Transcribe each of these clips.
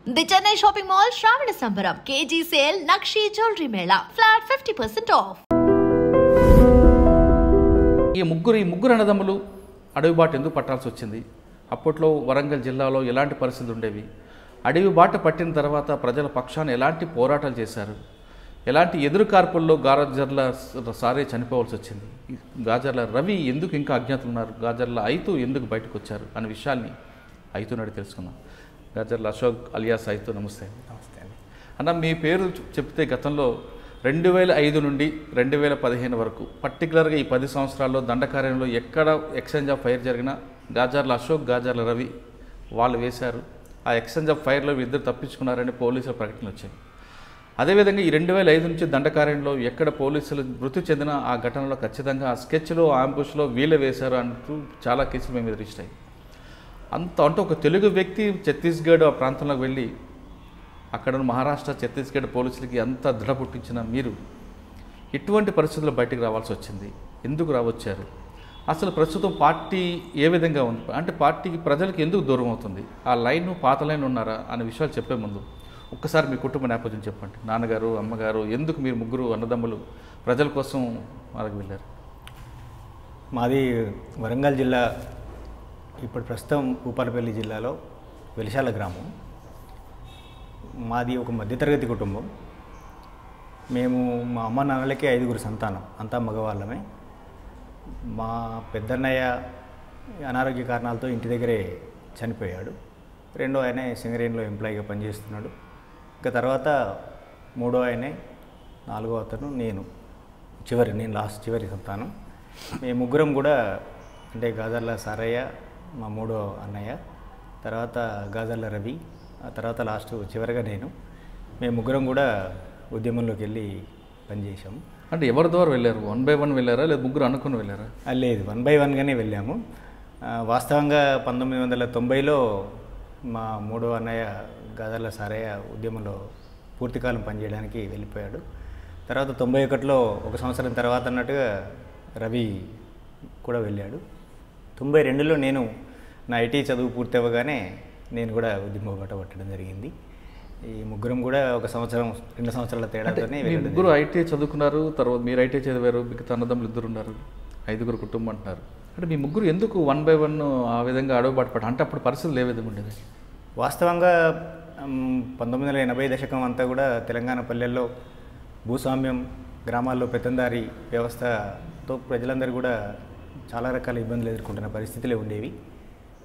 The Chennai Shopping Mall Shravana Sambaram KG Sale Nakshi Jewelry Mela Flat 50% off. ఈ ముగ్గురు అన్నదమ్ములు అడవి బాట ఎందుకు పట్టాల్సి వచ్చింది? అప్పట్లో వరంగల్ జిల్లాలో ఎలాంటి పరిస్థితులు ఉండేవి? అడవి బాట పట్టిన తర్వాత ప్రజల పక్షాన ఎలాంటి పోరాటాలు చేశారు? ఎలాంటి ఎదురుకార్పుల్లో గాజర్ల సారే చనిపోవాల్సి వచ్చింది? గాజర్ల రవి ఎందుకు ఇంకా అజ్ఞాతులు ఉన్నారు? గాజర్ల ఐతు ఎందుకు బయటకు వచ్చారు అనే విషయాల్ని ఐతు నాడు తెలుసుకుందాం. గాజర్ల అశోక్ అలియాస్ ఐతు, నమస్తే. నమస్తే అండి. అన్న, మీ పేరు చెప్తే గతంలో 2005 నుండి 2015 వరకు పర్టికులర్గా ఈ 10 సంవత్సరాల్లో దండకార్యంలో ఎక్కడ ఎక్స్చేంజ్ ఆఫ్ ఫైర్ జరిగినా గాజర్ల అశోక్, గాజర్ల రవి వాళ్ళు వేశారు. ఆ ఎక్స్చేంజ్ ఆఫ్ ఫైర్లో ఇద్దరు తప్పించుకున్నారని పోలీసుల ప్రకటన వచ్చింది. అదేవిధంగా ఈ 2005 నుంచి దండకార్యంలో ఎక్కడ పోలీసులు మృతి చెందిన ఆ ఘటనలో ఖచ్చితంగా ఆ స్కెచ్లో, ఆంబుష్లో వీళ్ళే వేశారు అంటూ చాలా కేసులు మేము రిజిస్టర్ అయ్యాయి. అంటే ఒక తెలుగు వ్యక్తి ఛత్తీస్గఢ్ ఆ ప్రాంతంలోకి వెళ్ళి అక్కడ మహారాష్ట్ర, ఛత్తీస్గఢ్ పోలీసులకి అంత దృఢ పుట్టించిన మీరు ఎటువంటి పరిస్థితుల్లో బయటకు రావాల్సి వచ్చింది? ఎందుకు రావచ్చారు? అసలు ప్రస్తుతం పార్టీ ఏ విధంగా ఉంది? అంటే పార్టీకి ప్రజలకు ఎందుకు దూరం అవుతుంది? ఆ లైన్ పాత లైన్ ఉన్నారా అనే విషయాలు చెప్పే ముందు ఒక్కసారి మీ కుటుంబ నేపథ్యం చెప్పండి. నాన్నగారు, అమ్మగారు, ఎందుకు మీరు ముగ్గురు అన్నదమ్ములు ప్రజల కోసం వాళ్ళకి వెళ్ళారు? మాది వరంగల్ జిల్లా, ఇప్పుడు ప్రస్తుతం భూపాలపల్లి జిల్లాలో వెలిశాల గ్రామం. మాది ఒక మధ్యతరగతి కుటుంబం. మేము మా అమ్మ నాన్నలకి 5గురు సంతానం, అంతా మగవాళ్ళమే. మా పెద్దన్నయ్య అనారోగ్య కారణాలతో ఇంటి దగ్గరే చనిపోయాడు. రెండో ఆయన సింగరేణిలో ఎంప్లాయీగా పనిచేస్తున్నాడు. ఇంకా తర్వాత మూడో ఆయనే, నాలుగో అతను, నేను చివరి సంతానం. మేము ముగ్గురం కూడా, అంటే గాజర్ల సారయ్య మా మూడో అన్నయ్య, తర్వాత గాజర్ల రవి, ఆ తర్వాత చివరిగా నేను. మేము ముగ్గురం కూడా ఉద్యమంలోకి వెళ్ళి పనిచేసాము. అంటే ఎవరి ద్వారా వెళ్ళారు? 1 by 1 వెళ్ళారా లేదా ముగ్గురు అనుకుని వెళ్ళారా? లేదు, 1 by 1గానే వెళ్ళాము. వాస్తవంగా 1990లో మా మూడో అన్నయ్య గాజర్ల సారయ్య ఉద్యమంలో పూర్తికాలం పనిచేయడానికి వెళ్ళిపోయాడు. తర్వాత 91లో 1 సంవత్సరం తర్వాత అన్నట్టుగా రవి కూడా వెళ్ళాడు. 92లో నేను నా ఐటీ చదువు పూర్తి అవ్వగానే నేను కూడా ఉద్యమ బాట పట్టడం జరిగింది. ఈ ముగ్గురం కూడా 1 సంవత్సరం 2 సంవత్సరాల తేడాతోనే. ముగ్గురు ఐటీ చదువుకున్నారు, తర్వాత మీరు ఐటీ చదివారు, మీకు అన్నదమ్ములు 2 ఉన్నారు, 5గురు కుటుంబం అంటున్నారు. అంటే మీ ముగ్గురు ఎందుకు 1 by 1 ఆ విధంగా అడవి బాట పట్టారు? అంటే అప్పుడు పరిస్థితులు ఏ విధంగా ఉండేది? వాస్తవంగా 1980 దశకం అంతా కూడా తెలంగాణ పల్లెల్లో భూస్వామ్యం, గ్రామాల్లో పెత్తందారీ వ్యవస్థతో ప్రజలందరూ కూడా చాలా రకాల ఇబ్బందులు ఎదుర్కొంటున్న పరిస్థితులే ఉండేవి.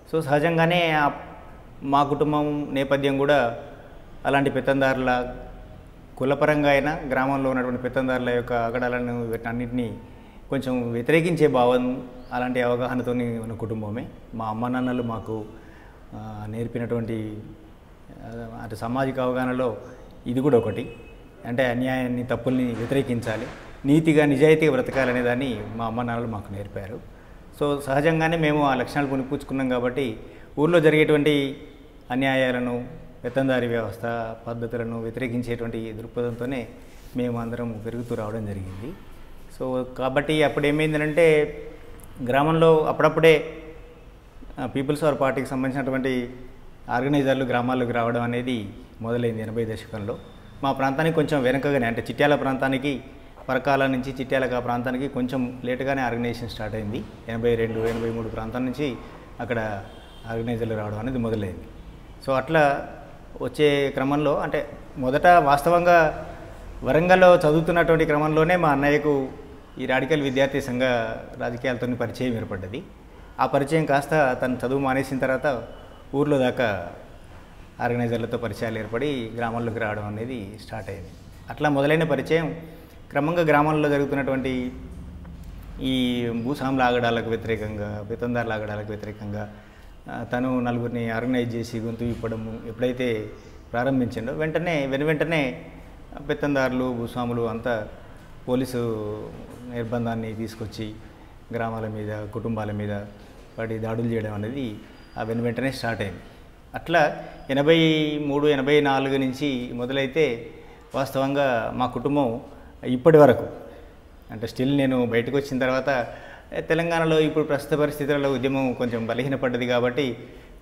సో సహజంగానే మా కుటుంబం నేపథ్యం కూడా అలాంటి పెత్తందారుల, కులపరంగా అయినా గ్రామంలో ఉన్నటువంటి పెత్తందారుల యొక్క అగడాలను అన్నింటినీ కొంచెం వ్యతిరేకించే భావం, అలాంటి అవగాహనతో ఉన్న కుటుంబమే. మా అమ్మ నాన్నలు మాకు నేర్పినటువంటి అటు సామాజిక అవగాహనలో ఇది కూడా ఒకటి. అంటే అన్యాయాన్ని, తప్పుల్ని వ్యతిరేకించాలి, నీతిగా నిజాయితీగా బ్రతకాలనే దాన్ని మా అమ్మ నాన్నలు మాకు నేర్పారు. సో సహజంగానే మేము ఆ లక్షణాలు కొనిపుచ్చుకున్నాం కాబట్టి ఊళ్ళో జరిగేటువంటి అన్యాయాలను, పెత్తందారీ వ్యవస్థ పద్ధతులను వ్యతిరేకించేటువంటి దృక్పథంతోనే మేము అందరం పెరుగుతూ రావడం జరిగింది. సో కాబట్టి అప్పుడు ఏమైందంటే గ్రామంలో అప్పుడప్పుడే పీపుల్స్ పవర్ పార్టీకి సంబంధించినటువంటి ఆర్గనైజర్లు గ్రామాల్లోకి రావడం అనేది మొదలైంది 80 దశకంలో. మా ప్రాంతానికి కొంచెం వెనకగానే, అంటే చిట్యాల ప్రాంతానికి, పరకాల నుంచి చిట్యాలకు ఆ ప్రాంతానికి కొంచెం లేటుగానే ఆర్గనైజేషన్ స్టార్ట్ అయింది. 82, 83 ప్రాంతాల నుంచి అక్కడ ఆర్గనైజర్లు రావడం అనేది మొదలైంది. సో అట్లా వచ్చే క్రమంలో, అంటే మొదట వాస్తవంగా వరంగల్లో చదువుతున్నటువంటి క్రమంలోనే మా అన్నయ్యకు ఈ రాడికల్ విద్యార్థి సంఘ రాజకీయాలతో పరిచయం ఏర్పడ్డది. ఆ పరిచయం కాస్త తను చదువు మానేసిన తర్వాత ఊర్లో దాకా ఆర్గనైజర్లతో పరిచయాలు ఏర్పడి గ్రామాల్లోకి రావడం అనేది స్టార్ట్ అయింది. అట్లా మొదలైన పరిచయం క్రమంగా గ్రామాల్లో జరుగుతున్నటువంటి ఈ భూస్వాముల ఆగడాలకు వ్యతిరేకంగా, పెత్తందారుల ఆగడాలకు వ్యతిరేకంగా తను నలుగురిని ఆర్గనైజ్ చేసి గొంతు విప్పడము ఎప్పుడైతే ప్రారంభించిండో వెంటనే పెత్తందారులు, భూస్వాములు అంతా పోలీసు నిర్బంధాన్ని తీసుకొచ్చి గ్రామాల మీద, కుటుంబాల మీద పడి దాడులు చేయడం అనేది ఆ వెంటనే స్టార్ట్ అయింది. అట్లా 83, 84 నుంచి మొదలైతే వాస్తవంగా మా కుటుంబం ఇప్పటి వరకు, అంటే స్టిల్ నేను బయటకు వచ్చిన తర్వాత తెలంగాణలో ఇప్పుడు ప్రస్తుత పరిస్థితులలో ఉద్యమం కొంచెం బలహీనపడ్డది కాబట్టి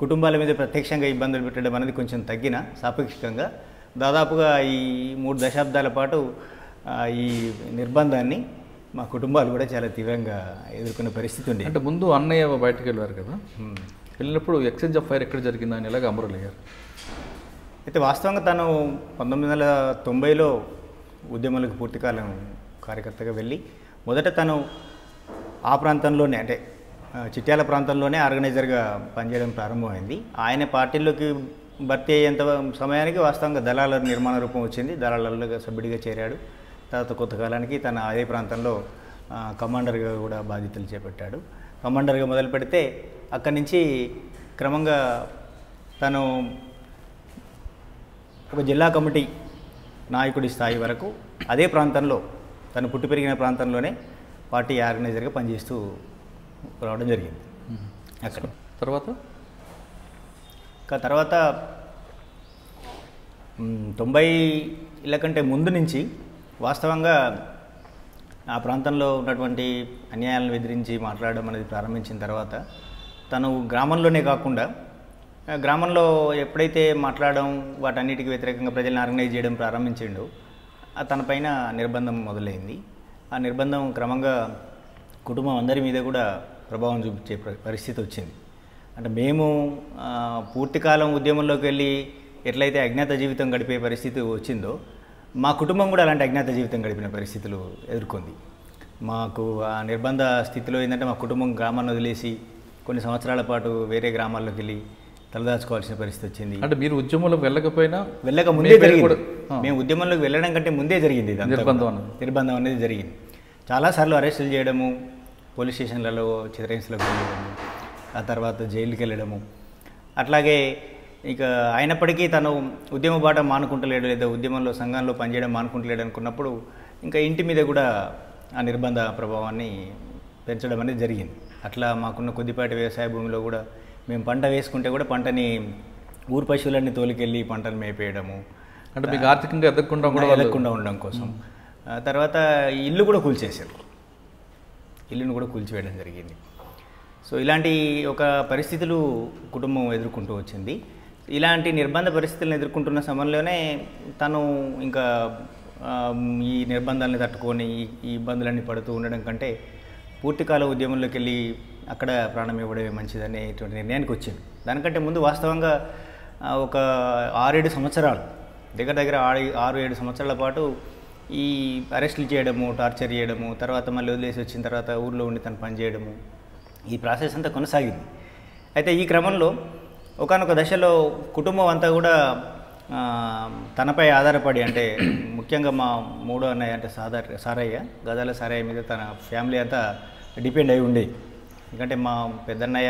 కుటుంబాల మీద ప్రత్యక్షంగా ఇబ్బందులు పెట్టడం అనేది కొంచెం తగ్గిన సాపేక్షికంగా దాదాపుగా ఈ 3 దశాబ్దాల పాటు ఈ నిర్బంధాన్ని మా కుటుంబాలు కూడా చాలా తీవ్రంగా ఎదుర్కొనే పరిస్థితి ఉంది. అంటే ముందు అన్నయ్య బయటకు వెళ్ళారు కదా, వెళ్ళినప్పుడు ఎక్స్చేంజ్ ఆఫ్ ఫైర్ ఎక్కడ జరిగిందని ఎలాగ అమరులయ్యారు? అయితే వాస్తవంగా తను 1990లో ఉద్యమాలకు పూర్తికాలం కార్యకర్తగా వెళ్ళి మొదట తను ఆ ప్రాంతంలోనే అంటే చిట్యాల ప్రాంతంలోనే ఆర్గనైజర్గా పనిచేయడం ప్రారంభమైంది. ఆయన పార్టీలోకి భర్తీ అయ్యేంత సమయానికి వాస్తవంగా దళాల నిర్మాణ రూపం వచ్చింది. దళాలలో సభ్యుడిగా చేరాడు. తర్వాత కొంతకాలానికి తన అదే ప్రాంతంలో కమాండర్గా కూడా బాధ్యతలు చేపట్టాడు. కమాండర్గా మొదలు పెడితే అక్కడి నుంచి క్రమంగా తను ఒక జిల్లా కమిటీ నాయకుడి స్థాయి వరకు అదే ప్రాంతంలో తను పుట్టి పెరిగిన ప్రాంతంలోనే పార్టీ ఆర్గనైజర్గా పనిచేస్తూ రావడం జరిగింది. అక్కడ తర్వాత 90ల కంటే ముందు నుంచి వాస్తవంగా ఆ ప్రాంతంలో ఉన్నటువంటి అన్యాయాలను ఎదిరించి మాట్లాడడం అనేది ప్రారంభించిన తర్వాత తను గ్రామంలోనే కాకుండా గ్రామంలో ఎప్పుడైతే మాట్లాడడం వాటన్నిటికీ వ్యతిరేకంగా ప్రజలను ఆర్గనైజ్ చేయడం ప్రారంభించిండో తన పైన నిర్బంధం మొదలైంది. ఆ నిర్బంధం క్రమంగా కుటుంబం అందరి మీద కూడా ప్రభావం చూపించే పరిస్థితి వచ్చింది. అంటే మేము పూర్తికాలం ఉద్యమంలోకి వెళ్ళి ఎట్లయితే అజ్ఞాత జీవితం గడిపే పరిస్థితి వచ్చిందో మా కుటుంబం కూడా అలాంటి అజ్ఞాత జీవితం గడిపిన పరిస్థితులు ఎదుర్కొంది. మాకు ఆ నిర్బంధ స్థితిలో ఏంటంటే మా కుటుంబం గ్రామాన్ని వదిలేసి కొన్ని సంవత్సరాల పాటు వేరే గ్రామాల్లోకి వెళ్ళి తలదాచుకోవాల్సిన పరిస్థితి వచ్చింది. అంటే మీరు ఉద్యమంలోకి వెళ్ళక ముందే జరిగింది. మేము ఉద్యమంలోకి వెళ్ళడం కంటే ముందే జరిగింది నిర్బంధం అనేది జరిగింది. చాలాసార్లు అరెస్టులు చేయడము, పోలీస్ స్టేషన్లలో చిత్రహింసలకు వెళ్ళడము, ఆ తర్వాత జైలుకి వెళ్ళడము, అట్లాగే ఇక అయినప్పటికీ తను ఉద్యమ బాట మానుకుంటలేడు లేదా ఉద్యమంలో సంఘంలో పనిచేయడం మానుకుంటలేడు అనుకున్నప్పుడు ఇంకా ఇంటి మీద కూడా ఆ నిర్బంధ ప్రభావాన్ని పెంచడం అనేది జరిగింది. అట్లా మాకున్న కొద్దిపాటి వ్యవసాయ భూమిలో కూడా మేము పంట వేసుకుంటే కూడా పంటని ఊరు పశువులన్నీ తోలికెళ్ళి పంటను మేపేయడము, అంటే మీకు ఆర్థికంగా ఎదగకుండా ఉండడం కోసం. తర్వాత ఇల్లు కూడా కూల్చేశారు, ఇల్లును కూడా కూల్చివేయడం జరిగింది. సో ఇలాంటి ఒక పరిస్థితులు కుటుంబం ఎదుర్కొంటూ వచ్చింది. ఇలాంటి నిర్బంధ పరిస్థితులను ఎదుర్కొంటున్న సమయంలోనే తను ఇంకా ఈ నిర్బంధాలను తట్టుకొని ఈ ఇబ్బందులన్నీ పడుతూ ఉండడం కంటే పూర్తికాల ఉద్యమంలోకి వెళ్ళి అక్కడ ప్రాణం ఇవ్వడమే మంచిదనేటువంటి నిర్ణయానికి వచ్చింది. దానికంటే ముందు వాస్తవంగా ఒక 6-7 సంవత్సరాలు దగ్గర 6-7 సంవత్సరాల పాటు ఈ అరెస్టులు చేయడము, టార్చర్ చేయడము, తర్వాత మళ్ళీ వదిలేసి వచ్చిన తర్వాత ఊళ్ళో ఉండి తను పనిచేయడము, ఈ ప్రాసెస్ అంతా కొనసాగింది. అయితే ఈ క్రమంలో ఒకానొక దశలో కుటుంబం అంతా కూడా తనపై ఆధారపడి, అంటే ముఖ్యంగా మా మూడో అన్నయ్య అంటే సారయ్య, గదాల సారయ్య మీద తన ఫ్యామిలీ అంతా డిపెండ్ అయి ఉండేది. ఎందుకంటే మా పెద్దన్నయ్య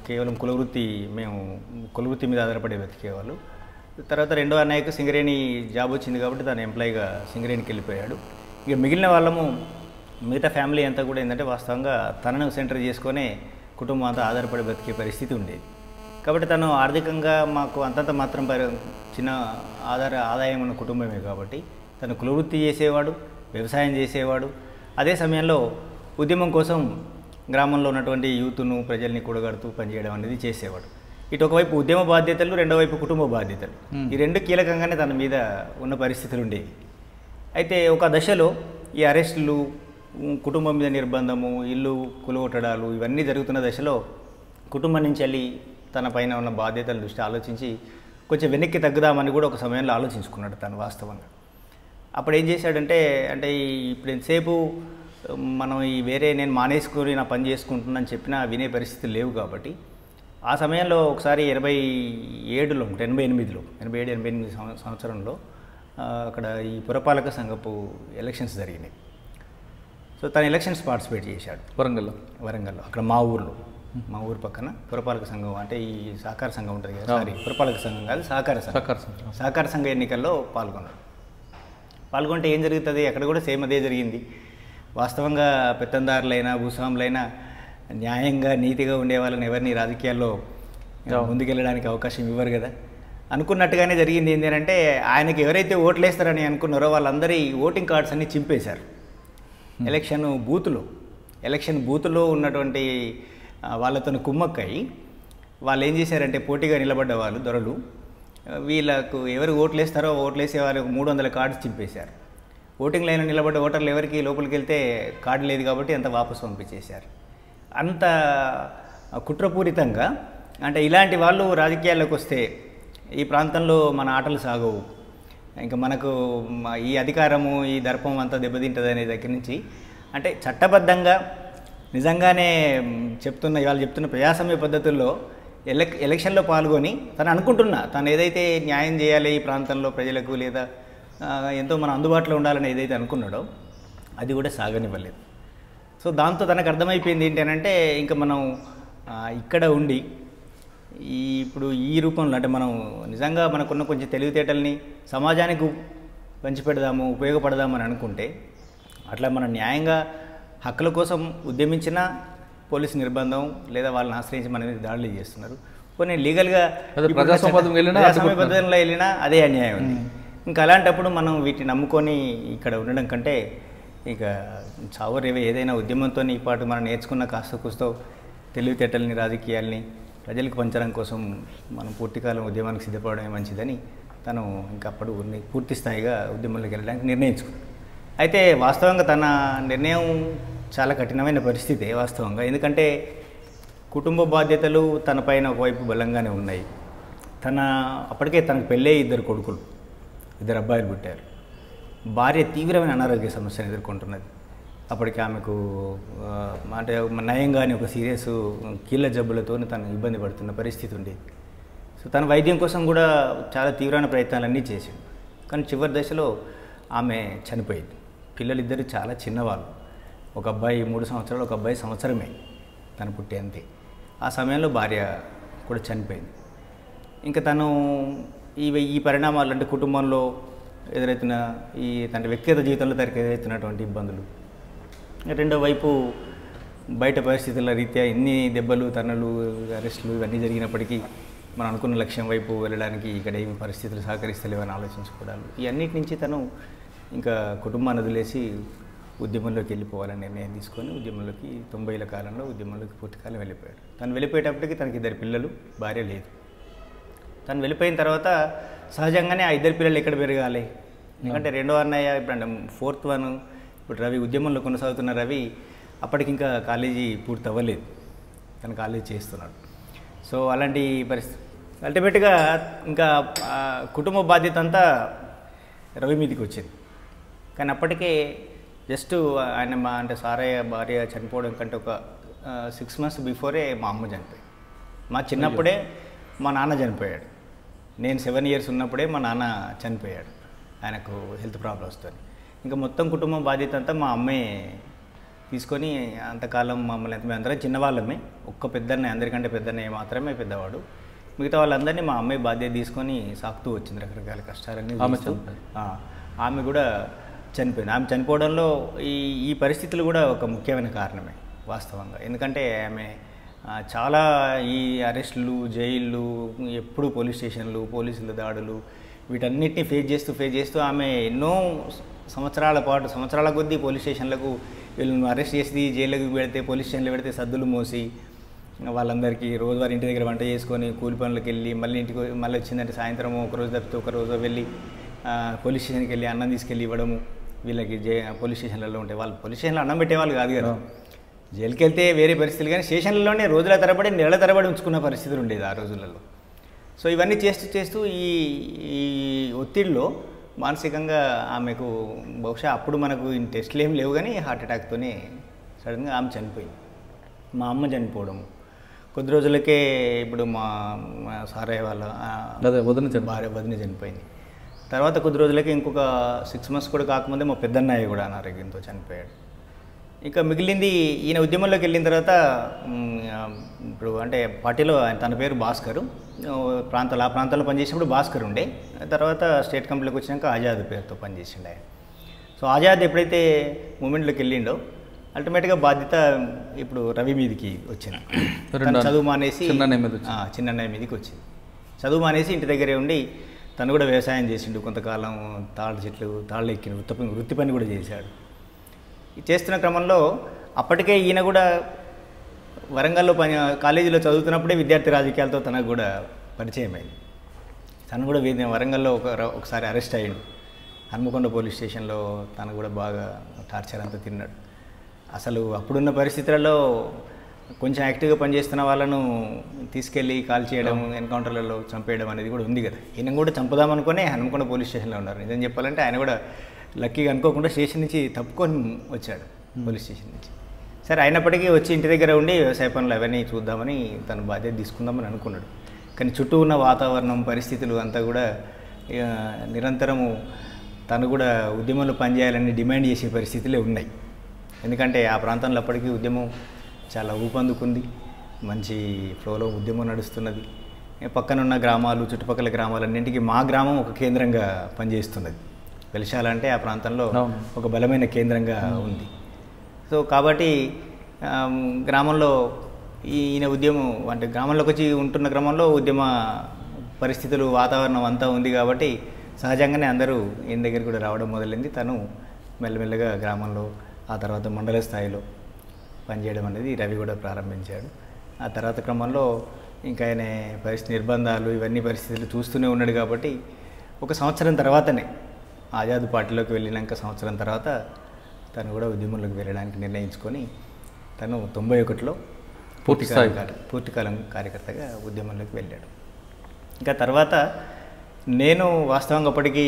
కేవలం మేము కులవృత్తి మీద ఆధారపడి బతికేవాళ్ళు. తర్వాత రెండో అన్నయ్యకు సింగరేణి జాబ్ వచ్చింది కాబట్టి తను ఎంప్లాయీగా సింగరేణికి వెళ్ళిపోయాడు. ఇక మిగిలిన వాళ్ళము మిగతా ఫ్యామిలీ అంతా కూడా ఏంటంటే వాస్తవంగా తనను సెంటర్ చేసుకొని కుటుంబం అంతా ఆధారపడి బతికే పరిస్థితి ఉండేది. కాబట్టి తను ఆర్థికంగా మాకు అంతంత మాత్రం చిన్న ఆదాయం ఉన్న కుటుంబమే కాబట్టి తను కులవృత్తి చేసేవాడు, వ్యవసాయం చేసేవాడు. అదే సమయంలో ఉద్యమం కోసం గ్రామంలో ఉన్నటువంటి యూత్ను ప్రజల్ని కూడగడుతూ పనిచేయడం అనేది చేసేవాడు. ఇటు ఒకవైపు ఉద్యమ బాధ్యతలు, రెండో వైపు కుటుంబ బాధ్యతలు, ఈ రెండు కీలకంగానే తన మీద ఉన్న పరిస్థితులు ఉండేవి. అయితే ఒక దశలో ఈ అరెస్టులు, కుటుంబం మీద నిర్బంధము, ఇల్లు కులగొట్టడాలు ఇవన్నీ జరుగుతున్న దశలో కుటుంబం నుంచి వెళ్ళి తన పైన ఉన్న బాధ్యతల దృష్టి ఆలోచించి కొంచెం వెనక్కి తగ్గుదామని కూడా ఒక సమయంలో ఆలోచించుకున్నాడు తను వాస్తవంగా. అప్పుడు ఏం చేశాడంటే, అంటే ఇప్పుడు ఎంతసేపు మనం ఈ నేను మానేసుకొని నా పని చేసుకుంటున్నాను చెప్పినా వినే పరిస్థితులు లేవు కాబట్టి ఆ సమయంలో ఒకసారి 87-88 సంవత్సరంలో అక్కడ ఈ పురపాలక సంఘపు ఎలక్షన్స్ జరిగినాయి. సో తను ఎలక్షన్స్ పార్టిసిపేట్ చేశాడు వరంగల్లో అక్కడ మా ఊరు పక్కన పురపాలక సంఘం, అంటే ఈ సహకార సంఘం ఉంటుంది కదా, పురపాలక సంఘం కాదు, సహకార సంఘ ఎన్నికల్లో పాల్గొంటే ఏం జరుగుతుంది, అక్కడ కూడా సేమ్ అదే జరిగింది. వాస్తవంగా పెత్తందారులైనా భూస్వాములైనా న్యాయంగా నీతిగా ఉండే వాళ్ళని ఎవరిని రాజకీయాల్లో ముందుకెళ్ళడానికి అవకాశం ఇవ్వరు కదా. అనుకున్నట్టుగానే జరిగింది. ఏంటంటే ఆయనకి ఎవరైతే ఓట్లు వేస్తారని అనుకున్నారో వాళ్ళందరి ఓటింగ్ కార్డ్స్ అన్నీ చింపేశారు. ఎలక్షన్ బూత్లో ఉన్నటువంటి వాళ్ళతో కుమ్మక్కయి వాళ్ళు ఏం చేశారంటే పోటీగా నిలబడ్డ వాళ్ళు దొరలు వీళ్ళకు ఎవరు ఓట్లేస్తారో ఓట్లేసే వాళ్ళకు 300 కార్డ్స్ చింపేశారు. ఓటింగ్ లైన్లో నిలబడ్డ ఓటర్లు ఎవరికి లోపలికి వెళ్తే కార్డు లేదు కాబట్టి అంత వాపసు పంపించేశారు. అంత కుట్రపూరితంగా అంటే ఇలాంటి వాళ్ళు రాజకీయాల్లోకి వస్తే ఈ ప్రాంతంలో మన ఆటలు సాగవు, ఇంకా మనకు ఈ అధికారము ఈ దర్పం అంతా దెబ్బతింటుంది అనే దగ్గర నుంచి అంటే చట్టబద్ధంగా నిజంగానే ఇవాళ చెప్తున్న ప్రజాస్వామ్య పద్ధతుల్లో ఎలక్షన్లో పాల్గొని తను ఏదైతే న్యాయం చేయాలి ఈ ప్రాంతంలో ప్రజలకు లేదా ఎంతో మన అందుబాటులో ఉండాలని ఏదైతే అనుకున్నాడో అది కూడా సాగనివ్వలేదు. సో దాంతో తనకు అర్థమైపోయింది ఏంటంటే ఇంకా మనం ఇక్కడ ఉండి ఇప్పుడు ఈ రూపంలో అంటే మనం నిజంగా మనకున్న కొంచెం తెలివితేటల్ని సమాజానికి పంచిపెడదాము ఉపయోగపడదామని అనుకుంటే అట్లా మనం న్యాయంగా హక్కుల కోసం ఉద్యమించిన పోలీసు నిర్బంధం లేదా వాళ్ళని ఆశ్రయించి మన మీద దాడులు చేస్తున్నారు. కొన్ని లీగల్గా ప్రజాస్వామ్య పద్ధతిలో వెళ్ళినా అదే అన్యాయం ఉంది. ఇంకా అలాంటప్పుడు మనం వీటిని నమ్ముకొని ఇక్కడ ఉండడం కంటే ఇక చావు రేవే ఏదైనా ఉద్యమంతో ఈ పాటు మనం నేర్చుకున్న కాస్త కూస్తో తెలివితేటల్ని రాజకీయాల్ని ప్రజలకు పంచడం కోసం మనం పూర్తికాలం ఉద్యమానికి సిద్ధపడమే మంచిదని తను ఇంకప్పుడు పూర్తి స్థాయిగా ఉద్యమంలోకి వెళ్ళడానికి నిర్ణయించుకున్నాడు. అయితే వాస్తవంగా తన నిర్ణయం చాలా కఠినమైన పరిస్థితి వాస్తవంగా, ఎందుకంటే కుటుంబ బాధ్యతలు తన పైన ఒకవైపు బలంగానే ఉన్నాయి. అప్పటికే తనకు పెళ్ళే 2 కొడుకులు, 2 అబ్బాయిలు పుట్టారు. భార్య తీవ్రమైన అనారోగ్య సమస్యను ఎదుర్కొంటున్నది. అప్పటికి ఆమెకు అంటే నయంగానే ఒక సీరియస్ కీళ్ళ జబ్బులతో తను ఇబ్బంది పడుతున్న పరిస్థితి ఉండేది. సో తన వైద్యం కోసం కూడా చాలా తీవ్రమైన ప్రయత్నాలన్నీ చేసింది. కానీ చివరి దశలో ఆమె చనిపోయింది. పిల్లలిద్దరూ చాలా చిన్నవాళ్ళు, ఒక అబ్బాయి 3 సంవత్సరాలు, ఒక అబ్బాయి సంవత్సరమే తను పుట్టి అంతే. ఆ సమయంలో భార్య కూడా చనిపోయింది. ఇంకా తను ఈ పరిణామాలు అంటే కుటుంబంలో ఎదురవుతున్న తన వ్యక్తిగత జీవితంలో తనకు ఎదురవుతున్నటువంటి ఇబ్బందులు, రెండో వైపు బయట పరిస్థితుల రీత్యా ఎన్ని దెబ్బలు తన్నులు అరెస్టులు ఇవన్నీ జరిగినప్పటికీ మనం అనుకున్న లక్ష్యం వైపు వెళ్ళడానికి ఇక్కడ ఏమి పరిస్థితులు సహకరిస్తలేవని ఆలోచించుకోవడాలు, ఈ అన్నిటి నుంచి తను ఇంకా కుటుంబాన్ని వదిలేసి ఉద్యమంలోకి వెళ్ళిపోవాలని నిర్ణయం తీసుకొని ఉద్యమంలోకి 90ల కాలంలో ఉద్యమంలోకి పూర్తికాలం వెళ్ళిపోయాడు. తను వెళ్ళిపోయేటప్పటికి తనకి 2 పిల్లలు, భార్య లేదు. తను వెళ్ళిపోయిన తర్వాత సహజంగానే ఆ 2 పిల్లలు ఎక్కడ పెరగాలి, ఎందుకంటే రెండో అన్నయ్య ఇప్పుడు 4th వన్ ఇప్పుడు రవి ఉద్యమంలో కొనసాగుతున్న రవి అప్పటికి ఇంకా కాలేజీ పూర్తి అవ్వలేదు, తను కాలేజీ చేస్తున్నాడు. సో అలాంటి పరిస్థితి అల్టిమేట్గా ఇంకా కుటుంబ బాధ్యత అంతా రవి మీదకి వచ్చింది. కానీ అప్పటికే జస్ట్ ఆయన అంటే సారయ్య భార్య చనిపోవడం కంటే ఒక 6 months బిఫోరే మా అమ్మ చనిపోయింది. మా చిన్నప్పుడే మా నాన్న చనిపోయాడు. నేను 7 years ఉన్నప్పుడే మా నాన్న చనిపోయాడు ఆయనకు హెల్త్ ప్రాబ్లమ్స్తో. ఇంకా మొత్తం కుటుంబం బాధ్యత అంతా మా అమ్మే తీసుకొని అంతకాలం మమ్మల్ని మేము అందరం చిన్నవాళ్ళమే, ఒక్క పెద్దన్నయ్య అందరికంటే పెద్దన్నయ్య మాత్రమే పెద్దవాడు, మిగతా వాళ్ళందరినీ మా అమ్మాయి బాధ్యత తీసుకొని సాకుతూ వచ్చింది రకరకాల కష్టాలన్నీ. ఆమె కూడా చనిపోయింది. ఆమె చనిపోవడంలో ఈ పరిస్థితులు కూడా ఒక ముఖ్యమైన కారణమే వాస్తవంగా, ఎందుకంటే ఆమె చాలా ఈ అరెస్టులు, జైళ్ళు, ఎప్పుడు పోలీస్ స్టేషన్లు, పోలీసుల దాడులు వీటన్నిటిని ఫేస్ చేస్తూ ఆమె ఎన్నో సంవత్సరాల కొద్దీ పోలీస్ స్టేషన్లకు వీళ్ళను అరెస్ట్ చేసి జైలుకి పెడితే, పోలీస్ స్టేషన్లో పెడితే సద్దులు మోసి వాళ్ళందరికీ రోజువారీ ఇంటి దగ్గర వంట చేసుకొని కూలి పనులకు వెళ్ళి మళ్ళీ వచ్చిందంటే సాయంత్రం ఒకరోజు తప్పితే ఒకరోజు వెళ్ళి పోలీస్ స్టేషన్కి వెళ్ళి అన్నం తీసుకెళ్ళి ఇవ్వడము. వీళ్ళకి పోలీస్ స్టేషన్లలో ఉంటే వాళ్ళు పోలీస్ స్టేషన్లో అన్నం పెట్టేవాళ్ళు కాదు కదా, జైలుకి వెళ్తే వేరే పరిస్థితులు, కానీ స్టేషన్లలోనే రోజుల తరబడి నెలల తరబడి ఉంచుకున్న పరిస్థితులు ఉండేది ఆ రోజులలో. సో ఇవన్నీ చేస్తూ ఈ ఒత్తిడిలో మానసికంగా ఆమెకు బహుశా అప్పుడు మనకు టెస్టులు ఏం లేవు కానీ హార్ట్ అటాక్తోనే సడన్గా ఆమె చనిపోయింది. మా అమ్మ చనిపోవడం కొద్ది రోజులకే ఇప్పుడు మా సారయ్య వాళ్ళ వదిన చనిపోయింది. తర్వాత కొద్ది రోజులకే ఇంకొక 6 months కూడా కాకముందే మా పెద్దన్నయ్య కూడా అనారోగ్యంతో చనిపోయాడు. ఇంకా మిగిలింది ఈయన ఉద్యమంలోకి వెళ్ళిన తర్వాత ఇప్పుడు అంటే పార్టీలో తన పేరు భాస్కర్, ఆ ప్రాంతంలో పనిచేసినప్పుడు భాస్కర్ ఉండే, తర్వాత స్టేట్ కంపెనీలోకి వచ్చినాక ఆజాద్ పేరుతో పనిచేసిండు ఆయన. సో ఆజాద్ ఎప్పుడైతే మూమెంట్లోకి వెళ్ళిండో అల్టిమేట్గా బాధ్యత ఇప్పుడు రవి మీదకి వచ్చింది. చదువు మానేసి చిన్నన్నయ్య మీదకి వచ్చింది. చదువు మానేసి ఇంటి దగ్గరే ఉండి తను కూడా వ్యవసాయం చేసిండు కొంతకాలం, తాళ్ళు ఎక్కిన వృత్తి పని కూడా చేశాడు. చేస్తున్న క్రమంలో అప్పటికే ఈయన కూడా వరంగల్లో కాలేజీలో చదువుతున్నప్పుడే విద్యార్థి రాజకీయాలతో తనకు కూడా పరిచయం అయింది. తను కూడా వరంగల్లో ఒకసారి అరెస్ట్ అయ్యిండు. హన్మకొండ పోలీస్ స్టేషన్లో తను కూడా బాగా టార్చర్ అంతా తిన్నాడు. అసలు అప్పుడున్న పరిస్థితులలో కొంచెం యాక్టివ్గా పనిచేస్తున్న వాళ్ళను తీసుకెళ్ళి కాల్ చేయడం, ఎన్కౌంటర్లలో చంపేయడం అనేది కూడా ఉంది కదా. ఈయన కూడా చంపుదామనుకునే హన్మకొండ పోలీస్ స్టేషన్లో ఉన్నారు. నిజం చెప్పాలంటే ఆయన కూడా లక్కీగా అనుకోకుండా స్టేషన్ నుంచి తప్పుకొని వచ్చాడు, పోలీస్ స్టేషన్ నుంచి. సరే, అయినప్పటికీ వచ్చి ఇంటి దగ్గర ఉండి వ్యవసాయ పనులు అవన్నీ చూద్దామని తను బాధ్యత తీసుకుందామని అనుకున్నాడు. కానీ చుట్టూ ఉన్న వాతావరణం, పరిస్థితులు అంతా కూడా నిరంతరము తను కూడా ఉద్యమంలో పనిచేయాలని డిమాండ్ చేసే పరిస్థితులే ఉన్నాయి. ఎందుకంటే ఆ ప్రాంతంలో అప్పటికీ ఉద్యమం చాలా ఊపందుకుంది, మంచి ఫ్లోలో ఉద్యమం నడుస్తున్నది. పక్కనున్న గ్రామాలు, చుట్టుపక్కల గ్రామాలన్నింటికి మా గ్రామం ఒక కేంద్రంగా పనిచేస్తున్నది. వెలిశాల అంటే ఆ ప్రాంతంలో ఒక బలమైన కేంద్రంగా ఉంది. సో కాబట్టి గ్రామంలో ఈయన ఉద్యమం అంటే గ్రామంలోకి వచ్చి ఉంటున్న క్రమంలో ఉద్యమ పరిస్థితులు, వాతావరణం అంతా ఉంది కాబట్టి సహజంగానే అందరూ ఈయన దగ్గర కూడా రావడం మొదలైంది. తను మెల్లమెల్లగా గ్రామంలో, ఆ తర్వాత మండల స్థాయిలో పనిచేయడం అనేది రవి కూడా ప్రారంభించాడు. ఆ తర్వాత క్రమంలో ఇంకా ఆయన నిర్బంధాలు ఇవన్నీ పరిస్థితులు చూస్తూనే ఉన్నాడు కాబట్టి ఒక సంవత్సరం తర్వాతనే ఆజాద్ పార్టీలోకి వెళ్ళినాక సంవత్సరం తర్వాత తను కూడా ఉద్యమంలోకి వెళ్ళడానికి నిర్ణయించుకొని తను 91లో పూర్తికాలం కార్యకర్తగా ఉద్యమంలోకి వెళ్ళాడు. ఇంకా తర్వాత నేను వాస్తవంగా అప్పటికి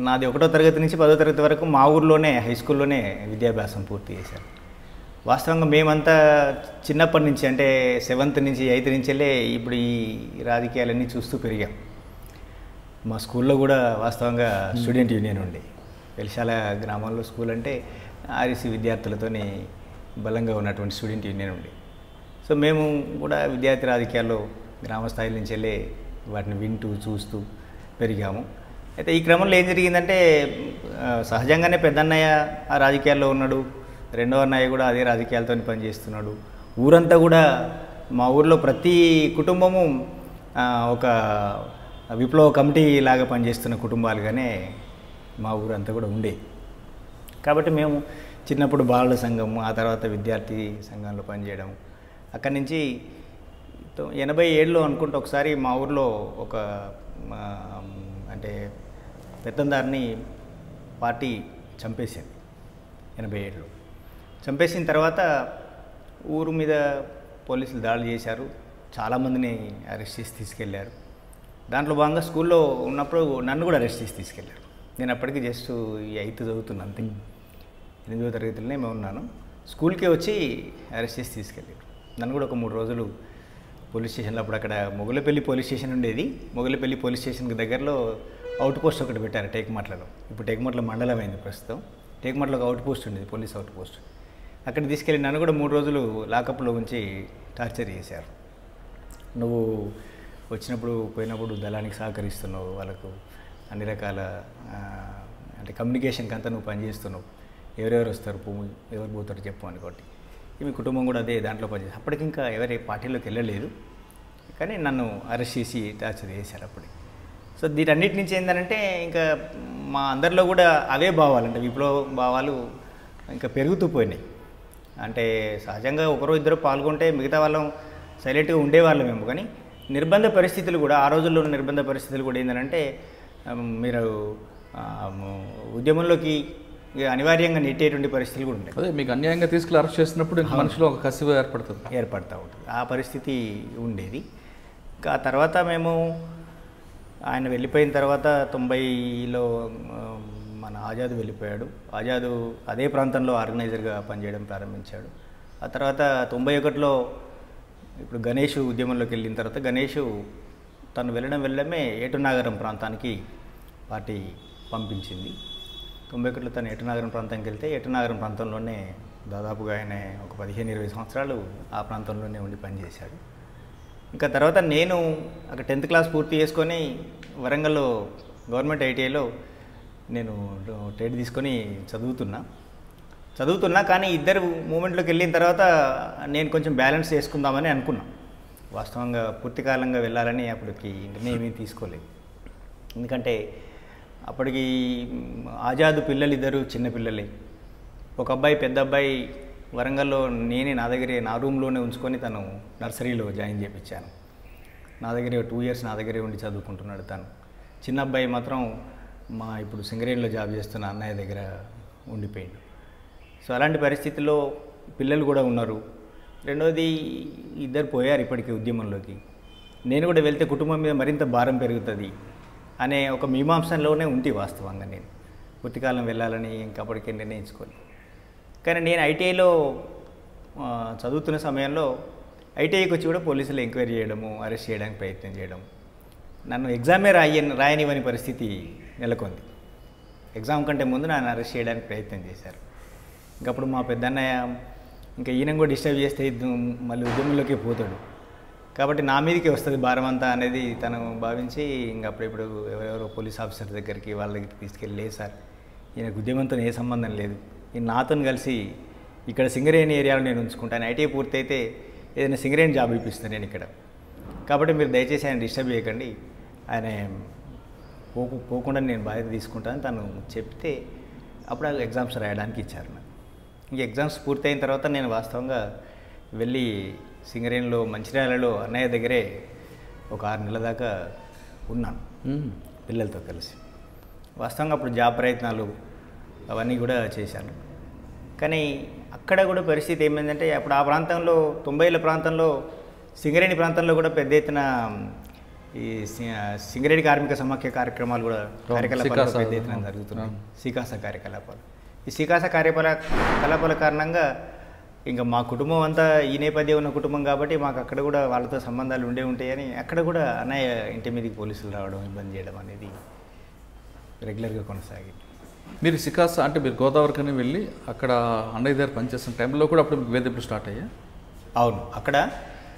నాది 1వ తరగతి నుంచి 10వ తరగతి వరకు మా ఊర్లోనే హై స్కూల్లోనే విద్యాభ్యాసం పూర్తి చేశాను. వాస్తవంగా మేమంతా చిన్నప్పటి నుంచి అంటే 7th నుంచి 8th నుంచి వెళ్ళే ఇప్పుడు ఈ రాజకీయాలన్నీ చూస్తూ పెరిగాం. మా స్కూల్లో కూడా వాస్తవంగా స్టూడెంట్ యూనియన్ ఉండే. వెలిశాల గ్రామంలో స్కూల్ అంటే ఆర్ఎస్సీ విద్యార్థులతోనే బలంగా ఉన్నటువంటి స్టూడెంట్ యూనియన్ ఉండే. సో మేము కూడా విద్యార్థి రాజకీయాల్లో గ్రామ స్థాయి నుంచి వెళ్ళే వాటిని వింటూ చూస్తూ పెరిగాము. అయితే ఈ క్రమంలో ఏం జరిగిందంటే సహజంగానే పెద్దన్నయ్య ఆ రాజకీయాల్లో ఉన్నాడు, రెండవ అన్నయ్య కూడా అదే రాజకీయాలతో పనిచేస్తున్నాడు. ఊరంతా కూడా మా ఊర్లో ప్రతి కుటుంబము ఒక విప్లవ కమిటీ లాగా పనిచేస్తున్న కుటుంబాలుగానే మా ఊరంతా కూడా ఉండే. కాబట్టి మేము చిన్నప్పుడు బాలల సంఘం, ఆ తర్వాత విద్యార్థి సంఘంలో పనిచేయడం. అక్కడి నుంచి 87లో అనుకుంటే ఒకసారి మా ఊర్లో ఒక అంటే పెత్తందారిని పార్టీ చంపేసింది 87లో. చంపేసిన తర్వాత ఊరు మీద పోలీసులు దాడులు చేశారు, చాలామందిని అరెస్ట్ చేసి తీసుకెళ్లారు. దాంట్లో భాగంగా స్కూల్లో ఉన్నప్పుడు నన్ను కూడా అరెస్ట్ చేసి తీసుకెళ్లారు. నేను అప్పటికి జస్ట్ 8th చదువుతున్నాను, అంతే 8వ తరగతిలోనే మేము ఉన్నాను. స్కూల్కే వచ్చి అరెస్ట్ చేసి తీసుకెళ్ళారు. నన్ను కూడా ఒక 3 రోజులు పోలీస్ స్టేషన్లో, అప్పుడు అక్కడ మొగలపల్లి పోలీస్ స్టేషన్ ఉండేది. మొగలపల్లి పోలీస్ స్టేషన్కి దగ్గరలో అవుట్ పోస్ట్ ఒకటి పెట్టారు టేకుమట్లలో. ఇప్పుడు టేకుమట్ల మండలం అయింది ప్రస్తుతం. టేకుమట్లలో ఒక అవుట్ పోస్ట్ ఉండేది, పోలీస్ అవుట్ పోస్ట్. అక్కడ తీసుకెళ్ళి నన్ను కూడా 3 రోజులు లాకప్లో ఉంచి టార్చర్ చేశారు. నువ్వు వచ్చినప్పుడు పోయినప్పుడు దళానికి సహకరిస్తున్నావు, వాళ్ళకు అన్ని రకాల అంటే కమ్యూనికేషన్కి అంతా నువ్వు పనిచేస్తున్నావు, ఎవరెవరు వస్తారు, ఎవరు పోతారు చెప్పు అనుకోండి. మీ కుటుంబం కూడా అదే దాంట్లో పనిచేసి అప్పటికి ఇంకా ఎవరి పార్టీలోకి వెళ్ళలేదు, కానీ నన్ను అరెస్ట్ చేసి టార్చర్ చేశారు అప్పటికి. సో దీటన్నిటి నుంచి ఏంటంటే ఇంకా మా అందరిలో కూడా అవే భావాలు, అంటే విప్లవ భావాలు ఇంకా పెరుగుతూ పోయినాయి. అంటే సహజంగా ఒకరో ఇద్దరు పాల్గొంటే మిగతా వాళ్ళం సైలెంట్గా ఉండేవాళ్ళం మేము. కానీ నిర్బంధ పరిస్థితులు కూడా, ఆ రోజుల్లో ఉన్న నిర్బంధ పరిస్థితులు కూడా ఏంటంటే మీరు ఉద్యమంలోకి అనివార్యంగా నెట్టేటువంటి పరిస్థితులు కూడా ఉంటాయి. అదే మీకు అన్యాయంగా తీసుకెళ్ళి అరెస్ట్ చేసినప్పుడు మనిషిలో ఒక కసివ ఏర్పడుతూ ఉంటుంది. ఆ పరిస్థితి ఉండేది. ఇంకా ఆ తర్వాత మేము ఆయన వెళ్ళిపోయిన తర్వాత 90లో మన ఆజాద్ వెళ్ళిపోయాడు. ఆజాద్ అదే ప్రాంతంలో ఆర్గనైజర్గా పనిచేయడం ప్రారంభించాడు. ఆ తర్వాత 91లో ఇప్పుడు గణేష్ ఉద్యమంలోకి వెళ్ళిన తర్వాత గణేష్ తను వెళ్ళడమే ఏటునాగరం ప్రాంతానికి పార్టీ పంపించింది. 91లో తను ఏటునాగరం ప్రాంతానికి వెళ్తే ఏటునాగరం ప్రాంతంలోనే దాదాపుగా ఆయన ఒక 15-20 సంవత్సరాలు ఆ ప్రాంతంలోనే ఉండి పనిచేశాడు. ఇంకా తర్వాత నేను అక్కడ 10th క్లాస్ పూర్తి చేసుకొని వరంగల్లో గవర్నమెంట్ ఐటీఐలో నేను టెట్ తీసుకొని చదువుతున్నా కానీ ఇద్దరు మూమెంట్లోకి వెళ్ళిన తర్వాత నేను కొంచెం బ్యాలెన్స్ చేసుకుందామని అనుకున్నా. వాస్తవంగా పూర్తికాలంగా వెళ్ళాలని అప్పటికి నిర్ణయం తీసుకోలేదు. ఎందుకంటే అప్పటికి ఆజాద్ పిల్లలు ఇద్దరు చిన్నపిల్లలే. ఒక అబ్బాయి, పెద్ద అబ్బాయి వరంగల్లో నేనే నా దగ్గరే నా రూమ్లోనే ఉంచుకొని తను నర్సరీలో జాయిన్ చేయించాను. నా దగ్గరే 2 years నా దగ్గరే ఉండి చదువుకుంటున్నాడు తను. చిన్న అబ్బాయి మాత్రం మా ఇప్పుడు సింగరేణిలో జాబ్ చేస్తున్న అన్నయ్య దగ్గర ఉండిపోయాడు. సో అలాంటి పరిస్థితుల్లో పిల్లలు కూడా ఉన్నారు. రెండోది ఇద్దరు పోయారు ఇప్పటికీ ఉద్యమంలోకి. నేను కూడా వెళ్తే కుటుంబం మీద మరింత భారం పెరుగుతుంది అనే ఒక మీమాంసంలోనే ఉంది వాస్తవంగా. నేను పూర్తికాలం వెళ్ళాలని ఇంకప్పటికే నిర్ణయించుకోవాలి. కానీ నేను ఐటీఐలో చదువుతున్న సమయంలో ఐటీఐకి వచ్చి కూడా పోలీసులు ఎంక్వైరీ చేయడము, అరెస్ట్ చేయడానికి ప్రయత్నం చేయడం, నన్ను ఎగ్జామే రాయనివ్వని పరిస్థితి నెలకొంది. ఎగ్జామ్ కంటే ముందు నన్ను అరెస్ట్ చేయడానికి ప్రయత్నం చేశారు. ఇంకప్పుడు మా పెద్దన్నయ్య ఇంకా ఈయన కూడా డిస్టర్బ్ చేస్తే మళ్ళీ ఉద్యమంలోకి పోతాడు కాబట్టి నా మీదకే వస్తుంది భారం అంతా అనేది తను భావించి ఇంకప్పుడెప్పుడు ఎవరెవరో పోలీస్ ఆఫీసర్ దగ్గరికి వాళ్ళ దగ్గరికి తీసుకెళ్ళి, లేదు సార్ ఈయనకు ఉద్యమంతో ఏ సంబంధం లేదు, ఈయన నాతో కలిసి ఇక్కడ సింగరేణి ఏరియాలో నేను ఉంచుకుంటాను, ఐటీఐ పూర్తయితే ఏదైనా సింగరేణి జాబ్ ఇప్పిస్తాను నేను ఇక్కడ, కాబట్టి మీరు దయచేసి ఆయన డిస్టర్బ్ చేయకండి, ఆయన పోకుండా నేను బాధ్యత తీసుకుంటాను తను చెప్తే అప్పుడు ఎగ్జామ్స్ రాయడానికి ఇచ్చారు నాకు. ఇంక ఎగ్జామ్స్ పూర్తయిన తర్వాత నేను వాస్తవంగా వెళ్ళి సింగరేణిలో మంచిర్యాలలో అన్నయ్య దగ్గరే ఒక 6 నెలల దాకా ఉన్నాను పిల్లలతో కలిసి. వాస్తవంగా అప్పుడు జాబ్ ప్రయత్నాలు అవన్నీ కూడా చేశాను. కానీ అక్కడ కూడా పరిస్థితి ఏమైందంటే అప్పుడు ఆ ప్రాంతంలో 90ల ప్రాంతంలో సింగరేణి ప్రాంతంలో కూడా పెద్ద ఎత్తున ఈ సింగరేణి కార్మిక సమాఖ్య కార్యక్రమాలు కూడా కార్యకలాపాలు పెద్ద ఎత్తున జరుగుతున్నాయి. సికాస కార్యకలాపాలు. ఈ సికాస కార్యకలాపాల కారణంగా ఇంకా మా కుటుంబం అంతా ఈ నేపథ్యం ఉన్న కుటుంబం కాబట్టి మాకు అక్కడ కూడా వాళ్ళతో సంబంధాలు ఉంటాయని అక్కడ కూడా అన్నయ్య ఇంటి మీదకి పోలీసులు రావడం, ఇబ్బంది చేయడం అనేది రెగ్యులర్గా కొనసాగింది. మీరు సికాస అంటే మీరు గోదావరికని వెళ్ళి అక్కడ అన్నయ్య దగ్గర పనిచేస్తున్న టైంలో కూడా అప్పుడు వేధింపులు స్టార్ట్ అయ్యా? అవును, అక్కడ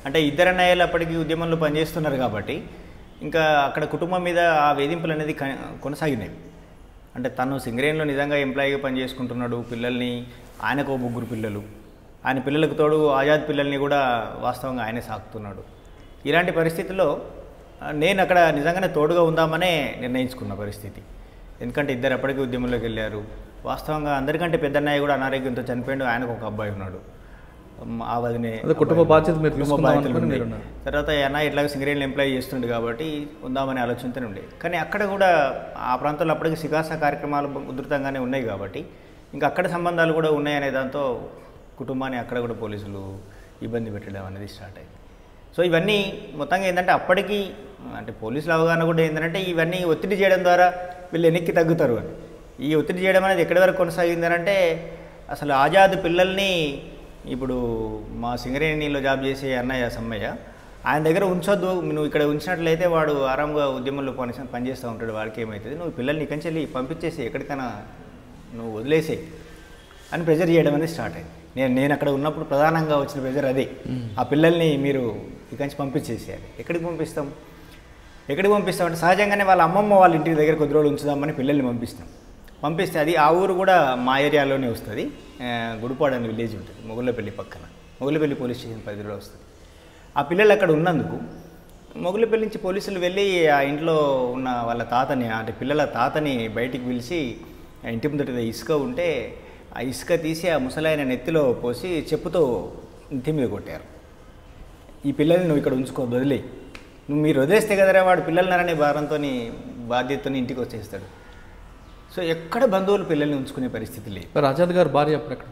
అంటే ఇద్దరు అన్నయ్యలు అప్పటికి ఉద్యమంలో పనిచేస్తున్నారు కాబట్టి ఇంకా అక్కడ కుటుంబం మీద ఆ వేధింపులు అనేది కొనసాగినాయి. అంటే తను సింగరేణిలో నిజంగా ఎంప్లాయీగా పనిచేసుకుంటున్నాడు, పిల్లల్ని ఆయనకు 3 పిల్లలు, ఆయన పిల్లలకు తోడు ఆజాద్ పిల్లల్ని కూడా వాస్తవంగా ఆయనే సాకుతున్నాడు. ఇలాంటి పరిస్థితుల్లో నేను అక్కడ నిజంగానే తోడుగా ఉందామనే నిర్ణయించుకున్న పరిస్థితి. ఎందుకంటే ఇద్దరు అప్పటికే ఉద్యమంలోకి వెళ్ళారు. వాస్తవంగా అందరికంటే పెద్దన్నయ్య కూడా అనారోగ్యంతో చనిపోయాడు, ఆయనకు ఒక అబ్బాయి ఉన్నాడు. ఆ వదినే కుటుంబ బాధ్యత తర్వాత అన్నయ్య ఇట్లాగ సింగరేణిలో ఎంప్లాయీ చేస్తుండే కాబట్టి ఉందామనే ఆలోచనతోనే ఉండే. కానీ అక్కడ కూడా ఆ ప్రాంతంలో అప్పటికి సికాస కార్యక్రమాలు ఉధృతంగానే ఉన్నాయి కాబట్టి ఇంకా అక్కడ సంబంధాలు కూడా ఉన్నాయనే దాంతో కుటుంబాన్ని అక్కడ కూడా పోలీసులు ఇబ్బంది పెట్టడం అనేది స్టార్ట్ అయింది. సో ఇవన్నీ మొత్తంగా ఏంటంటే అప్పటికి అంటే పోలీసుల అవగాహన కూడా ఏంటంటే ఇవన్నీ ఒత్తిడి చేయడం ద్వారా వీళ్ళు వెనక్కి తగ్గుతారు అని. ఈ ఒత్తిడి చేయడం అనేది ఎక్కడి వరకు కొనసాగిందనంటే అసలు ఆజాద్ పిల్లల్ని ఇప్పుడు మా సింగరేణిలో జాబ్ చేసే అన్నయ్య సమ్మయ్య ఆయన దగ్గర ఉంచొద్దు, నువ్వు ఇక్కడ ఉంచినట్లయితే వాడు ఆరాంగా ఉద్యమంలో పనిచేస్తూ ఉంటాడు, వాడికి ఏమవుతుంది, నువ్వు పిల్లల్ని ఇక్కడి నుంచి పంపించేసి ఎక్కడికైనా నువ్వు వదిలేసేయి అని ప్రెజర్ చేయడం అనేది స్టార్ట్ అయింది. నేను అక్కడ ఉన్నప్పుడు ప్రధానంగా వచ్చిన ప్రెజర్ అదే, ఆ పిల్లల్ని మీరు ఇక్కడి నుంచి పంపించేసేయాలి. ఎక్కడికి పంపిస్తామంటే సహజంగానే వాళ్ళ అమ్మమ్మ వాళ్ళ ఇంటి దగ్గర కొద్ది రోజులు ఉంచుదామని పిల్లల్ని పంపిస్తే అది ఆ ఊరు కూడా మా ఏరియాలోనే వస్తుంది. గుడిపాడు అనే విలేజ్ ఉంటుంది మొగుళ్ళపల్లి పక్కన, మొగుళ్ళపల్లి పోలీస్ స్టేషన్ పరిధిలో వస్తుంది. ఆ పిల్లలు అక్కడ ఉన్నందుకు మొగుళ్ళపల్లి నుంచి పోలీసులు వెళ్ళి ఆ ఇంట్లో ఉన్న వాళ్ళ తాతని అంటే పిల్లల తాతని బయటికి పిలిచి ఇంటి ముందట ఇసుక ఉంటే ఆ ఇసుక తీసి ఆ ముసలాయన నెత్తిలో పోసి చెప్పుతో నెత్తి మీద కొట్టారు. ఈ పిల్లల్ని నువ్వు ఇక్కడ ఉంచుకోవద్దు, వదిలే, మీరు వదిలేస్తే కదరా వాడు పిల్లలననే బాధ్యతతో ఇంటికి వచ్చేస్తాడు. సో ఎక్కడ బంధువులు పిల్లల్ని ఉంచుకునే పరిస్థితి లేదు. ఆజాద్ గారు భార్య అప్పుడు ఎక్కడ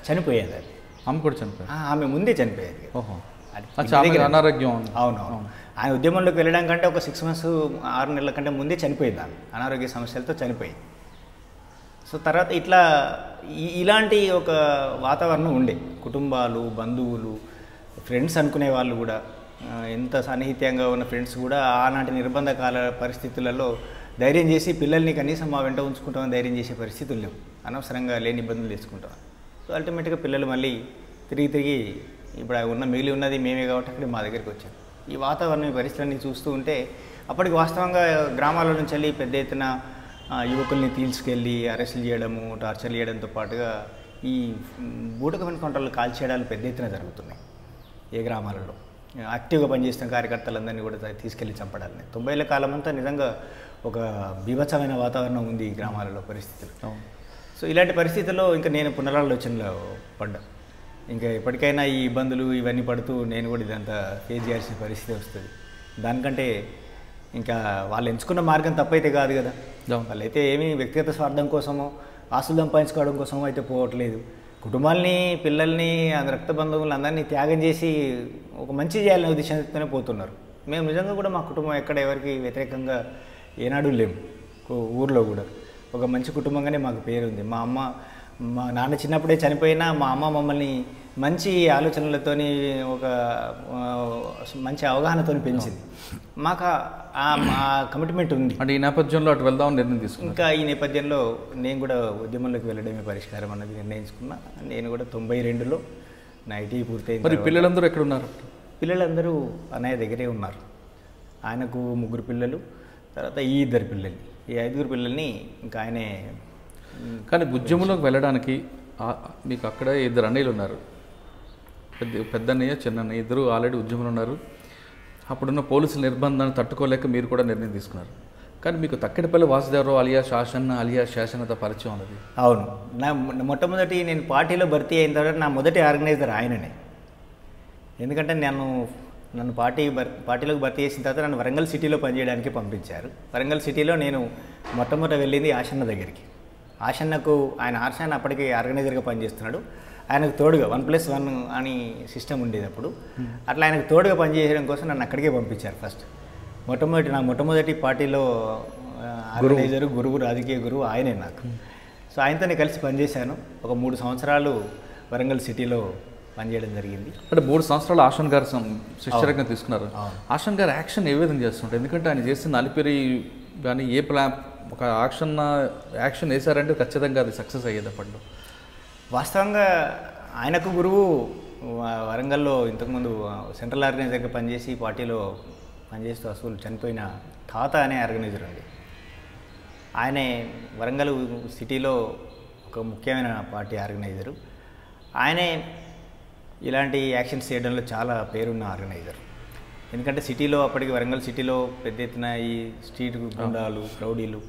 చనిపోయేది, అది ఆమె కూడా చనిపోయారు, ఆమె ముందే చనిపోయేది. ఓహో, అనారోగ్యం. అవునవును, ఆయన ఉద్యమంలోకి వెళ్ళడం కంటే ఒక 6 months 6 నెలల కంటే ముందే చనిపోయింది, ఆమె అనారోగ్య సమస్యలతో చనిపోయింది. సో తర్వాత ఇలాంటి ఒక వాతావరణం ఉండే, కుటుంబాలు, బంధువులు, ఫ్రెండ్స్ అనుకునే వాళ్ళు కూడా, ఎంత సన్నిహితంగా ఉన్న ఫ్రెండ్స్ కూడా ఆనాటి నిర్బంధ కాల పరిస్థితులలో ధైర్యం చేసి పిల్లల్ని కనీసం మా వెంట ఉంచుకుంటామని ధైర్యం చేసే పరిస్థితులు లేవు, అనవసరంగా లేని ఇబ్బందులు తెచ్చుకుంటాం. సో అల్టిమేట్గా పిల్లలు మళ్ళీ తిరిగి ఇప్పుడు మిగిలి ఉన్నది మేమే కాబట్టి అక్కడ మా దగ్గరికి వచ్చాం. ఈ వాతావరణం, ఈ పరిస్థితులన్నీ చూస్తూ ఉంటే అప్పటికి వాస్తవంగా గ్రామాల నుంచి వెళ్ళి పెద్ద ఎత్తున యువకుల్ని తీసుకెళ్ళి అరెస్టులు చేయడము, టార్చర్ చేయడంతో పాటుగా ఈ బూటకమైన కొంటలు కాల్చేయడాలు పెద్ద ఎత్తున జరుగుతున్నాయి. ఏ గ్రామాలలో యాక్టివ్గా పనిచేస్తున్న కార్యకర్తలందరినీ కూడా తీసుకెళ్ళి చంపడాలని 90ల కాలం అంతా నిజంగా ఒక బీభత్సమైన వాతావరణం ఉంది ఈ గ్రామాలలో పరిస్థితులు. సో ఇలాంటి పరిస్థితుల్లో ఇంకా నేను పునరాలోచనలో పడ్డా. ఇంకా ఎప్పటికైనా ఈ ఇబ్బందులు ఇవన్నీ పడుతూ నేను కూడా ఇదంతా ఫేస్ చేయాల్సిన పరిస్థితి వస్తుంది. దానికంటే ఇంకా వాళ్ళు ఎంచుకున్న మార్గం తప్పైతే కాదు కదా. వాళ్ళైతే ఏమీ వ్యక్తిగత స్వార్థం కోసమో ఆస్తులు సంపాదించుకోవడం కోసమో అయితే పోవట్లేదు. కుటుంబాలని, పిల్లల్ని, రక్త బంధువులు అందరినీ త్యాగం చేసి ఒక మంచి చేయాలనే ఉద్దేశంతోనే పోతున్నారు. మేము నిజంగా కూడా మా కుటుంబం ఎక్కడ ఎవరికి వ్యతిరేకంగా ఏనాడు లేము. ఊర్లో కూడా ఒక మంచి కుటుంబంగానే మాకు పేరుంది. మా నాన్న చిన్నప్పుడే చనిపోయినా మా అమ్మ మమ్మల్ని మంచి ఆలోచనలతోని ఒక మంచి అవగాహనతో పెంచింది. మాకు ఆ కమిట్మెంట్ ఉంది. అంటే ఈ నేపథ్యంలో అటు వెళ్దామని నిర్ణయం తీసుకున్నాను. ఇంకా ఈ నేపథ్యంలో నేను కూడా ఉద్యమంలోకి వెళ్ళడమే పరిష్కారం అన్నది నిర్ణయించుకున్నా. నేను కూడా 92లో నా ఐటీ పూర్తయింది. మరి పిల్లలందరూ ఎక్కడ ఉన్నారు? పిల్లలందరూ అన్నయ్య దగ్గరే ఉన్నారు. ఆయనకు 3 పిల్లలు, తర్వాత ఈ 2 పిల్లలు, ఈ 5 పిల్లల్ని ఇంకా ఆయనే. కానీ ఉద్యమంలోకి వెళ్ళడానికి మీకు అక్కడ 2 అన్నయ్యలు ఉన్నారు. పెద్దన్నయ్య, చిన్నన్నయ్య ఇద్దరు ఆల్రెడీ ఉద్యమంలో ఉన్నారు. అప్పుడున్న పోలీసుల నిర్బంధాన్ని తట్టుకోలేక మీరు కూడా నిర్ణయం తీసుకున్నారు. కానీ మీకు తక్కినపల్లి వాసుదేవరావు అలియా శాసన్న అలియా శాసనతో పరిచయం ఉన్నది. అవును. నా మొట్టమొదటి నేను పార్టీలో భర్తీ అయిన తర్వాత నా మొదటి ఆర్గనైజర్ ఆయననే. ఎందుకంటే నన్ను పార్టీలోకి భర్తీ చేసిన తర్వాత నన్ను వరంగల్ సిటీలో పనిచేయడానికి పంపించారు. వరంగల్ సిటీలో నేను మొట్టమొదట వెళ్ళింది ఆశన్న దగ్గరికి. ఆశన్నకు ఆశన్న అప్పటికి ఆర్గనైజర్గా పనిచేస్తున్నాడు. ఆయనకు తోడుగా 1+1 అని సిస్టమ్ ఉండేది అప్పుడు. అట్లా ఆయనకు తోడుగా పనిచేయడం కోసం నన్ను అక్కడికే పంపించారు. ఫస్ట్ నా మొట్టమొదటి పార్టీలో ఆర్గనైజరు, గురువు, రాజకీయ గురువు ఆయనే నాకు. సో ఆయనతోనే కలిసి పనిచేశాను. ఒక 3 సంవత్సరాలు వరంగల్ సిటీలో పనిచేయడం జరిగింది. అంటే 3 సంవత్సరాలు ఆషన్ గారు శిష్యరంగా తీసుకున్నారు. ఆషన్ గారు యాక్షన్ ఏ విధంగా చేస్తుంటారు? ఎందుకంటే ఆయన చేసిన అలిపిరి కానీ ఏ ప్లాన్ ఒక యాక్షన్ వేశారంటే ఖచ్చితంగా అది సక్సెస్ అయ్యేది అప్పట్లో. వాస్తవంగా ఆయనకు గురువు వరంగల్లో ఇంతకుముందు సెంట్రల్ ఆర్గనైజర్గా పనిచేసి పార్టీలో పనిచేస్తూ అసలు చనిపోయిన తాత అనే ఆర్గనైజర్ ఉంది. ఆయనే వరంగల్ సిటీలో ఒక ముఖ్యమైన పార్టీ ఆర్గనైజరు. ఆయనే ఇలాంటి యాక్షన్స్ చేయడంలో చాలా పేరున్న ఆర్గనైజర్. ఎందుకంటే సిటీలో అప్పటికి వరంగల్ సిటీలో పెద్ద ఎత్తున ఈ స్ట్రీట్ గుండాలు, రౌడీలు,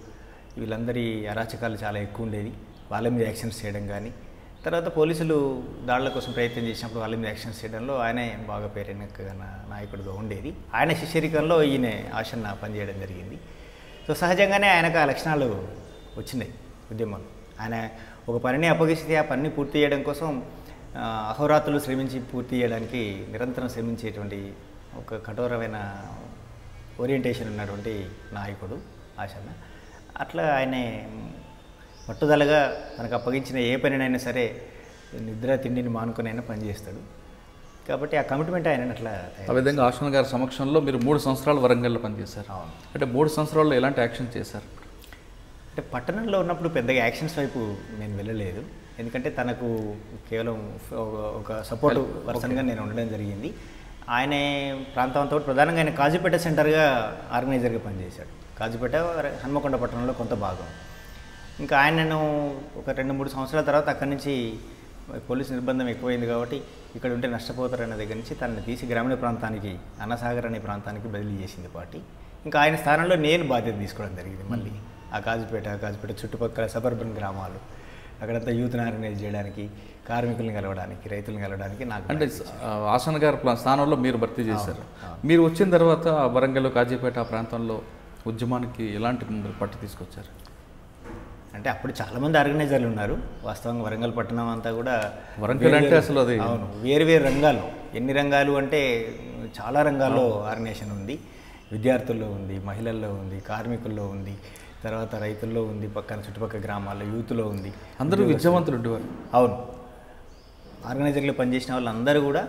వీళ్ళందరి అరాచకాలు చాలా ఎక్కువ ఉండేది. వాళ్ళ మీద యాక్షన్స్ చేయడం కానీ, తర్వాత పోలీసులు దాడుల కోసం ప్రయత్నం చేసినప్పుడు వాళ్ళ మీద యాక్షన్స్ చేయడంలో ఆయనే బాగా పేరైన నాయకుడిగా ఉండేది. ఆయన శిష్యరికంలో ఈయన ఆశన్న పనిచేయడం జరిగింది. సో సహజంగానే ఆయనకు ఆ లక్షణాలు వచ్చినాయి ఉద్యమంలో. ఆయన ఒక పనిని అప్పగిస్తే ఆ పనిని పూర్తి చేయడం కోసం అహోరాత్రులు శ్రమించి పూర్తి చేయడానికి నిరంతరం శ్రమించేటువంటి ఒక కఠోరమైన ఓరియంటేషన్ ఉన్నటువంటి నాయకుడు ఆశన్న. అట్లా ఆయనే పట్టుదలగా మనకు అప్పగించిన ఏ పనినైనా సరే నిద్ర తిండిని మానుకునైనా పనిచేస్తాడు. కాబట్టి ఆ కమిట్మెంట్ ఆయన అట్లా. ఆ విధంగా ఆశన్న గారి సమక్షంలో మీరు 3 సంవత్సరాలు వరంగల్లో పనిచేశారు. అంటే 3 సంవత్సరాల్లో ఎలాంటి యాక్షన్ చేశారు? అంటే పట్టణంలో ఉన్నప్పుడు పెద్దగా యాక్షన్స్ వైపు నేను వెళ్ళలేదు. ఎందుకంటే తనకు కేవలం ఒక సపోర్ట్ పర్సన్గా నేను ఉండడం జరిగింది. ఆయన ప్రాంతం అంతా ప్రధానంగా ఆయన కాజీపేట సెంటర్గా ఆర్గనైజర్గా పనిచేశాడు. కాజీపేట హన్మకొండ పట్టణంలో కొంత భాగం. ఇంకా ఆయనను ఒక 2-3 సంవత్సరాల తర్వాత అక్కడి నుంచి పోలీసు నిర్బంధం ఎక్కువైంది కాబట్టి ఇక్కడ ఉంటే నష్టపోతారన్న దగ్గర నుంచి తనని తీసి గ్రామీణ ప్రాంతానికి, అన్నసాగర్ అనే ప్రాంతానికి బదిలీ చేసింది పార్టీ. ఇంకా ఆయన స్థానంలో నేను బాధ్యత తీసుకోవడం జరిగింది. మళ్ళీ ఆ కాజీపేట చుట్టుపక్కల సబర్బన్ గ్రామాలు అక్కడంతా యూత్ని ఆర్గనైజ్ చేయడానికి, కార్మికులను కలవడానికి, రైతులను కలవడానికి నాకు. అంటే ఆశన్న గారి స్థానంలో మీరు భర్తీ చేశారు. మీరు వచ్చిన తర్వాత వరంగల్, కాజీపేట ఆ ప్రాంతంలో ఉద్యమానికి ఎలాంటి పట్టు తీసుకొచ్చారు? అంటే అప్పుడు చాలామంది ఆర్గనైజర్లు ఉన్నారు. వాస్తవంగా వరంగల్ పట్టణం అంతా కూడా వరంగల్ అంటే అసలు అది అవును వేరు రంగాలు. ఎన్ని రంగాలు అంటే చాలా రంగాల్లో ఆర్గనైజేషన్ ఉంది. విద్యార్థుల్లో ఉంది, మహిళల్లో ఉంది, కార్మికుల్లో ఉంది, తర్వాత రైతుల్లో ఉంది, పక్కన చుట్టుపక్కల గ్రామాల్లో యూత్లో ఉంది. అందరూ విద్యావంతులు ఉండేవారు. అవును. ఆర్గనైజర్లు పనిచేసిన వాళ్ళందరూ కూడా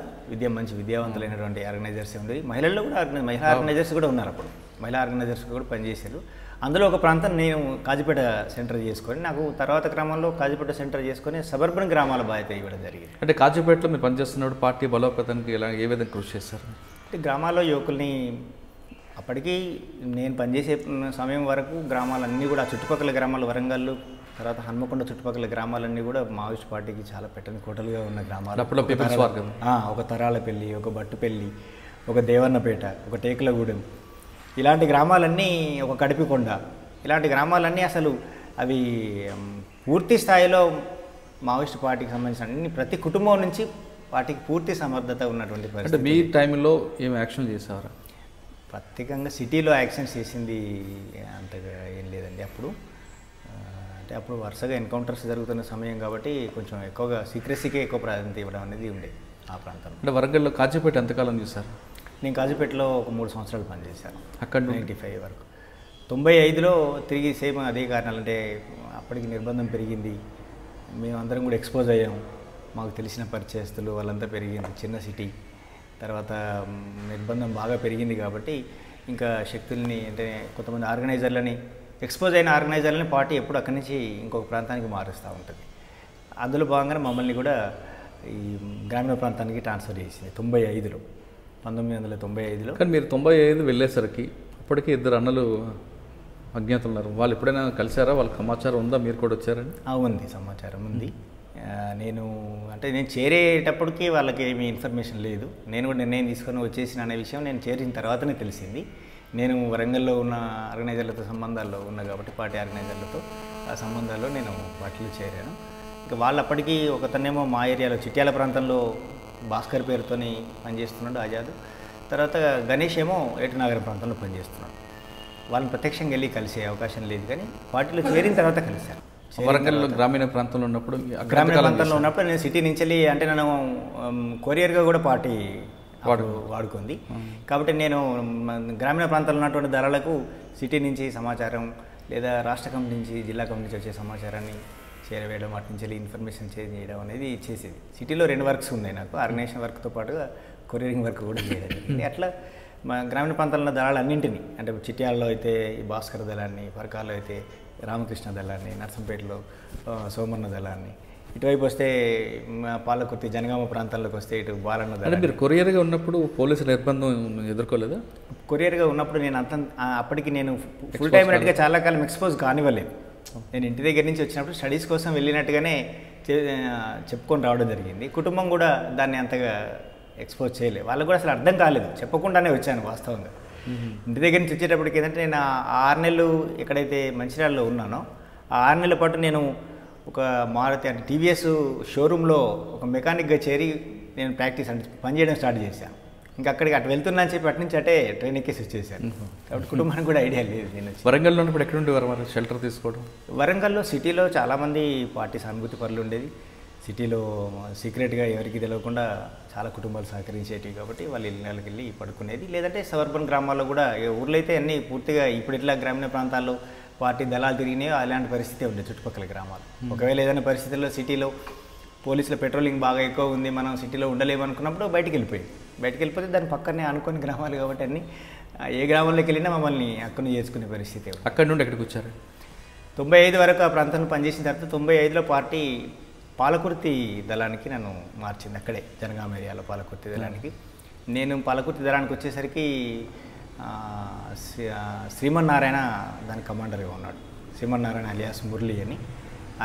మంచి విద్యావంతులైనటువంటి ఆర్గనైజర్సే ఉండేవి. మహిళల్లో కూడా మహిళా ఆర్గనైజర్స్ కూడా ఉన్నారు. అప్పుడు మహిళా ఆర్గనైజర్స్ కూడా పనిచేశారు. అందులో ఒక ప్రాంతం నేను కాజీపేట సెంటర్ చేసుకొని, నాకు తర్వాత క్రమంలో కాజీపేట సెంటర్ చేసుకొని సబర్బన్ గ్రామాల బాధ్యత ఇవ్వడం జరిగింది. అంటే కాజీపేటలో మీరు పనిచేస్తున్నప్పుడు పార్టీ బలోపేతానికి ఏ విధంగా కృషి చేశారు? అంటే గ్రామాల్లో యువకుల్ని అప్పటికి నేను పనిచేసే సమయం వరకు గ్రామాలన్నీ కూడా చుట్టుపక్కల గ్రామాలు, వరంగల్ తర్వాత హన్మకొండ చుట్టుపక్కల గ్రామాలన్నీ కూడా మావోయిస్ట్ పార్టీకి చాలా పెట్టని కోటలుగా ఉన్న గ్రామాలు. ఒక తరాలపల్లి, ఒక బట్టుపల్లి, ఒక దేవన్నపేట, ఒక టేకులగూడెం, ఇలాంటి గ్రామాలన్నీ, ఒక కడిపికొండ, ఇలాంటి గ్రామాలన్నీ అసలు అవి పూర్తి స్థాయిలో మావోయిస్ట్ పార్టీకి సంబంధించిన ప్రతి కుటుంబం నుంచి వాటికి పూర్తి సమర్థత ఉన్నటువంటి అంటే పరిస్థితి. మీ టైంలో ఏం యాక్షన్ చేసేవారా? ప్రత్యేకంగా సిటీలో యాక్షన్ చేసింది అంతగా ఏం లేదండి. అప్పుడు అంటే అప్పుడు వరుసగా ఎన్కౌంటర్స్ జరుగుతున్న సమయం కాబట్టి కొంచెం ఎక్కువగా సీక్రెసీకే ఎక్కువ ప్రాధాన్యత ఇవ్వడం అనేది ఉండే ఆ ప్రాంతంలో. అంటే వరంగల్లో కాజీపేట ఎంతకాలం చూసారు? నేను కాజీపేటలో ఒక 3 సంవత్సరాలు పనిచేశాను, అక్కడ 95 వరకు. 95లో తిరిగి సేమ్ అదే కారణాలు, అంటే అప్పటికి నిర్బంధం పెరిగింది, మేమందరం కూడా ఎక్స్పోజ్ అయ్యాము, మాకు తెలిసిన పరిచయస్తులు వాళ్ళంతా పెరిగింది, చిన్న సిటీ. తర్వాత నిర్బంధం బాగా పెరిగింది కాబట్టి ఇంకా శక్తుల్ని, అంటే కొంతమంది ఆర్గనైజర్లని, ఎక్స్పోజ్ అయిన ఆర్గనైజర్లని పార్టీ ఎప్పుడు అక్కడి నుంచి ఇంకొక ప్రాంతానికి మారుస్తూ ఉంటుంది. అందులో భాగంగానే మమ్మల్ని కూడా ఈ గ్రామీణ ప్రాంతానికి ట్రాన్స్ఫర్ చేసింది 95లో, 1995లో. కానీ మీరు 95 వెళ్ళేసరికి అప్పటికే 2 అన్నలు అజ్ఞాతులు ఉన్నారు. వాళ్ళు ఎప్పుడైనా కలిసారా? వాళ్ళకి సమాచారం ఉందా మీరు కూడా వచ్చారని? ఉంది, సమాచారం ఉంది. నేను చేరేటప్పటికి వాళ్ళకి ఏమీ ఇన్ఫర్మేషన్ లేదు. నేను కూడా నిర్ణయం తీసుకొని వచ్చేసిన అనే విషయం నేను చేరిన తర్వాతనే తెలిసింది. నేను వరంగల్లో ఉన్న ఆర్గనైజర్లతో సంబంధాల్లో ఉన్నా కాబట్టి, పార్టీ ఆర్గనైజర్లతో ఆ సంబంధాల్లో నేను వాటిలో చేరాను. ఇంకా వాళ్ళు అప్పటికి ఒకతనేమో మా ఏరియాలో చిట్యాల ప్రాంతంలో భాస్కర్ పేరుతోని పనిచేస్తున్నాడు, ఆజాద్. తర్వాత గణేష్ ఏమో ఏటనగరం ప్రాంతంలో పనిచేస్తున్నాడు. వాళ్ళని ప్రత్యక్షంగా వెళ్ళి కలిసే అవకాశం లేదు, కానీ పార్టీలో చేరిన తర్వాత కలిశాను. వరంగల్లో గ్రామీణ ప్రాంతంలో ఉన్నప్పుడు, గ్రామీణ ప్రాంతంలో ఉన్నప్పుడు నేను సిటీ నుంచి వెళ్ళి, అంటే నేను కొరియర్గా కూడా పార్టీ వాడుకుంది కాబట్టి నేను గ్రామీణ ప్రాంతాల్లో ఉన్నటువంటి ధరలకు సిటీ నుంచి సమాచారం లేదా రాష్ట్ర కమిటీ నుంచి, జిల్లా కమిటీ నుంచి వచ్చే సమాచారాన్ని చేరవేయడం, వాటి నుంచి వెళ్ళి ఇన్ఫర్మేషన్ చేంజ్ చేయడం అనేది చేసేది. సిటీలో 2 వర్క్స్ ఉన్నాయి నాకు, ఆర్గనైజేషన్ వర్క్తో పాటుగా కొరియరింగ్ వర్క్ కూడా చేయడం జరిగింది. అట్లా మా గ్రామీణ ప్రాంతాల్లో దళాలన్నింటినీ, అంటే చిట్యాలలో అయితే ఈ భాస్కర్ దళాన్ని, పరకాల్లో అయితే రామకృష్ణ దళాన్ని, నర్సంపేటలో సోమన్న దళాన్ని, ఇటువైపు వస్తే పాలకుర్తి జనగామ ప్రాంతాల్లోకి వస్తే ఇటు బాలన్న దళాన్ని. మీరు కొరియర్గా ఉన్నప్పుడు పోలీసు నిర్బంధం ఎదుర్కోలేదా? కొరియర్గా ఉన్నప్పుడు నేను అప్పటికి నేను ఫుల్ టైం అన్నట్టుగా చాలా కాలం ఎక్స్పోజ్ కానివ్వలేదు. నేను ఇంటి దగ్గర నుంచి వచ్చినప్పుడు స్టడీస్ కోసం వెళ్ళినట్టుగానే చెప్పుకొని రావడం జరిగింది. కుటుంబం కూడా దాన్ని అంతగా ఎక్స్పోజ్ చేయలేదు, వాళ్ళకు కూడా అసలు అర్థం కాలేదు, చెప్పకుండానే వచ్చాను వాస్తవంగా. ఇంటి దగ్గర నుంచి వచ్చేటప్పటికి ఏంటంటే, నేను 6 నెలలు ఎక్కడైతే మంచిర్యాలలో ఉన్నానో ఆ 6 నెలల పాటు నేను ఒక మారుతి అంటే టీవీఎస్ షోరూంలో ఒక మెకానిక్గా చేరి నేను ప్రాక్టీస్ అంటే పనిచేయడం స్టార్ట్ చేశాను. ఇంకా అక్కడికి అటు వెళ్తున్నా అని చెప్పి అటు నుంచి అటే ట్రైన్ ఎక్కేసి వచ్చేసాను. కాబట్టి కుటుంబానికి కూడా ఐడియా లేదు. నేను వరంగల్లో ఉన్నప్పుడు ఎక్కడ ఉండేవారు మరి షెల్టర్ తీసుకోవడం? వరంగల్లో సిటీలో చాలామంది పార్టీ సానుభూతి పరులు ఉండేది. సిటీలో సీక్రెట్గా ఎవరికి తెలియకుండా చాలా కుటుంబాలు సహకరించేటివి కాబట్టి వాళ్ళు ఇళ్ళకి వెళ్ళి పడుకునేది. లేదంటే సబర్బన్ గ్రామాల్లో కూడా, ఊర్లో అయితే అన్నీ పూర్తిగా ఇప్పుడు ఇట్లా గ్రామీణ ప్రాంతాల్లో పార్టీ దళాలు తిరిగినాయో అలాంటి పరిస్థితి ఉండేది చుట్టుపక్కల గ్రామాలు. ఒకవేళ ఏదైనా పరిస్థితుల్లో సిటీలో పోలీసుల పెట్రోలింగ్ బాగా ఎక్కువ ఉంది, మనం సిటీలో ఉండలేమనుకున్నప్పుడు బయటికి వెళ్ళిపోతే దాని పక్కనే అనుకుని గ్రామాలు కాబట్టి అన్నీ ఏ గ్రామంలోకి వెళ్ళినా మమ్మల్ని అక్కడి చేసుకునే పరిస్థితి. అక్కడి నుండి ఎక్కడికి వచ్చారు? 95 వరకు ఆ ప్రాంతంలో పనిచేసిన తర్వాత 95లో పార్టీ పాలకుర్తి దళానికి నన్ను మార్చింది. అక్కడే జనగామ ఏరియాలో పాలకుర్తి దళానికి. నేను పాలకుర్తి దళానికి వచ్చేసరికి శ్రీమన్నారాయణ దాని కమాండర్గా ఉన్నాడు. శ్రీమన్నారాయణ అలియాస్ మురళి అని.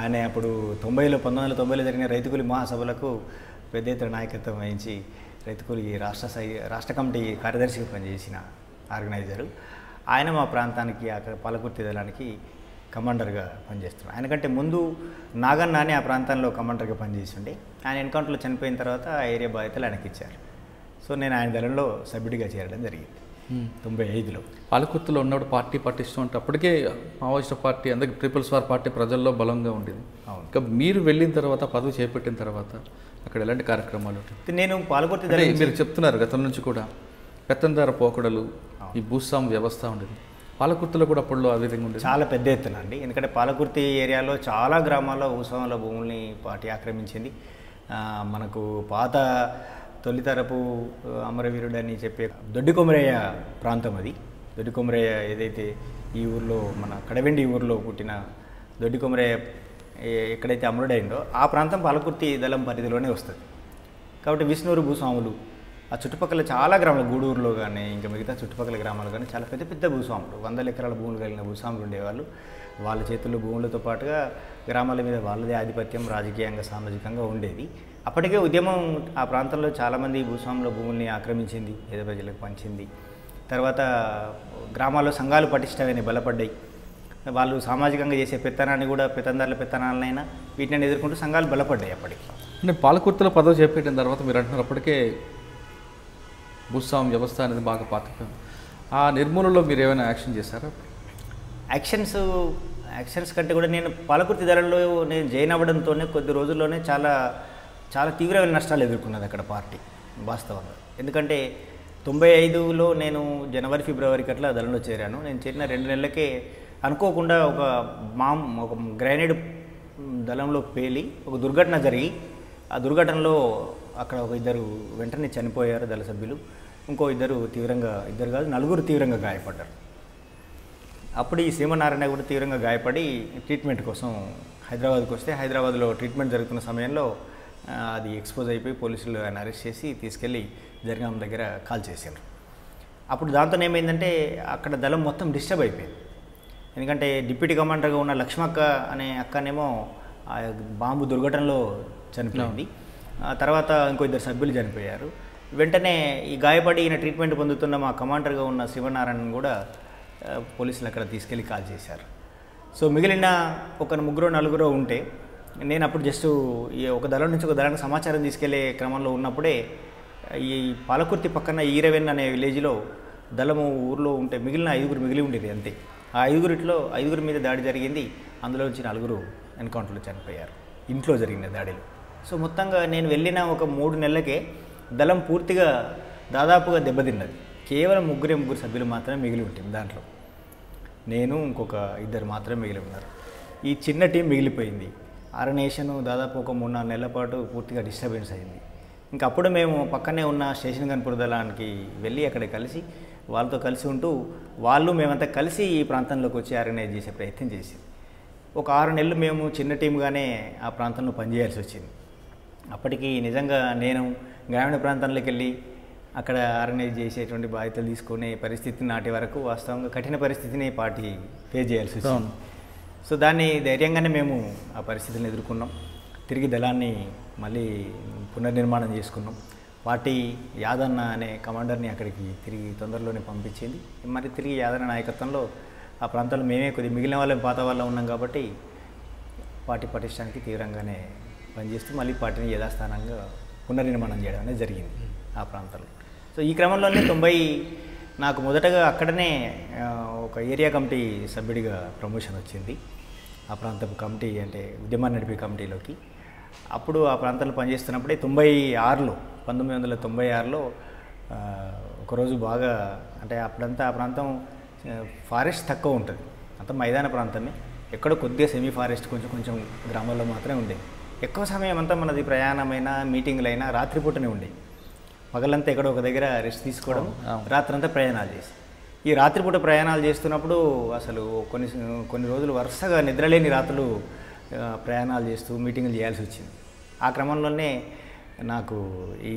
ఆయన అప్పుడు 1990లో జరిగిన రైతుకూలి మహాసభలకు పెద్ద ఎత్తున నాయకత్వం వహించి రైతుకూలి రాష్ట్ర కమిటీ కార్యదర్శిగా పనిచేసిన ఆర్గనైజరు ఆయన. మా ప్రాంతానికి అక్కడ పాలకుర్తి దళానికి కమాండర్గా పనిచేస్తున్నాడు. ఆయనకంటే ముందు నాగన్న అని ఆ ప్రాంతంలో కమాండర్గా పనిచేసి ఉండే, ఆయన ఎన్కౌంటర్లో చనిపోయిన తర్వాత ఆ ఏరియా బాధ్యతలు ఆయనకి ఇచ్చారు. సో నేను ఆయన దళంలో సభ్యుడిగా చేరడం జరిగింది 95లో. పాలకుర్తిలో ఉన్నప్పుడు పార్టీ పట్టిస్తూ ఉంటే అప్పటికే మావోయిస్ట్ పార్టీ, అందుకే పీపుల్స్ వార్ పార్టీ ప్రజల్లో బలంగా ఉండేది. ఇంకా మీరు వెళ్ళిన తర్వాత, పదవి చేపట్టిన తర్వాత అక్కడ ఎలాంటి కార్యక్రమాలు ఉంటాయి? నేను పాలకుర్తి మీరు చెప్తున్నారు గతం నుంచి కూడా పెత్తందార పోకడలు, ఈ భూస్వామ్య వ్యవస్థ ఉండేది. పాలకుర్తిలో కూడా అప్పుడులో ఆ విధంగా ఉండేది చాలా పెద్ద ఎత్తున అండి. ఎందుకంటే పాలకుర్తి ఏరియాలో చాలా గ్రామాల్లో భూస్వాముల భూముల్ని పార్టీ ఆక్రమించింది. మనకు పాత తొలితరపు అమరవీరుడు అని చెప్పే దొడ్డికొమరయ్య ప్రాంతం అది. దొడ్డికొమరయ్య ఏదైతే ఈ ఊర్లో, మన కడవెండి ఊర్లో పుట్టిన దొడ్డికొమరయ్య ఎక్కడైతే అమరుడైందో ఆ ప్రాంతం పాలకుర్తి దళం పరిధిలోనే వస్తుంది. కాబట్టి విష్ణూరు భూస్వాములు ఆ చుట్టుపక్కల చాలా గ్రామాలు, గూడూరులో కానీ ఇంకా మిగతా చుట్టుపక్కల గ్రామాలు కానీ చాలా పెద్ద పెద్ద భూస్వాములు, 100 ఎకరాల భూములు కలిగిన భూస్వాములు ఉండేవాళ్ళు. వాళ్ళ చేతుల్లో భూములతో పాటుగా గ్రామాల మీద వాళ్ళదే ఆధిపత్యం రాజకీయంగా సామాజికంగా ఉండేది. అప్పటికే ఉద్యమం ఆ ప్రాంతంలో చాలామంది భూస్వాముల భూముల్ని ఆక్రమించింది, పేద ప్రజలకు పంచింది. తర్వాత గ్రామాల్లో సంఘాలు పటిష్టమైన బలపడ్డాయి. వాళ్ళు సామాజికంగా చేసే పెత్తనాన్ని కూడా, పెత్తందారుల పెత్తనాలనైనా వీటిని ఎదుర్కొంటూ సంఘాలు బలపడ్డాయి అప్పటికి. అంటే పాలకుర్తిలో పదవి చేపట్టిన తర్వాత మీరు అంటున్నారు అప్పటికే భూస్వామ్య వ్యవస్థ అనేది బాగా పాతుకుంది. ఆ నిర్మూలనలో మీరు ఏమైనా యాక్షన్ చేశారా? యాక్షన్స్ కంటే కూడా నేను పాలకుర్తి ధరలో నేను జాయిన్ అవ్వడంతోనే కొద్ది రోజుల్లోనే చాలా చాలా తీవ్రమైన నష్టాలు ఎదుర్కొన్నది అక్కడ పార్టీ వాస్తవంగా. ఎందుకంటే 95లో నేను జనవరి ఫిబ్రవరికి అట్లా దళంలో చేరాను. నేను చేరిన 2 నెలలకే అనుకోకుండా ఒక గ్రైనేడ్ దళంలో పేలి ఒక దుర్ఘటన జరిగి, ఆ దుర్ఘటనలో అక్కడ ఒక 2 వెంటనే చనిపోయారు దళ సభ్యులు. ఇంకో 2 తీవ్రంగా, 2 కాదు 4 తీవ్రంగా గాయపడ్డారు. అప్పుడు ఈ శ్రీమన్నారాయణ కూడా తీవ్రంగా గాయపడి ట్రీట్మెంట్ కోసం హైదరాబాద్కి వస్తే, హైదరాబాద్లో ట్రీట్మెంట్ జరుగుతున్న సమయంలో అది ఎక్స్పోజ్ అయిపోయి పోలీసులు ఆయన అరెస్ట్ చేసి తీసుకెళ్ళి జరగాం దగ్గర కాల్ చేశారు. అప్పుడు దాంతో ఏమైందంటే అక్కడ దళం మొత్తం డిస్టర్బ్ అయిపోయింది. ఎందుకంటే డిప్యూటీ కమాండర్గా ఉన్న లక్ష్మక్క అనే అక్కనేమో ఆ బాంబు దుర్ఘటనలో చనిపోయింది. తర్వాత ఇంకో 2 సభ్యులు చనిపోయారు. వెంటనే ఈ గాయపడి ఈయన ట్రీట్మెంట్ పొందుతున్న మా కమాండర్గా ఉన్న శివనారాయణ కూడా పోలీసులు అక్కడ తీసుకెళ్ళి కాల్ చేశారు. సో మిగిలిన ఒక 3-4 ఉంటే నేను అప్పుడు జస్ట్ ఈ ఒక దళం నుంచి ఒక దళానికి సమాచారం తీసుకెళ్లే క్రమంలో ఉన్నప్పుడే ఈ పాలకుర్తి పక్కన ఈరవెన్ అనే విలేజ్లో దళము ఊర్లో ఉంటే మిగిలిన 5 మిగిలి ఉండేది అంతే. ఆ 5 మీద దాడి జరిగింది. అందులో నుంచి 4 ఎన్కౌంటర్లో చనిపోయారు ఇంట్లో జరిగిన దాడిలో. సో మొత్తంగా నేను వెళ్ళిన ఒక 3 నెలలకే దళం పూర్తిగా దాదాపుగా దెబ్బతిన్నది. కేవలం 3 సభ్యులు మాత్రమే మిగిలి ఉంటుంది. దాంట్లో నేను ఇంకొక 2 మాత్రమే మిగిలి ఉన్నారు. ఈ చిన్న టీం మిగిలిపోయింది. ఆర్గనైజేషన్ దాదాపు ఒక 3-4 నెలల పాటు పూర్తిగా డిస్టర్బెన్స్ అయింది. ఇంకా అప్పుడు మేము పక్కనే ఉన్న స్టేషన్ గన్పూర్ దళానికి వెళ్ళి అక్కడ కలిసి వాళ్ళతో కలిసి ఉంటూ మేమంతా కలిసి ఈ ప్రాంతంలోకి వచ్చి ఆర్గనైజ్ చేసే ప్రయత్నం చేసి ఒక 6 నెలలు మేము చిన్న టీంగానే ఆ ప్రాంతంలో పనిచేయాల్సి వచ్చింది. అప్పటికి నిజంగా నేను గ్రామీణ ప్రాంతంలోకి వెళ్ళి అక్కడ ఆర్గనైజ్ చేసేటువంటి బాధ్యతలు తీసుకునే పరిస్థితి నాటి వరకు వాస్తవంగా కఠిన పరిస్థితిని పార్టీ ఫేస్ చేయాల్సి వచ్చింది. సో దాన్ని ధైర్యంగానే మేము ఆ పరిస్థితిని ఎదుర్కొన్నాం. తిరిగి దళాన్ని మళ్ళీ పునర్నిర్మాణం చేసుకున్నాం. పార్టీ యాదన్న అనే కమాండర్ని అక్కడికి తిరిగి తొందరలోనే పంపించింది. మరి తిరిగి యాదన్న నాయకత్వంలో ఆ ప్రాంతంలో మేమే కొద్దిగా మిగిలిన వాళ్ళం పాత వాళ్ళం ఉన్నాం కాబట్టి పార్టీ పటిష్టానికి తీవ్రంగానే పనిచేస్తూ మళ్ళీ పార్టీని యథాస్థానంగా పునర్నిర్మాణం చేయడం అనేది జరిగింది ఆ ప్రాంతంలో. సో ఈ క్రమంలోనే నాకు మొదటగా అక్కడనే ఒక ఏరియా కమిటీ సభ్యుడిగా ప్రమోషన్ వచ్చింది. ఆ ప్రాంతపు కమిటీ అంటే ఉద్యమాన్ని నడిపే కమిటీలోకి. అప్పుడు ఆ ప్రాంతంలో పనిచేస్తున్నప్పుడే 1996లో ఒకరోజు బాగా అంటే అప్పుడంతా ఆ ప్రాంతం ఫారెస్ట్ తక్కువ ఉంటుంది, అంతా మైదాన ప్రాంతమే. ఎక్కడో కొద్దిగా సెమీ ఫారెస్ట్ కొంచెం గ్రామాల్లో మాత్రమే ఉండేది. ఎక్కువ సమయం అంతా మనది ప్రయాణమైనా మీటింగ్లైనా రాత్రిపూటనే ఉండేది. పగలంతా ఎక్కడో ఒక దగ్గర రెస్ట్ తీసుకోవడం, రాత్రంతా ప్రయాణాలు చేసి ఈ రాత్రిపూట ప్రయాణాలు చేస్తున్నప్పుడు అసలు కొన్ని రోజులు వరుసగా నిద్రలేని రాత్రులు ప్రయాణాలు చేస్తూ మీటింగులు చేయాల్సి వచ్చింది. ఆ క్రమంలోనే నాకు ఈ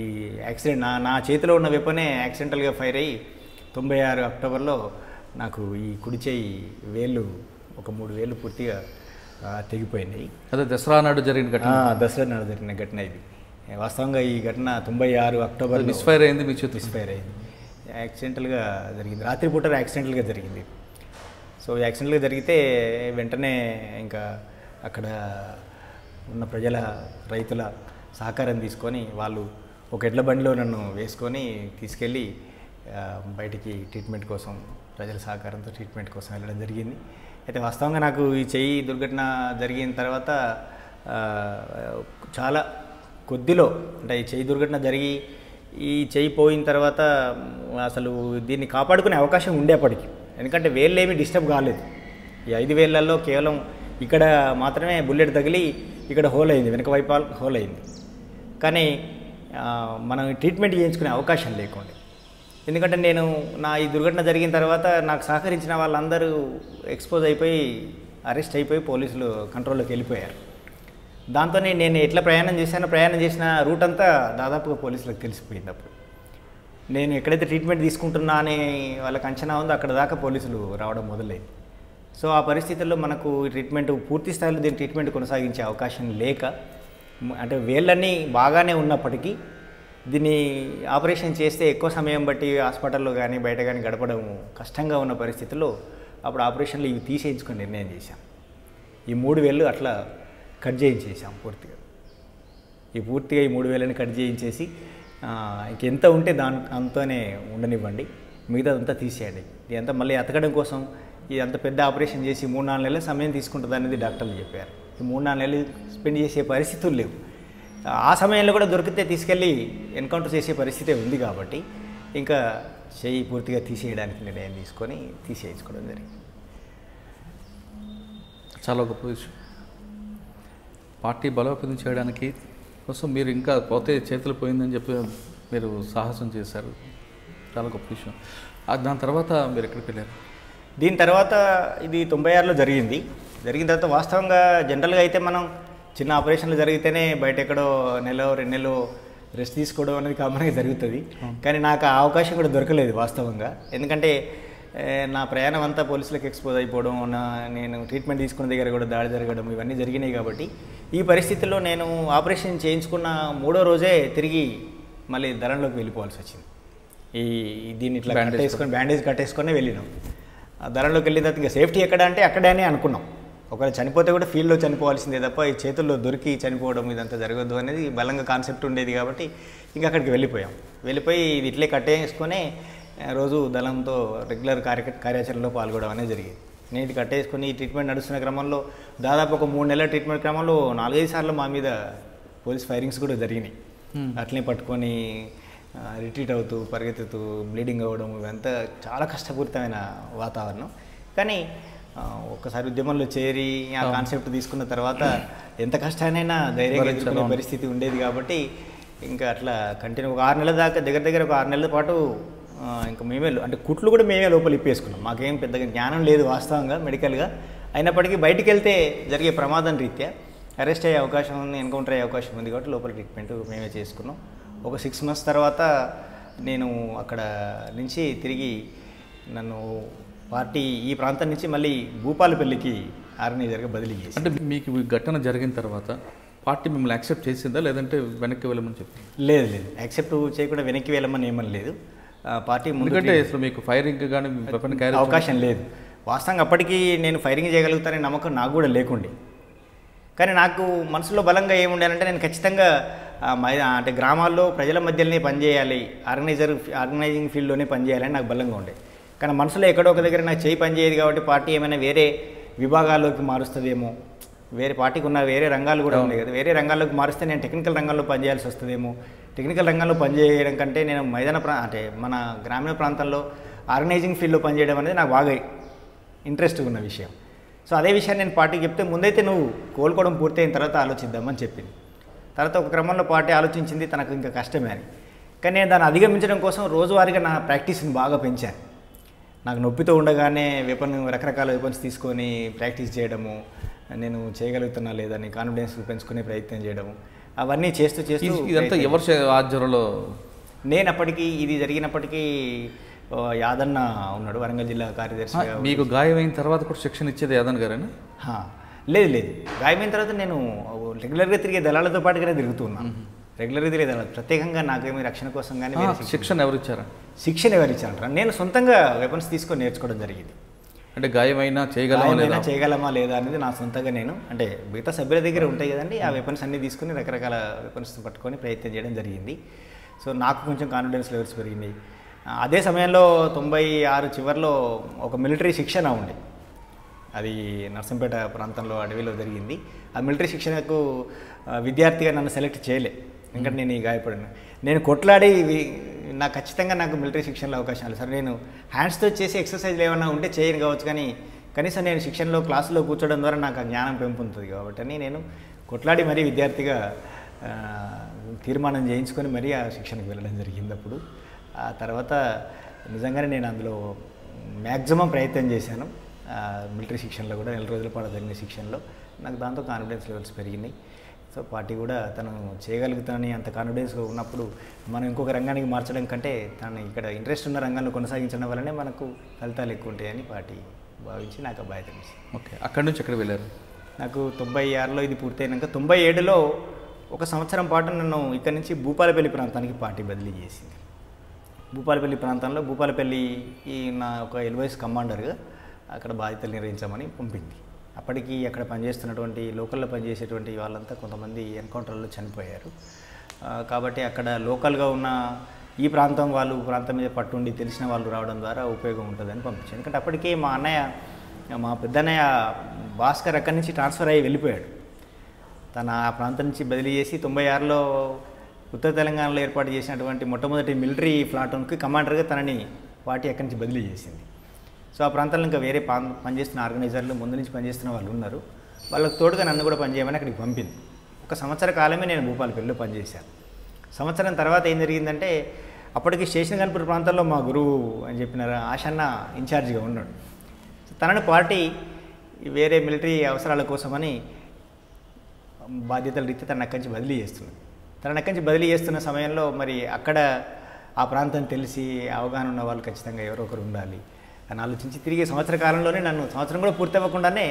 యాక్సిడెంట్ నా చేతిలో ఉన్న వెపనే యాక్సిడెంటల్గా ఫైర్ అయ్యి 96 అక్టోబర్లో నాకు ఈ కుడి చేయి వేళ్ళు ఒక 3 వేళ్ళు పూర్తిగా తెగిపోయినాయి. అదే దసరా నాడు జరిగిన ఘటన. దసరా నాడు జరిగిన ఘటన ఇది. వాస్తవంగా ఈ ఘటన 96 అక్టోబర్ మిస్ఫైర్ అయింది, మీ చేతి మిస్ఫైర్ అయింది. యాక్సిడెంటల్గా జరిగింది, రాత్రిపూట యాక్సిడెంటల్గా జరిగింది. సో యాక్సిడెంట్గా జరిగితే వెంటనే ఇంకా అక్కడ ఉన్న ప్రజల రైతుల సహకారం తీసుకొని వాళ్ళు ఒక ఎడ్ల బండిలో నన్ను వేసుకొని తీసుకెళ్ళి బయటికి ట్రీట్మెంట్ కోసం ప్రజల సహకారంతో ట్రీట్మెంట్ కోసం వెళ్ళడం జరిగింది. అయితే వాస్తవంగా నాకు ఈ చెయ్యి దుర్ఘటన జరిగిన తర్వాత చాలా కొద్దిలో అంటే ఈ చెయ్యి దుర్ఘటన జరిగి ఈ చెయ్యి పోయిన తర్వాత అసలు దీన్ని కాపాడుకునే అవకాశం ఉండేప్పటికీ, ఎందుకంటే వేళ్ళేమీ డిస్టర్బ్ కాలేదు. ఈ 5 వేళ్ళల్లో కేవలం ఇక్కడ మాత్రమే బుల్లెట్ తగిలి ఇక్కడ హోల్ అయింది, వెనక వైపు హోల్ అయింది. కానీ మనం ట్రీట్మెంట్ చేయించుకునే అవకాశం లేకుండా, ఎందుకంటే నేను ఈ దుర్ఘటన జరిగిన తర్వాత నాకు సహకరించిన వాళ్ళందరూ ఎక్స్పోజ్ అయిపోయి అరెస్ట్ అయిపోయి పోలీసులు కంట్రోల్లోకి వెళ్ళిపోయారు. దాంతో నేను ఎట్లా ప్రయాణం చేసిన రూట్ అంతా దాదాపుగా పోలీసులకు తెలిసిపోయింది. అప్పుడు నేను ఎక్కడైతే ట్రీట్మెంట్ తీసుకుంటున్నా అని వాళ్ళకి అంచనా ఉందో అక్కడ దాకా పోలీసులు రావడం మొదలైంది. సో ఆ పరిస్థితుల్లో మనకు ట్రీట్మెంట్ పూర్తి స్థాయిలో దీని ట్రీట్మెంట్ కొనసాగించే అవకాశం లేక, అంటే వేళ్ళన్నీ బాగానే ఉన్నప్పటికీ దీన్ని ఆపరేషన్ చేస్తే ఎక్కువ సమయం బట్టి హాస్పిటల్లో కానీ బయట కానీ గడపడం కష్టంగా ఉన్న పరిస్థితుల్లో అప్పుడు ఆపరేషన్లు ఇవి తీసేయించుకొని నిర్ణయం చేశాం. ఈ 3 వేళ్ళు అట్లా కట్ చేయించేసాం పూర్తిగా. ఈ పూర్తిగా ఈ 3,000ని కట్ చేయించేసి ఇంకెంత ఉంటే అంతనే ఉండనివ్వండి, మిగతాదంతా తీసేయండి. ఇదంతా మళ్ళీ అతకడం కోసం ఇదంత పెద్ద ఆపరేషన్ చేసి 3-4 నెలల సమయం తీసుకుంటుంది అనేది డాక్టర్లు చెప్పారు. ఈ 3-4 నెలలు స్పెండ్ చేసే పరిస్థితులు లేవు. ఆ సమయంలో కూడా దొరికితే తీసుకెళ్ళి ఎన్కౌంటర్ చేసే పరిస్థితే ఉంది కాబట్టి ఇంకా చెయ్యి పూర్తిగా తీసేయడానికి నిర్ణయం తీసుకొని తీసేయించుకోవడం జరిగింది. చాలా గొప్ప విషయం. పార్టీ బలోపేతం చేయడానికి కోసం మీరు ఇంకా పోతే చేతులు పోయిందని చెప్పి మీరు సాహసం చేశారు. చాలా గొప్ప విషయం. దాని తర్వాత మీరు ఎక్కడికి వెళ్ళారు? దీని తర్వాత ఇది 96లో జరిగిన తర్వాత వాస్తవంగా జనరల్గా అయితే మనం చిన్న ఆపరేషన్లు జరిగితేనే బయట ఎక్కడో 1-2 నెలలు రెస్ట్ తీసుకోవడం అనేది కామన్గా జరుగుతుంది. కానీ నాకు ఆ అవకాశం కూడా దొరకలేదు వాస్తవంగా. ఎందుకంటే నా ప్రయాణం అంతా పోలీసులకు ఎక్స్పోజ్ అయిపోవడం, నేను ట్రీట్మెంట్ తీసుకున్న దగ్గర కూడా దాడి జరగడం ఇవన్నీ జరిగినాయి. కాబట్టి ఈ పరిస్థితుల్లో నేను ఆపరేషన్ చేయించుకున్న 3వ రోజే తిరిగి మళ్ళీ దళంలోకి వెళ్ళిపోవాల్సి వచ్చింది. దీన్ని ఇట్లా బ్యాండేజ్ కట్టేసుకొని వెళ్ళినాం. దళంలోకి వెళ్ళిన తర్వాత ఇంకా సేఫ్టీ ఎక్కడ అంటే అక్కడే అని అనుకున్నాం. ఒకవేళ చనిపోతే కూడా ఫీల్డ్లో చనిపోవాల్సిందే తప్ప ఈ చేతుల్లో దొరికి చనిపోవడం ఇదంతా జరగద్దు అనేది బలంగా కాన్సెప్ట్ ఉండేది. కాబట్టి ఇంకా అక్కడికి వెళ్ళిపోయి ఇది ఇట్లే కట్టేసుకొని రోజు దళంతో రెగ్యులర్ కార్యాచరణలో పాల్గొనడం అనేది జరిగేది. నేను ఇది కట్టేసుకొని ఈ ట్రీట్మెంట్ నడుస్తున్న క్రమంలో దాదాపు ఒక 3 నెలల ట్రీట్మెంట్ క్రమంలో 4-5 సార్లు మా మీద పోలీస్ ఫైరింగ్స్ కూడా జరిగినాయి. అట్లనే పట్టుకొని రిట్రీట్ అవుతూ పరిగెత్తుతూ బ్లీడింగ్ అవ్వడం ఇవంతా చాలా కష్టపూరితమైన వాతావరణం. కానీ ఒక్కసారి ఉద్యమంలో చేరి ఆ కాన్సెప్ట్ తీసుకున్న తర్వాత ఎంత కష్టానైనా ధైర్యంగా ఎదుర్కొనే పరిస్థితి ఉండేది. కాబట్టి ఇంకా అట్లా కంటిన్యూ ఒక 6 నెలల దాకా దగ్గర ఒక 6 నెలల పాటు ఇంకా మేమే అంటే కుట్లు కూడా మేమే లోపల ఇప్పేసుకున్నాం. మాకేం పెద్దగా జ్ఞానం లేదు వాస్తవంగా మెడికల్గా. అయినప్పటికీ బయటికి వెళ్తే జరిగే ప్రమాదం రీత్యా అరెస్ట్ అయ్యే అవకాశం ఉంది, ఎన్కౌంటర్ అయ్యే అవకాశం ఉంది. కాబట్టి లోపల ట్రీట్మెంట్ మేమే చేసుకున్నాం. ఒక 6 months తర్వాత నేను అక్కడ నుంచి తిరిగి నన్ను పార్టీ ఈ ప్రాంతం నుంచి మళ్ళీ భూపాలపల్లికి ఆర్గనైజర్గా బదిలీ చేసి. అంటే మీకు ఈ ఘటన జరిగిన తర్వాత పార్టీ మిమ్మల్ని యాక్సెప్ట్ చేసిందా లేదంటే వెనక్కి వెళ్ళమని చెప్పి? లేదు యాక్సెప్ట్ చేయకుండా వెనక్కి వెళ్ళమని ఏమని లేదు. పార్టీ ఎందుకంటే అసలు మీకు ఫైరింగ్ కానీ అవకాశం లేదు. వాస్తవంగా అప్పటికి నేను ఫైరింగ్ చేయగలుగుతాననే నమ్మకం నాకు కూడా లేకుండే. కానీ నాకు మనసులో బలంగా ఏముండాలంటే నేను ఖచ్చితంగా అంటే గ్రామాల్లో ప్రజల మధ్యలోనే పనిచేయాలి, ఆర్గనైజింగ్ ఫీల్డ్లోనే పనిచేయాలని నాకు బలంగా ఉండే. కానీ మనసులో ఎక్కడో ఒక దగ్గర నాకు చేయి పనిచేయదు. కాబట్టి పార్టీ ఏమైనా వేరే విభాగాల్లోకి మారుస్తుందేమో, వేరే పార్టీకి ఉన్న వేరే రంగాలు కూడా ఉన్నాయి కదా, వేరే రంగాల్లోకి మారిస్తే నేను టెక్నికల్ రంగంలో పనిచేయాల్సి వస్తుందేమో. టెక్నికల్ రంగంలో పనిచేయడం కంటే నేను అంటే మన గ్రామీణ ప్రాంతంలో ఆర్గనైజింగ్ ఫీల్డ్లో పనిచేయడం అనేది నాకు బాగా ఇంట్రెస్ట్ ఉన్న విషయం. సో అదే విషయాన్ని నేను పార్టీకి చెప్తే ముందైతే నువ్వు కోలుకోవడం పూర్తయిన తర్వాత ఆలోచిద్దామని చెప్పింది. తర్వాత ఒక క్రమంలో పార్టీ ఆలోచించింది తనకు ఇంకా కష్టమే అని. కానీ నేను దాన్ని అధిగమించడం కోసం రోజువారీగా నా ప్రాక్టీస్ని బాగా పెంచాను. నాకు నొప్పితో ఉండగానే రకరకాల వెపన్స్ తీసుకొని ప్రాక్టీస్ చేయడము, నేను చేయగలుగుతున్నా లేదని కాన్ఫిడెన్స్ పెంచుకునే ప్రయత్నం చేయడము, అవన్నీ చేస్తూ ఇదంతా ఎవరి ఆధ్వర్యంలో? నేను అప్పటికి ఇది జరిగినప్పటికీ యాదన్న ఉన్నాడు, వరంగల్ జిల్లా కార్యదర్శి. మీకు గాయమైన తర్వాత కూడా శిక్షణ ఇచ్చేది యాదన్న గారేనా? లేదు గాయమైన తర్వాత నేను రెగ్యులర్గా తిరిగే దళాలతో పాటుగానే తిరుగుతున్నాను. రెగ్యులర్గా తిరిగే దళాలు ప్రత్యేకంగా నాకేమీ రక్షణ కోసం కానీ శిక్షణ ఎవరు ఇచ్చారంటారా? నేను సొంతంగా వెపన్స్ తీసుకొని నేర్చుకోవడం జరిగింది. అంటే గాయమైనా చేయగలమా లేదా అనేది నా సొంతంగా నేను అంటే మిగతా సభ్యుల దగ్గర ఉంటాయి కదండి, ఆ వెపన్స్ అన్నీ తీసుకుని రకరకాల వెపన్స్ పట్టుకొని ప్రయత్నం చేయడం జరిగింది. సో నాకు కొంచెం కాన్ఫిడెన్స్ లెవెల్స్ పెరిగినాయి. అదే సమయంలో 96 చివరిలో ఒక మిలిటరీ శిక్షణ ఉండే, అది నర్సంపేట ప్రాంతంలో అడవిలో జరిగింది. ఆ మిలిటరీ శిక్షణకు విద్యార్థిగా నన్ను సెలెక్ట్ చేయలే, ఎందుకంటే నేను గాయపడిన. నేను కొట్లాడి నాకు ఖచ్చితంగా నాకు మిలిటరీ శిక్షణలో అవకాశాలు సరే నేను హ్యాండ్స్తో చేసే ఎక్సర్సైజ్లు ఏమైనా ఉంటే చేయను కావచ్చు, కానీ కనీసం నేను శిక్షణలో క్లాసులో కూర్చోవడం ద్వారా నాకు ఆ జ్ఞానం పెంపొందుతుంది. కాబట్టి అని నేను కొట్లాడి మరీ విద్యార్థిగా తీర్మానం చేయించుకొని మరీ ఆ శిక్షణకు వెళ్ళడం జరిగింది. అప్పుడు ఆ తర్వాత నిజంగానే నేను అందులో మ్యాక్సిమం ప్రయత్నం చేశాను. మిలిటరీ శిక్షణలో కూడా 4 రోజుల పాటు జరిగిన శిక్షణలో నాకు దాంతో కాన్ఫిడెన్స్ లెవెల్స్ పెరిగినాయి. సో పార్టీ కూడా తను చేయగలుగుతానని అంత కాన్ఫిడెన్స్గా ఉన్నప్పుడు మనం ఇంకొక రంగానికి మార్చడం కంటే తను ఇక్కడ ఇంట్రెస్ట్ ఉన్న రంగంలో కొనసాగించడం వల్లనే మనకు ఫలితాలు ఎక్కువ ఉంటాయని పార్టీ భావించి నాకు ఆ బాధ్యత ఇచ్చింది. ఓకే, అక్కడి నుంచి ఎక్కడ వెళ్ళారు? నాకు 96లో ఇది పూర్తయినాక 97లో 1 సంవత్సరం పాటు నన్ను ఇక్కడి నుంచి భూపాలపల్లి ప్రాంతానికి పార్టీ బదిలీ చేసింది. భూపాలపల్లి ప్రాంతంలో భూపాలపల్లి నా ఒక LOS కమాండర్గా అక్కడ బాధ్యతలు నిర్వహించమని పంపింది. అప్పటికి అక్కడ పనిచేస్తున్నటువంటి లోకల్లో పనిచేసేటువంటి వాళ్ళంతా కొంతమంది ఎన్కౌంటర్లో చనిపోయారు. కాబట్టి అక్కడ లోకల్గా ఉన్న ఈ ప్రాంతం మీద పట్టుండి తెలిసిన వాళ్ళు రావడం ద్వారా ఉపయోగం ఉంటుందని పంపించాను. ఎందుకంటే అప్పటికే మా పెద్దన్నయ్య భాస్కర్ అక్కడి నుంచి ట్రాన్స్ఫర్ అయ్యి వెళ్ళిపోయాడు. తన ఆ ప్రాంతం నుంచి బదిలీ చేసి 96లో ఉత్తర తెలంగాణలో ఏర్పాటు చేసినటువంటి మొట్టమొదటి మిలిటరీ ప్లాటూన్కి కమాండర్గా తనని పార్టీ అక్కడి నుంచి బదిలీ చేసింది. సో ఆ ప్రాంతంలో ఇంకా వేరే పనిచేస్తున్న ఆర్గనైజర్లు ముందు నుంచి పనిచేస్తున్న వాళ్ళు ఉన్నారు. వాళ్ళకి తోడుగా నన్ను కూడా పనిచేయమని అక్కడికి పంపింది. 1 సంవత్సర కాలమే నేను భూపాలపల్లిలో పనిచేశాను. సంవత్సరం తర్వాత ఏం జరిగిందంటే అప్పటికి స్టేషన్ గన్పూర్ ప్రాంతంలో మా గురువు అని చెప్పిన ఆశన్న ఇన్ఛార్జిగా ఉన్నాడు. తనని పార్టీ వేరే మిలిటరీ అవసరాల కోసమని బాధ్యతల రీత్యా తన అక్కడి నుంచి బదిలీ చేస్తున్నాడు. తన అక్కడి నుంచి బదిలీ చేస్తున్న సమయంలో మరి అక్కడ ఆ ప్రాంతం తెలిసి అవగాహన ఉన్న వాళ్ళు ఖచ్చితంగా ఎవరో ఒకరు ఉండాలి అని ఆలోచించి తిరిగి సంవత్సర కాలంలోనే నన్ను సంవత్సరం కూడా పూర్తి అవ్వకుండానే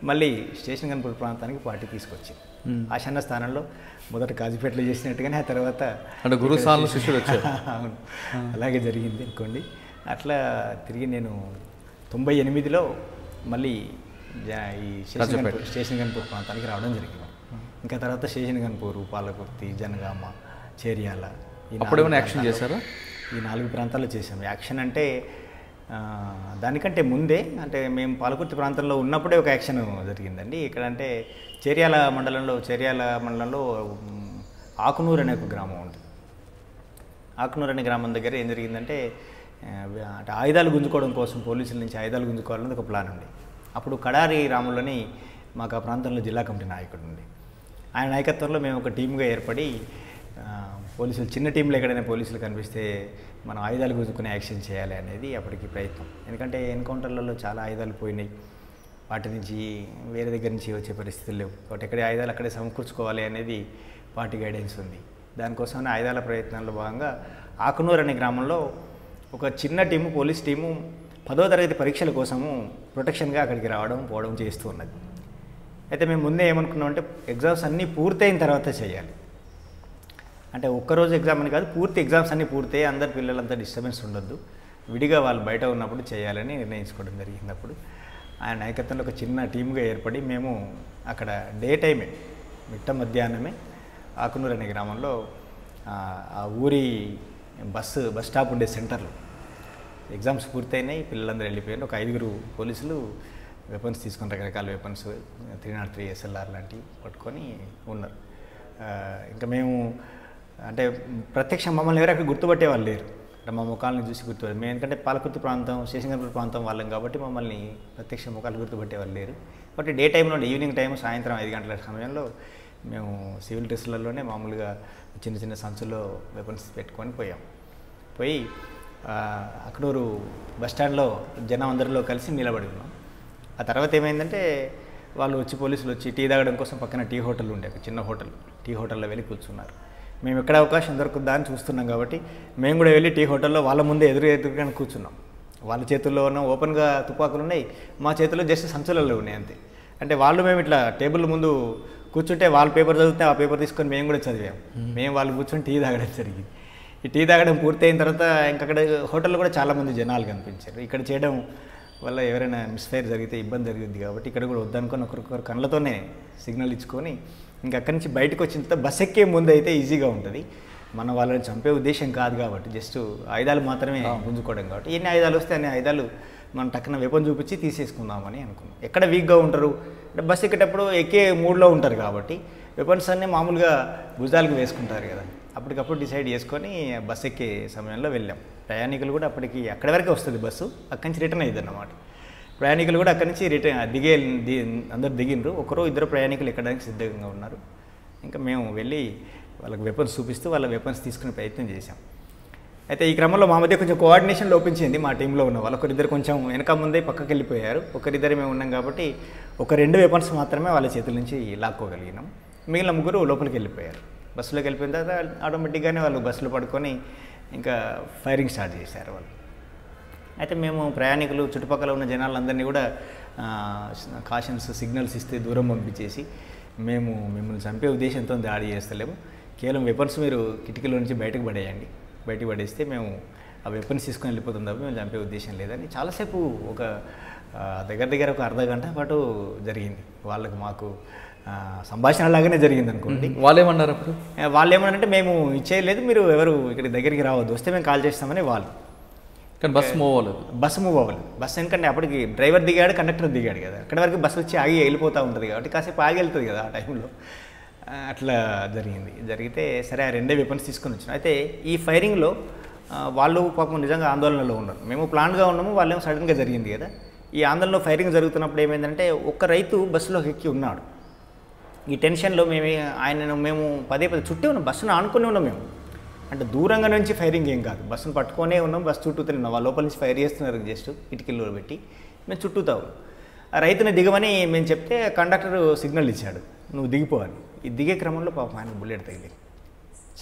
మళ్ళీ స్టేషన్ గన్పూర్ ప్రాంతానికి పార్టీ తీసుకొచ్చింది. ఆశన్న స్థానంలో మొదట కాజీపేటలో చేసినట్టుగానే ఆ తర్వాత అంటే గురుసార్లు శిష్యుడు వచ్చారు. అవును, అలాగే జరిగింది అనుకోండి. అట్లా తిరిగి నేను 98లో మళ్ళీ ఈ స్టేషన్ గన్పూర్ ప్రాంతానికి రావడం జరిగింది. ఇంకా తర్వాత స్టేషన్ గన్పూర్, పాలకుర్తి, జనగామ, చేర్యాల అప్పుడేమైనా యాక్షన్ చేశారా? ఈ 4 ప్రాంతాల్లో చేసాము. యాక్షన్ అంటే దానికంటే ముందే అంటే మేము పాలకుర్తి ప్రాంతంలో ఉన్నప్పుడే ఒక యాక్షన్ జరిగిందండి. ఇక్కడ అంటే చేర్యాల మండలంలో ఆకునూరు అనే ఒక గ్రామం ఉంది. ఆకునూరు అనే గ్రామం దగ్గర ఏం జరిగిందంటే అంటే ఆయుధాలు గుంజుకోవడం కోసం పోలీసుల నుంచి ఆయుధాలు గుంజుకోవాలని ఒక ప్లాన్ ఉంది. అప్పుడు కడారి రాములని మాకు ఆ ప్రాంతంలో జిల్లా కమిటీ నాయకుడు ఉంది. ఆయన నాయకత్వంలో మేము ఒక టీమ్గా ఏర్పడి పోలీసులు చిన్న టీంలో ఎక్కడైనా పోలీసులు కనిపిస్తే మనం ఆయుధాలు గుంజుకునే యాక్షన్ చేయాలి అనేది అప్పటికి ప్రయత్నం. ఎందుకంటే ఎన్కౌంటర్లలో చాలా ఆయుధాలు పోయినాయి, వాటి నుంచి వేరే దగ్గర నుంచి వచ్చే పరిస్థితులు లేవు. కాబట్టి ఎక్కడే ఆయుధాలు అక్కడే సమకూర్చుకోవాలి అనేది పార్టీ గైడెన్స్ ఉంది. దానికోసమే ఆయుధాల ప్రయత్నాల్లో భాగంగా ఆకునూరు అనే గ్రామంలో ఒక చిన్న టీము, పోలీస్ టీము 10వ తరగతి పరీక్షల కోసము ప్రొటెక్షన్గా అక్కడికి పోవడం చేస్తూ ఉన్నది. అయితే మేము ముందే ఏమనుకున్నామంటే ఎగ్జామ్స్ అన్నీ పూర్తయిన తర్వాత చేయాలి. అంటే ఒక్కరోజు ఎగ్జామ్ అని కాదు, పూర్తి ఎగ్జామ్స్ అన్నీ పూర్తయి అందరు పిల్లలంతా డిస్టర్బెన్స్ ఉండొద్దు, విడిగా వాళ్ళు బయట ఉన్నప్పుడు చేయాలని నిర్ణయించుకోవడం జరిగింది. అప్పుడు ఆయన నాయకత్వంలో ఒక చిన్న టీమ్గా ఏర్పడి మేము అక్కడ డే టైమే మిట్ట మధ్యాహ్నమే ఆకునూరు అనే గ్రామంలో ఆ ఊరి బస్ స్టాప్ ఉండే సెంటర్లో ఎగ్జామ్స్ పూర్తయినాయి, పిల్లలందరూ వెళ్ళిపోయారు. ఒక 5 పోలీసులు వెపన్స్ తీసుకొని రకరకాల వెపన్స్ 303 SLR లాంటివి పట్టుకొని ఉన్నారు. ఇంకా మేము అంటే ప్రత్యక్ష మమ్మల్ని ఎవరు అక్కడ గుర్తుపట్టే వాళ్ళు లేరు. అంటే మా ముఖాలను చూసి గుర్తుపట్టారు. మేము ఎందుకంటే పాలకుర్తి ప్రాంతం, స్టేషన్ గన్పూర్ ప్రాంతం వాళ్ళం కాబట్టి మమ్మల్ని ప్రత్యక్ష ముఖాలు గుర్తుపట్టే వాళ్ళు లేరు. కాబట్టి డే టైంలో ఈవినింగ్ టైం సాయంత్రం 5 గంటల సమయంలో మేము సివిల్ డ్రెస్లలోనే మామూలుగా చిన్న చిన్న సంచుల్లో వెపన్స్ పెట్టుకొని పోయి అక్నూరు బస్టాండ్లో జనం అందరిలో కలిసి నిలబడి ఉన్నాం. ఆ తర్వాత ఏమైందంటే పోలీసులు వచ్చి టీ తాగడం కోసం పక్కన టీ హోటల్ ఉండే, ఒక చిన్న హోటల్, టీ హోటల్లో వెళ్ళి కూర్చున్నారు. మేము ఎక్కడ అవకాశం దొరుకుతుందా అని చూస్తున్నాం కాబట్టి మేము కూడా వెళ్ళి టీ హోటల్లో వాళ్ళ ముందే ఎదురుగా కూర్చున్నాం. వాళ్ళ చేతుల్లో ఉన్న ఓపెన్గా తుపాకులు ఉన్నాయి, మా చేతుల్లో జస్ట్ సంచులలో ఉన్నాయి అంతే. అంటే మేము ఇట్లా టేబుల్ ముందు కూర్చుంటే వాళ్ళ పేపర్ చదివితే ఆ పేపర్ తీసుకొని మేము కూడా చదివాము. మేము వాళ్ళు కూర్చొని టీ తాగడం జరిగింది. ఈ టీ తాగడం పూర్తయిన తర్వాత ఇంకక్కడ హోటల్లో కూడా చాలామంది జనాలు కనిపించారు. ఇక్కడ చేయడం వల్ల ఎవరైనా మిస్ఫైర్ జరిగితే ఇబ్బంది జరుగుద్ది కాబట్టి ఇక్కడ కూడా వద్దనుకొని ఒకరికొకరు కళ్ళతోనే సిగ్నల్ ఇచ్చుకొని ఇంకా అక్కడి నుంచి బయటకు వచ్చిన తర్వాత బస్ ఎక్కే ముందు అయితే ఈజీగా ఉంటుంది. మనం వాళ్ళని చంపే ఉద్దేశం కాదు కాబట్టి జస్ట్ ఆయుధాలు మాత్రమే గుంజుకోవడం కాబట్టి ఎన్ని ఆయుధాలు వస్తే అన్ని ఆయుధాలు మనం టక్కున వెపన్ చూపించి తీసేసుకుందామని అనుకున్నాం. ఎక్కడ వీక్గా ఉంటారు అంటే బస్సు ఎక్కేటప్పుడు ఎక్కే మూడ్లో ఉంటారు కాబట్టి వెపన్స్ అన్నీ మామూలుగా భుజాలకు వేసుకుంటారు కదా, అప్పటికప్పుడు డిసైడ్ చేసుకొని బస్సు ఎక్కే సమయంలో వెళ్ళాం. ప్రయాణికులు కూడా అప్పటికి అక్కడి వరకే వస్తుంది బస్సు, అక్కడి నుంచి రిటర్న్ అయ్యింది అన్నమాట. ప్రయాణికులు కూడా అక్కడి నుంచి అందరు దిగినరు. 1-2 ప్రయాణికులు ఎక్కడానికి సిద్ధంగా ఉన్నారు. ఇంకా మేము వెళ్ళి వాళ్ళకి వెపన్స్ చూపిస్తూ వాళ్ళ వెపన్స్ తీసుకునే ప్రయత్నం చేశాం. అయితే ఈ క్రమంలో మా మధ్య కొంచెం కోఆర్డినేషన్ లోపించింది. మా టీంలో ఉన్న వాళ్ళు ఒకరిద్దరు కొంచెం వెనక ముందే పక్కకి వెళ్ళిపోయారు. ఒకరిద్దరు మేము ఉన్నాం కాబట్టి 1-2 వెపన్స్ మాత్రమే వాళ్ళ చేతుల నుంచి లాక్కోగలిగినాం. మిగిలిన 3 లోపలికి వెళ్ళిపోయారు. బస్సులోకి వెళ్ళిపోయిన తర్వాత ఆటోమేటిక్గానే వాళ్ళు బస్సులో పడుకొని ఇంకా ఫైరింగ్ స్టార్ట్ చేశారు వాళ్ళు. అయితే మేము ప్రయాణికులు చుట్టుపక్కల ఉన్న జనాలందరినీ కూడా కాషన్స్ సిగ్నల్స్ ఇస్తే దూరం పంపించేసి మేము మిమ్మల్ని చంపే ఉద్దేశంతో దాడి చేస్తలేము, కేవలం వెపన్స్ మీరు కిటికీలో నుంచి బయటకు పడేస్తే మేము ఆ వెపన్స్ తీసుకొని వెళ్ళిపోతుంది తప్ప మేము చంపే ఉద్దేశం లేదని చాలాసేపు ఒక దగ్గర దగ్గర ఒక అర్ధ గంట పాటు జరిగింది. వాళ్ళకి మాకు సంభాషణ లాగానే జరిగింది అనుకోండి. వాళ్ళు ఏమన్నారు అప్పుడు? వాళ్ళు ఏమన్నారంటే మేము ఇచ్చేయలేదు, మీరు ఎవరు ఇక్కడికి దగ్గరికి రావద్దు, వస్తే మేము కాల్ చేస్తామని వాళ్ళు. కానీ బస్సు మూవ్ అవ్వలేదు. బస్సు మూవ్ అవ్వలేదు. బస్సు ఎందుకంటే అప్పటికి డ్రైవర్ దిగాడు, కండక్టర్ దిగాడు కదా, అక్కడి వరకు బస్సు వచ్చి ఆగి వెళ్ళిపోతూ ఉంటుంది కాబట్టి కాసేపు ఆగి వెళ్తుంది కదా ఆ టైంలో. అట్లా జరిగితే సరే ఆ 2 వెపన్స్ తీసుకొని వచ్చినాం. అయితే ఈ ఫైరింగ్లో వాళ్ళు పాపం నిజంగా ఆందోళనలో ఉన్నారు. మేము ప్లాన్గా ఉన్నాము, వాళ్ళేమో సడన్గా జరిగింది కదా. ఈ ఆందోళనలో ఫైరింగ్ జరుగుతున్నప్పుడు ఏమైందంటే ఒక రైతు బస్సులోకి ఎక్కి ఉన్నాడు. ఈ టెన్షన్లో మేము పదే చుట్టే ఉన్నాం, బస్సును ఆనుకునే ఉన్నాం మేము. అంటే దూరంగా నుంచి ఫైరింగ్ ఏం కాదు, బస్సును పట్టుకొనే ఉన్నాం, బస్సు చుట్టూతూనే ఉన్నాం. వాళ్ళ లోపల నుంచి ఫైర్ చేస్తున్నారు జస్ట్ ఇటుకల్లో పెట్టి, మేము చుట్టూతావు. ఆ రైతుని దిగమని మేము చెప్తే కండక్టర్ సిగ్నల్ ఇచ్చాడు, నువ్వు దిగిపోవాలి. ఈ దిగే క్రమంలో పాపం ఆయన బుల్లెట్ తగిలి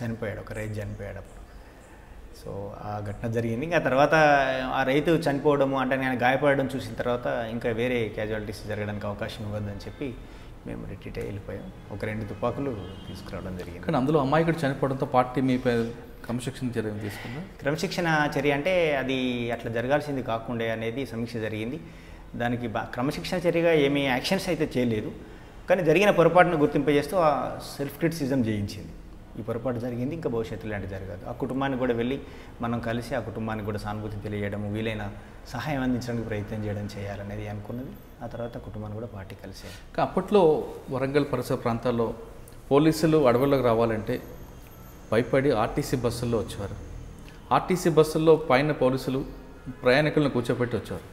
చనిపోయాడు, ఒక రైతు చనిపోయాడు అప్పుడు. సో ఆ ఘటన జరిగింది. ఇంకా తర్వాత ఆ రైతు చనిపోవడము అంటే నేను గాయపడడం చూసిన తర్వాత ఇంకా వేరే క్యాజువాలిటీస్ జరగడానికి అవకాశం ఇవ్వద్దని చెప్పి మేము రిట్రీట్ అయ్యి వెళ్ళిపోయాం. ఒక 2 తుపాకులు తీసుకురావడం జరిగింది. కానీ అందులో అమాయకుడు చనిపోవడంతో పార్టీ మీపై క్రమశిక్షణ చర్య తీసుకుందా? క్రమశిక్షణ చర్య అంటే అది అట్లా జరగాల్సింది కాకుండా అనేది సమీక్ష జరిగింది. దానికి క్రమశిక్షణ చర్యగా ఏమీ యాక్షన్స్ అయితే చేయలేదు, కానీ జరిగిన పొరపాటును గుర్తింపజేస్తూ ఆ సెల్ఫ్ క్రిటిసిజం చేయించింది. ఈ పొరపాటు జరిగింది, ఇంకా భవిష్యత్తులో ఇలాంటి జరగదు. ఆ కుటుంబానికి కూడా వెళ్ళి మనం కలిసి ఆ కుటుంబానికి కూడా సానుభూతి తెలియజేయడం, వీలైన సహాయం అందించడానికి ప్రయత్నం చేయడం చేయాలనేది అనుకున్నది. ఆ తర్వాత కుటుంబాన్ని కూడా పార్టీ కలిసి. అప్పట్లో వరంగల్ పరిసర ప్రాంతాల్లో పోలీసులు అడవుల్లోకి రావాలంటే భయపడి ఆర్టీసీ బస్సుల్లో వచ్చేవారు. ఆర్టీసీ బస్సుల్లో పైన పోలీసులు ప్రయాణికులను కూర్చోబెట్టి వచ్చారు.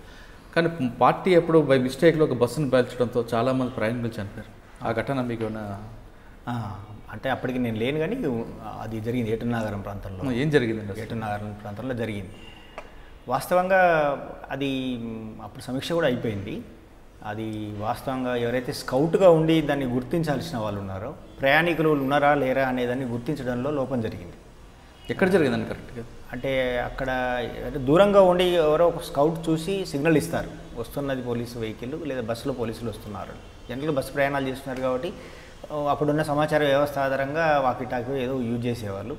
కానీ పార్టీ ఎప్పుడు బై మిస్టేక్లో ఒక బస్సును పేల్చడంతో చాలామంది ప్రయాణికులు చనిపోయారు. ఆ ఘటన మీకు ఏమైనా? అంటే అప్పటికి నేను లేను, కానీ అది జరిగింది ఏటునాగారం ప్రాంతంలో. ఏం జరిగిందండి? ఏటునాగారం ప్రాంతంలో జరిగింది. వాస్తవంగా అది అప్పుడు సమీక్ష కూడా అయిపోయింది. అది వాస్తవంగా ఎవరైతే స్కౌట్గా ఉండి దాన్ని గుర్తించాల్సిన వాళ్ళు ఉన్నారో, ప్రయాణికులు ఉన్నారా లేరా అనేదాన్ని గుర్తించడంలో లోపం జరిగింది. ఎక్కడ జరిగిందని కరెక్ట్గా? అంటే అక్కడ దూరంగా ఉండి ఎవరో ఒక స్కౌట్ చూసి సిగ్నల్ ఇస్తారు, వస్తున్నది పోలీసు వెహికల్ లేదా బస్సులో పోలీసులు వస్తున్నారు. జనరల్గా బస్సు ప్రయాణాలు చేస్తున్నారు కాబట్టి అప్పుడున్న సమాచార వ్యవస్థ ఆధారంగా వాకీ-టాకీ ఏదో యూజ్ చేసేవాళ్ళు.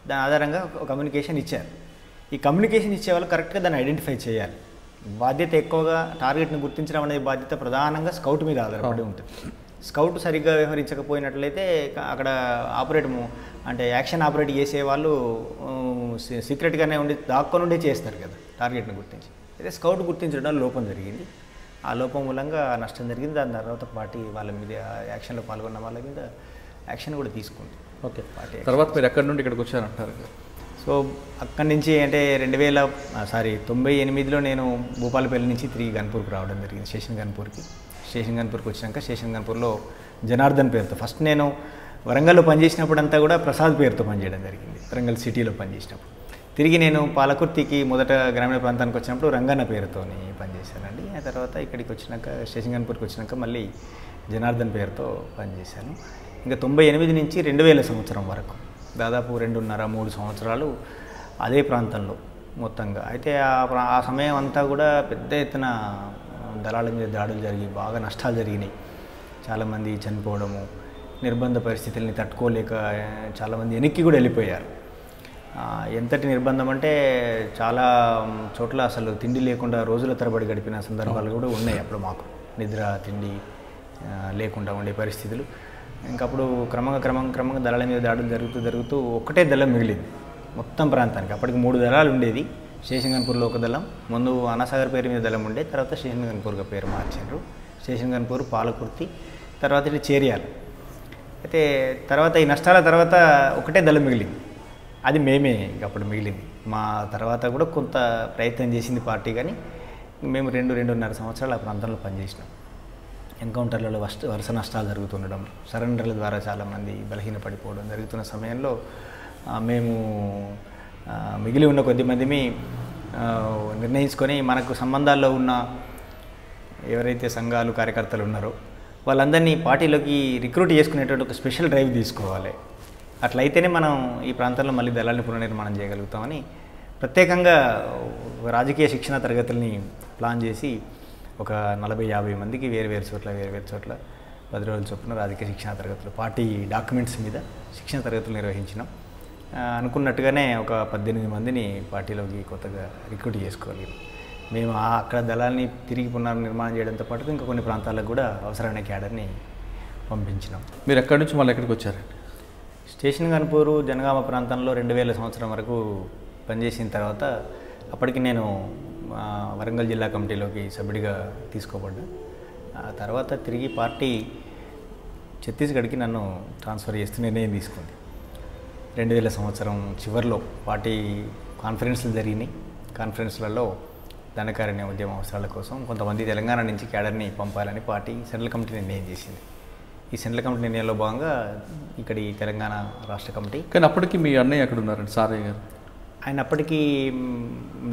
దాని ఆధారంగా కమ్యూనికేషన్ ఇచ్చారు. ఈ కమ్యూనికేషన్ ఇచ్చేవాళ్ళు కరెక్ట్గా దాన్ని ఐడెంటిఫై చేయాలి. బాధ్యత ఎక్కువగా టార్గెట్ని గుర్తించడం అనేది బాధ్యత ప్రధానంగా స్కౌట్ మీద ఆధారపడి ఉంటుంది. స్కౌట్ సరిగ్గా వ్యవహరించకపోయినట్లయితే అక్కడ అంటే యాక్షన్ ఆపరేట్ చేసే వాళ్ళు సీక్రెట్గానే ఉండి దాక్కొని ఉండే చేస్తారు కదా టార్గెట్ని గుర్తించి. అయితే స్కౌట్ గుర్తించడం లోపం జరిగింది. ఆ లోపం మూలంగా నష్టం జరిగింది. దాని తర్వాత పార్టీ వాళ్ళ మీద యాక్షన్లో పాల్గొన్న వాళ్ళ మీద యాక్షన్ కూడా తీసుకుంది. ఓకే, తర్వాత మీరు ఎక్కడి నుండి ఇక్కడికి వచ్చారంటారు? సో అక్కడి నుంచి అంటే 98లో నేను భూపాలపల్లి నుంచి తిరిగి గన్పూర్కి రావడం జరిగింది, స్టేషన్ గన్పూర్కి వచ్చినాక స్టేషన్ గన్పూర్లో జనార్దన్ పేరుతో ఫస్ట్ నేను వరంగల్లో పనిచేసినప్పుడు అంతా కూడా ప్రసాద్ పేరుతో పనిచేయడం జరిగింది. వరంగల్ సిటీలో పనిచేసినప్పుడు తిరిగి నేను పాలకుర్తికి మొదట గ్రామీణ ప్రాంతానికి వచ్చినప్పుడు రంగన్న పేరుతో పనిచేశానండి. ఆ తర్వాత ఇక్కడికి వచ్చినాక స్టేషన్ గన్పూర్కి వచ్చినాక మళ్ళీ జనార్దన్ పేరుతో పనిచేశాను. ఇంకా 98 నుంచి 2000 సంవత్సరం వరకు దాదాపు 2.5-3 సంవత్సరాలు అదే ప్రాంతంలో మొత్తంగా. అయితే ఆ సమయం అంతా కూడా పెద్ద ఎత్తున దళాల మీద దాడులు జరిగి బాగా నష్టాలు జరిగినాయి. చాలామంది చనిపోవడము, నిర్బంధ పరిస్థితుల్ని తట్టుకోలేక చాలామంది వెనక్కి కూడా వెళ్ళిపోయారు. ఎంతటి నిర్బంధం అంటే చాలా చోట్ల అసలు తిండి లేకుండా రోజుల తరబడి గడిపిన సందర్భాలు కూడా ఉన్నాయి. అప్పుడు మాకు నిద్ర తిండి లేకుండా ఉండే పరిస్థితులు. ఇంకప్పుడు క్రమంగా దళాల మీద దాడులు జరుగుతూ ఒక్కటే దళం మిగిలింది మొత్తం ప్రాంతానికి. అప్పటికి 3 దళాలు ఉండేది. స్టేషన్ గన్పూర్లో ఒక దళం, ముందు అనాసాగర్ పేరు మీద దళం ఉండే, తర్వాత స్టేషన్ గన్పూర్గా పేరు మార్చారు. స్టేషన్ గన్పూర్, పాలకుర్తి, తర్వాత ఇది చేరియాల. అయితే తర్వాత ఈ నష్టాల తర్వాత ఒకటే దళం మిగిలింది, అది మేమే అప్పుడు మిగిలింది. మా తర్వాత కూడా కొంత ప్రయత్నం చేసింది పార్టీ, కానీ మేము 2-2.5 సంవత్సరాలు ఆ ప్రాంతంలో పనిచేసినాం. ఎన్కౌంటర్లలో వరుస నష్టాలు జరుగుతుండడం, సరెండర్ల ద్వారా చాలామంది బలహీనపడిపోవడం జరుగుతున్న సమయంలో మేము మిగిలి ఉన్న కొద్దిమందిని నిర్ణయించుకొని మనకు సంబంధాల్లో ఉన్న ఎవరైతే సంఘాలు కార్యకర్తలు ఉన్నారో వాళ్ళందరినీ పార్టీలోకి రిక్రూట్ చేసుకునేటువంటి ఒక స్పెషల్ డ్రైవ్ తీసుకోవాలి. అట్లయితేనే మనం ఈ ప్రాంతంలో మళ్ళీ దళాన్ని పునర్నిర్మాణం చేయగలుగుతామని ప్రత్యేకంగా రాజకీయ శిక్షణ తరగతుల్ని ప్లాన్ చేసి ఒక 40-50 మందికి వేరు చోట్ల 10 రోజుల చొప్పున రాజకీయ శిక్షణ తరగతులు, పార్టీ డాక్యుమెంట్స్ మీద శిక్షణ తరగతులు నిర్వహించినాం. అనుకున్నట్టుగానే ఒక 18 మందిని పార్టీలోకి కొత్తగా రిక్రూట్ చేసుకోగలిగాం. మేము అక్కడ దళాన్ని తిరిగి పునర్నిర్మాణం చేయడంతో పాటు ఇంకా కొన్ని ప్రాంతాలకు కూడా అవసరమైన క్యాడర్ని పంపించినాం. మీరు ఎక్కడి నుంచి మళ్ళీ ఎక్కడికి వచ్చారండి? స్టేషన్ గన్పూరు జనగామ ప్రాంతంలో 2000 సంవత్సరం వరకు పనిచేసిన తర్వాత అప్పటికి నేను వరంగల్ జిల్లా కమిటీలోకి సభ్యుడిగా తీసుకోబడ్డా. ఆ తర్వాత తిరిగి పార్టీ ఛత్తీస్గఢ్కి నన్ను ట్రాన్స్ఫర్ చేస్తూ నిర్ణయం తీసుకుంది. 2000 సంవత్సరం చివరిలో పార్టీ కాన్ఫరెన్స్లు జరిగినాయి. కాన్ఫరెన్స్లలో దండకారణ్య ఉద్యమ అవసరాల కోసం కొంతమంది తెలంగాణ నుంచి క్యాడర్ని పంపాలని పార్టీ సెంట్రల్ కమిటీ నిర్ణయం చేసింది. ఈ సెంట్రల్ కమిటీ నిర్ణయంలో భాగంగా ఇక్కడి తెలంగాణ రాష్ట్ర కమిటీ. కానీ అప్పటికి మీ అన్నయ్య అక్కడ ఉన్నారండి, సారయ్య గారు. ఆయన అప్పటికి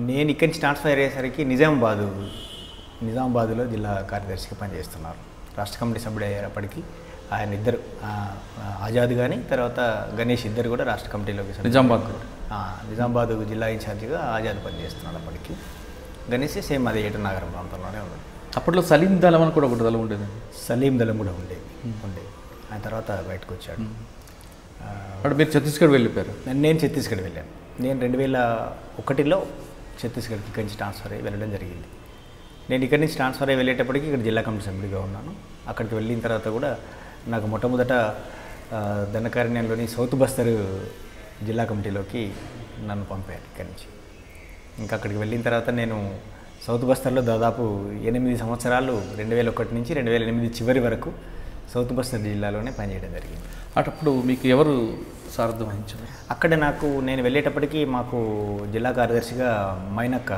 నేను ఇక్కడి నుంచి ట్రాన్స్ఫర్ అయ్యేసరికి నిజామాబాద్లో జిల్లా కార్యదర్శిగా పనిచేస్తున్నారు. రాష్ట్ర కమిటీ సభ్యుడు అయ్యారు అప్పటికి. ఆయన ఇద్దరు ఆజాద్ కానీ తర్వాత గణేష్ ఇద్దరు కూడా రాష్ట్ర కమిటీలోకి నిజామాబాద్ జిల్లా ఇన్ఛార్జిగా ఆజాద్ పనిచేస్తున్నాడు. అప్పటికి గణేష్ సేమ్ అదే ఏటు నగరం ప్రాంతంలోనే ఉన్నాడు. అప్పట్లో సలీం దళం అని కూడా ఒకటి దళం ఉండేది. సలీం దళం కూడా ఉండేది. ఆయన తర్వాత బయటకు వచ్చాడు. అప్పుడు మీరు ఛత్తీస్గఢ్ వెళ్ళిపోయారు? నేను ఛత్తీస్గఢ్ వెళ్ళాను. నేను 2001లో ఛత్తీస్గఢ్కి ఇక్కడి నుంచి ట్రాన్స్ఫర్ అయ్యి వెళ్ళడం జరిగింది. నేను ఇక్కడి నుంచి ట్రాన్స్ఫర్ అయ్యి వెళ్ళేటప్పటికి ఇక్కడ జిల్లా కమిటీ సభ్యుడిగా ఉన్నాను. అక్కడికి వెళ్ళిన తర్వాత కూడా నాకు మొట్టమొదట దండకారణ్యంలోని సౌత్ బస్తర్ జిల్లా కమిటీలోకి నన్ను పంపారు ఇక్కడి నుంచి. ఇంకా అక్కడికి వెళ్ళిన తర్వాత నేను సౌత్ బస్తర్లో దాదాపు 8 సంవత్సరాలు 2001 నుంచి 2008 చివరి వరకు సౌత్ బస్తర్ జిల్లాలోనే పనిచేయడం జరిగింది. అటప్పుడు మీకు ఎవరు సారథ్యం వహించారు? అక్కడ నేను వెళ్ళేటప్పటికి మాకు జిల్లా కార్యదర్శిగా మైనక్క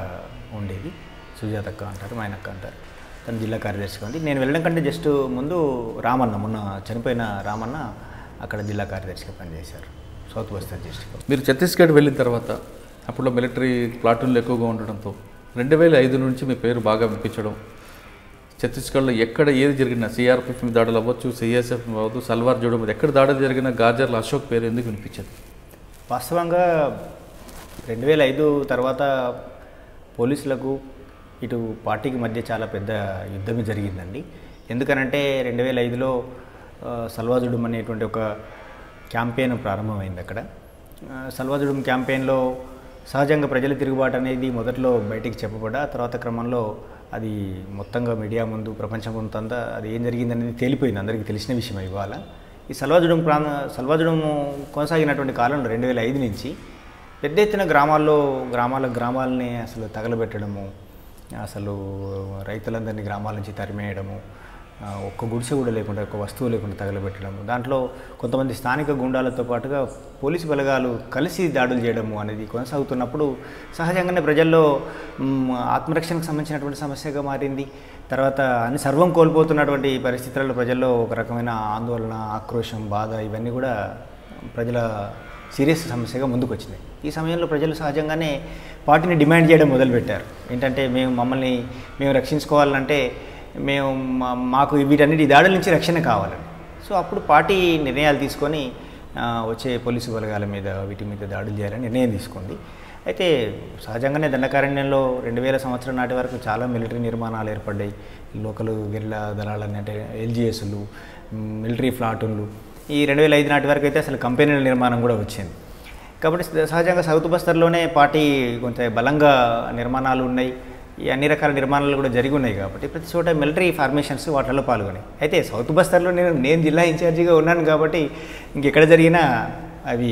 ఉండేది. సుజాతక్క అంటారు, మైనక్క అంటారు. తను జిల్లా కార్యదర్శిగా ఉంది. నేను వెళ్ళడం కంటే జస్ట్ ముందు రామన్న, మొన్న చనిపోయిన రామన్న అక్కడ జిల్లా కార్యదర్శిగా పనిచేశారు సౌత్ బస్తర్ డిస్ట్రిక్ట్. మీరు ఛత్తీస్గఢ్ వెళ్ళిన తర్వాత అప్పుడు మిలిటరీ ప్లాటూన్లు ఎక్కువగా ఉండడంతో 2005 నుంచి మీ పేరు బాగా వినిపించడం, ఛత్తీస్గఢ్లో ఎక్కడ ఏది జరిగినా సిఆర్పిఎఫ్ మీద దాడులు అవ్వచ్చు, సిఎస్ఎఫ్ అవ్వదు, సల్వార్ జోడో మీద ఎక్కడ దాడులు జరిగినా గాజర్ల అశోక్ పేరు ఎందుకు వినిపించదు? వాస్తవంగా 2005 తర్వాత పోలీసులకు ఇటు పార్టీకి మధ్య చాలా పెద్ద యుద్ధమే జరిగిందండి. ఎందుకనంటే 2005లో సల్వాజుడుం అనేటువంటి ఒక క్యాంపెయిన్ ప్రారంభమైంది అక్కడ. సల్వాజుడుం క్యాంపెయిన్లో సహజంగా ప్రజల తిరుగుబాటు అనేది మొదట్లో బయటికి చెప్పబడ్డా, తర్వాత క్రమంలో అది మొత్తంగా మీడియా ముందు ప్రపంచం ముందంతా అది ఏం జరిగిందనేది తేలిపోయింది, అందరికీ తెలిసిన విషయం. ఇవాళ ఈ సల్వాజుడుం కొనసాగినటువంటి కాలంలో 2005 నుంచి పెద్ద ఎత్తున గ్రామాలని అసలు తగలబెట్టడము, అసలు రైతులందరినీ గ్రామాల నుంచి తరిమేయడము, ఒక్క గుడిసె కూడా లేకుండా, ఒక్క వస్తువు లేకుండా తగలబెట్టడము, దాంట్లో కొంతమంది స్థానిక గుండాలతో పాటుగా పోలీసు బలగాలు కలిసి దాడులు చేయడము అనేది కొనసాగుతున్నప్పుడు సహజంగానే ప్రజల్లో ఆత్మరక్షణకు సంబంధించినటువంటి సమస్యగా మారింది. తర్వాత అన్ని సర్వం కోల్పోతున్నటువంటి పరిస్థితులలో ప్రజల్లో ఒక రకమైన ఆందోళన, ఆక్రోశం, బాధ ఇవన్నీ కూడా ప్రజల సీరియస్ సమస్యగా ముందుకు వచ్చినాయి. ఈ సమయంలో ప్రజలు సహజంగానే పార్టీని డిమాండ్ చేయడం మొదలుపెట్టారు. ఏంటంటే మేము రక్షించుకోవాలంటే మాకు వీటన్నిటి దాడుల నుంచి రక్షణ కావాలని. సో అప్పుడు పార్టీ నిర్ణయాలు తీసుకొని వచ్చే పోలీసు బలగాల మీద వీటి మీద దాడులు చేయాలని నిర్ణయం తీసుకుంది. అయితే సహజంగానే దండకారణ్యంలో 2000 సంవత్సరం నాటి వరకు చాలా మిలిటరీ నిర్మాణాలు ఏర్పడ్డాయి. లోకల్ గెరిల్లా దళాలని అంటే ఎల్జిఎస్లు, మిలిటరీ ప్లాటూన్లు. ఈ 2005 నాటి వరకు అయితే అసలు కంపెనీల నిర్మాణం కూడా వచ్చింది. కాబట్టి సహజంగా సౌత్ బస్తర్లోనే పార్టీ కొంత బలంగా నిర్మాణాలు ఉన్నాయి. ఈ అన్ని రకాల నిర్మాణాలు కూడా జరిగి ఉన్నాయి. కాబట్టి ప్రతి చోట మిలిటరీ ఫార్మేషన్స్ వాటిల్లో పాల్గొన్నాయి. అయితే సౌత్ బస్తర్లో నేను జిల్లా ఇన్ఛార్జిగా ఉన్నాను కాబట్టి ఇంకెక్కడ జరిగినా అవి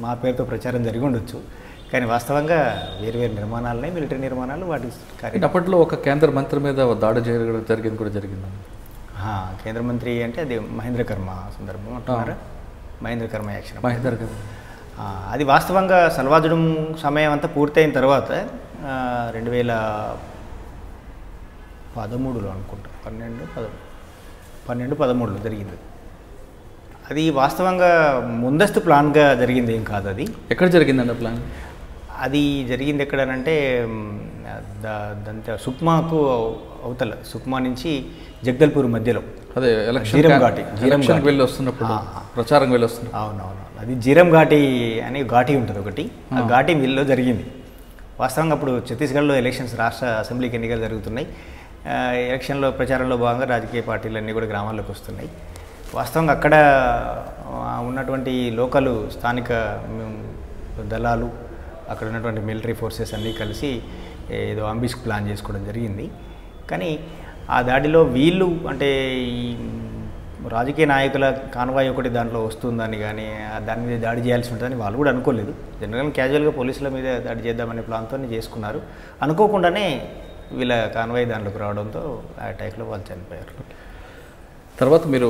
మా పేరుతో ప్రచారం జరిగి ఉండొచ్చు. కానీ వాస్తవంగా వేరు నిర్మాణాలున్నాయి, మిలిటరీ నిర్మాణాలు. వాటి అప్పట్లో ఒక కేంద్ర మంత్రి మీద దాడి జరిగింది కూడా జరిగింది. కేంద్ర మంత్రి అంటే అది మహేంద్ర కర్మ సందర్భం అంటున్నారా? మహేంద్ర కర్మ యాక్షన్. అది వాస్తవంగా సల్వాజుడుం సమయం అంతా పూర్తయిన తర్వాత 2013లో అనుకుంటా, 12-13లో జరిగింది. అది వాస్తవంగా ముందస్తు ప్లాన్గా జరిగింది ఏం కాదు. అది ఎక్కడ జరిగిందన్న ప్లాన్? అది జరిగింది ఎక్కడనంటే సుక్మాకు అవతల, సుక్మా నుంచి జగదల్పూర్ మధ్యలో, అదే జీరం ఘాటి వెళ్ళి వస్తున్నప్పుడు, ప్రచారం వెళ్ళి వస్తున్నప్పుడు. అవునవును, అది జీరం ఘాటి అని ఘాటి ఉంటుంది ఒకటి. ఆ ఘాటి మిల్లో జరిగింది. వాస్తవంగా అప్పుడు ఛత్తీస్గఢ్లో ఎలక్షన్స్, రాష్ట్ర అసెంబ్లీకి ఎన్నికలు జరుగుతున్నాయి. ఎలక్షన్లో ప్రచారంలో భాగంగా రాజకీయ పార్టీలన్నీ కూడా గ్రామాల్లోకి వస్తున్నాయి. వాస్తవంగా అక్కడ ఉన్నటువంటి లోకల్ స్థానిక దళాలు, అక్కడ ఉన్నటువంటి మిలిటరీ ఫోర్సెస్ అన్నీ కలిసి ఏదో అంబిష్కి ప్లాన్ చేసుకోవడం జరిగింది. కానీ ఆ దాడిలో వీళ్ళు అంటే ఈ రాజకీయ నాయకుల కాన్వాయ్ ఒకటి దాంట్లో వస్తుందని కానీ దాని మీద దాడి చేయాల్సి ఉంటుందని వాళ్ళు కూడా అనుకోలేదు. జనరల్గా క్యాజువల్గా పోలీసుల మీద దాడి చేద్దామనే ప్లాన్తో చేసుకున్నారు. అనుకోకుండానే వీళ్ళ కాన్వాయ్ దాంట్లోకి రావడంతో ఆ అటాక్లో వాళ్ళు చనిపోయారు. తర్వాత మీరు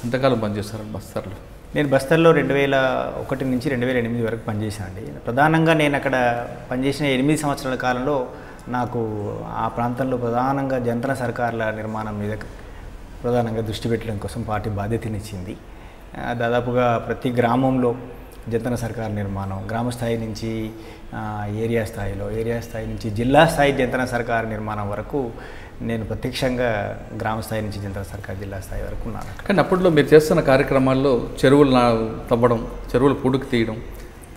ఎంతకాలం పనిచేస్తారు బస్తర్లో? నేను బస్తర్లో 2001 నుంచి 2008 వరకు పనిచేశాను అండి. ప్రధానంగా నేను అక్కడ పనిచేసిన 8 సంవత్సరాల కాలంలో నాకు ఆ ప్రాంతంలో ప్రధానంగా జంతన సర్కార్ల నిర్మాణం మీద ప్రధానంగా దృష్టి పెట్టడం కోసం పార్టీ బాధ్యతనిచ్చింది. దాదాపుగా ప్రతి గ్రామంలో జంతన సర్కార్ నిర్మాణం, గ్రామ స్థాయి నుంచి ఏరియా స్థాయి నుంచి జిల్లా స్థాయి జంతన సర్కార్ నిర్మాణం వరకు నేను ప్రత్యక్షంగా గ్రామ స్థాయి నుంచి జంతన సర్కార్ జిల్లా స్థాయి వరకు ఉన్నాను. కానీ అప్పట్లో మీరు చేస్తున్న కార్యక్రమాల్లో చెరువులు తవ్వడం, చెరువులు పుడుకు తీయడం,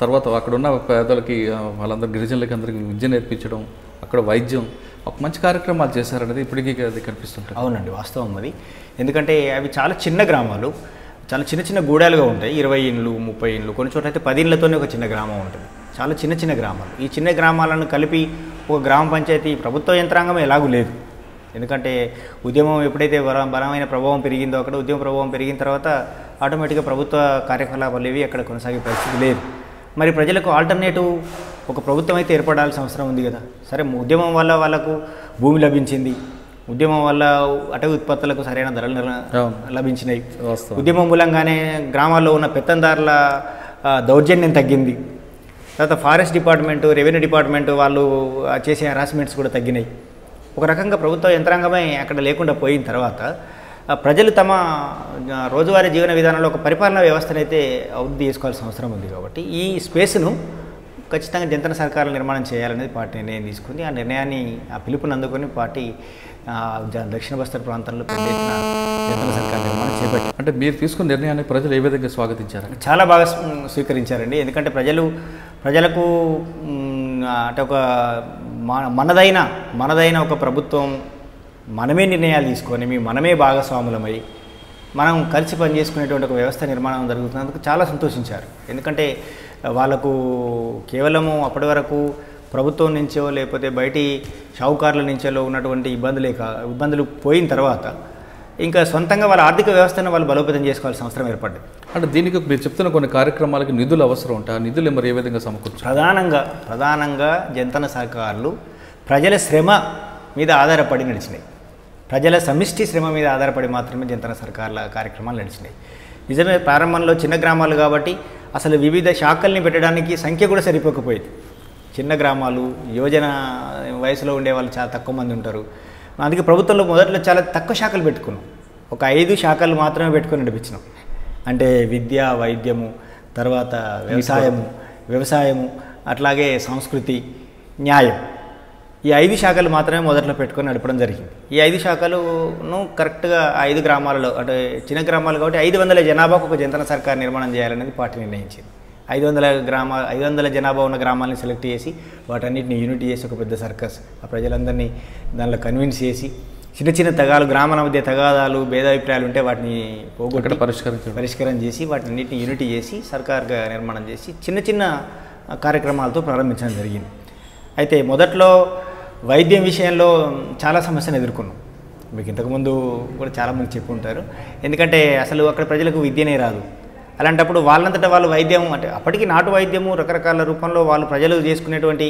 తర్వాత అక్కడున్న పేదలకి వాళ్ళందరూ గిరిజనులకి అందరికీ విద్య నేర్పించడం, అక్కడ వైద్యం, ఒక మంచి కార్యక్రమాలు చేశారనేది ఇప్పటికీ అది కనిపిస్తుంటుంది. అవునండి, వాస్తవం అది. ఎందుకంటే అవి చాలా చిన్న గ్రామాలు, చాలా చిన్న చిన్న గూడాలుగా ఉంటాయి. 20 ఇండ్లు 30 ఇండ్లు, కొన్ని చోట్ల అయితే 10 ఇండ్లతోనే ఒక చిన్న గ్రామం ఉంటుంది. చాలా చిన్న చిన్న గ్రామాలు. ఈ చిన్న గ్రామాలను కలిపి ఒక గ్రామ పంచాయతీ ప్రభుత్వ యంత్రాంగం ఎలాగూ లేదు. ఎందుకంటే ఉద్యమం ఎప్పుడైతే బలమైన ప్రభావం పెరిగిందో అక్కడ ఉద్యమ ప్రభావం పెరిగిన తర్వాత ఆటోమేటిక్గా ప్రభుత్వ కార్యకలాపాలు ఏవి అక్కడ కొనసాగే పరిస్థితి లేదు. మరి ప్రజలకు ఆల్టర్నేటివ్ ఒక ప్రభుత్వం అయితే ఏర్పడాల్సిన అవసరం ఉంది కదా. సరే, ఉద్యమం వల్ల వాళ్ళకు భూమి లభించింది, ఉద్యమం వల్ల అటవీ ఉత్పత్తులకు సరైన ధరలు లభించినాయి, ఉద్యమం మూలంగానే గ్రామాల్లో ఉన్న పెత్తందారుల దౌర్జన్యం తగ్గింది, తర్వాత ఫారెస్ట్ డిపార్ట్మెంటు, రెవెన్యూ డిపార్ట్మెంటు వాళ్ళు చేసే హరాస్మెంట్స్ కూడా తగ్గినాయి. ఒక రకంగా ప్రభుత్వ యంత్రాంగమే అక్కడ లేకుండా పోయిన తర్వాత ప్రజలు తమ రోజువారీ జీవన విధానంలో ఒక పరిపాలనా వ్యవస్థనైతే అభివృద్ధి చేసుకోవాల్సిన అవసరం ఉంది. కాబట్టి ఈ స్పేస్ను ఖచ్చితంగా జంతన సర్కారుల నిర్మాణం చేయాలనేది పార్టీ నిర్ణయం తీసుకుంది. ఆ నిర్ణయాన్ని, ఆ పిలుపుని అందుకొని పార్టీ దక్షిణ బస్తర్ ప్రాంతంలో పెద్ద ఎత్తున జంతన సర్కార్ నిర్మాణం చేపట్టింది. అంటే మీరు తీసుకున్న నిర్ణయాన్ని ప్రజలు ఏ విధంగా స్వాగతించారు? చాలా బాగా స్వీకరించారండి. ఎందుకంటే ప్రజలకు అంటే ఒక మనదైన ఒక ప్రభుత్వం, మనమే నిర్ణయాలు తీసుకొని మనమే భాగస్వాములమై మనం కలిసి పనిచేసుకునేటువంటి ఒక వ్యవస్థ నిర్మాణం జరుగుతున్నందుకు చాలా సంతోషించారు. ఎందుకంటే వాళ్ళకు కేవలము అప్పటి వరకు ప్రభుత్వం నుంచో లేకపోతే బయటి షావుకారుల నుంచో ఉన్నటువంటి ఇబ్బందులు పోయిన తర్వాత ఇంకా సొంతంగా వాళ్ళ ఆర్థిక వ్యవస్థను వాళ్ళు బలోపేతం చేసుకోవాల్సిన అవసరం ఏర్పడ్డది. అంటే దీనికి మీరు చెప్తున్న కొన్ని కార్యక్రమాలకి నిధులు అవసరం ఉంటాయి. ఆ నిధులు మరి ఏ విధంగా సమకూర్చారు? ప్రధానంగా జంతన సర్కార్లు ప్రజల శ్రమ మీద ఆధారపడి నడిచినాయి. ప్రజల సమిష్టి శ్రమ మీద ఆధారపడి మాత్రమే జంతన సర్కార్ల కార్యక్రమాలు నడిచినాయి. నిజమే, ప్రారంభంలో చిన్న గ్రామాలు కాబట్టి అసలు వివిధ శాఖల్ని పెట్టడానికి సంఖ్య కూడా సరిపోకపోయేది. చిన్న గ్రామాలు, యువజన వయసులో ఉండేవాళ్ళు చాలా తక్కువ మంది ఉంటారు. అందుకే ప్రభుత్వంలో మొదట్లో చాలా తక్కువ శాఖలు పెట్టుకున్నాం. ఒక 5 శాఖలు మాత్రమే పెట్టుకొని నడిపించినాం. అంటే విద్య, వైద్యము, తర్వాత వ్యవసాయము, అట్లాగే సంస్కృతి, న్యాయం, ఈ 5 శాఖలు మాత్రమే మొదట్లో పెట్టుకొని నడపడం జరిగింది. ఈ 5 శాఖలను కరెక్ట్గా 5 గ్రామాలలో, అంటే చిన్న గ్రామాలు కాబట్టి 500 జనాభాకు ఒక జంతన సర్కార్ నిర్మాణం చేయాలనేది పార్టీ నిర్ణయించింది. 500 జనాభా ఉన్న గ్రామాలని సెలెక్ట్ చేసి వాటన్నిటిని యూనిట్ చేసి ఒక పెద్ద సర్కస్, ఆ ప్రజలందరినీ దానిలో కన్విన్స్ చేసి చిన్న చిన్న గ్రామాల మధ్య తగాదాలు, భేదాభిప్రాయాలు ఉంటే వాటిని పోగొట్టి పరిష్కారం చేసి వాటిన్నిటిని యూనిట్ చేసి సర్కార్గా నిర్మాణం చేసి చిన్న చిన్న కార్యక్రమాలతో ప్రారంభించడం జరిగింది. అయితే మొదట్లో వైద్యం విషయంలో చాలా సమస్యను ఎదుర్కొన్నాం. మీకు ఇంతకుముందు కూడా చాలామంది చెప్పి ఉంటారు. ఎందుకంటే అసలు అక్కడ ప్రజలకు విద్యనే రాదు. అలాంటప్పుడు వాళ్ళంతటా వాళ్ళు వైద్యం, అంటే అప్పటికి నాటు వైద్యము రకరకాల రూపంలో వాళ్ళు ప్రజలు చేసుకునేటువంటి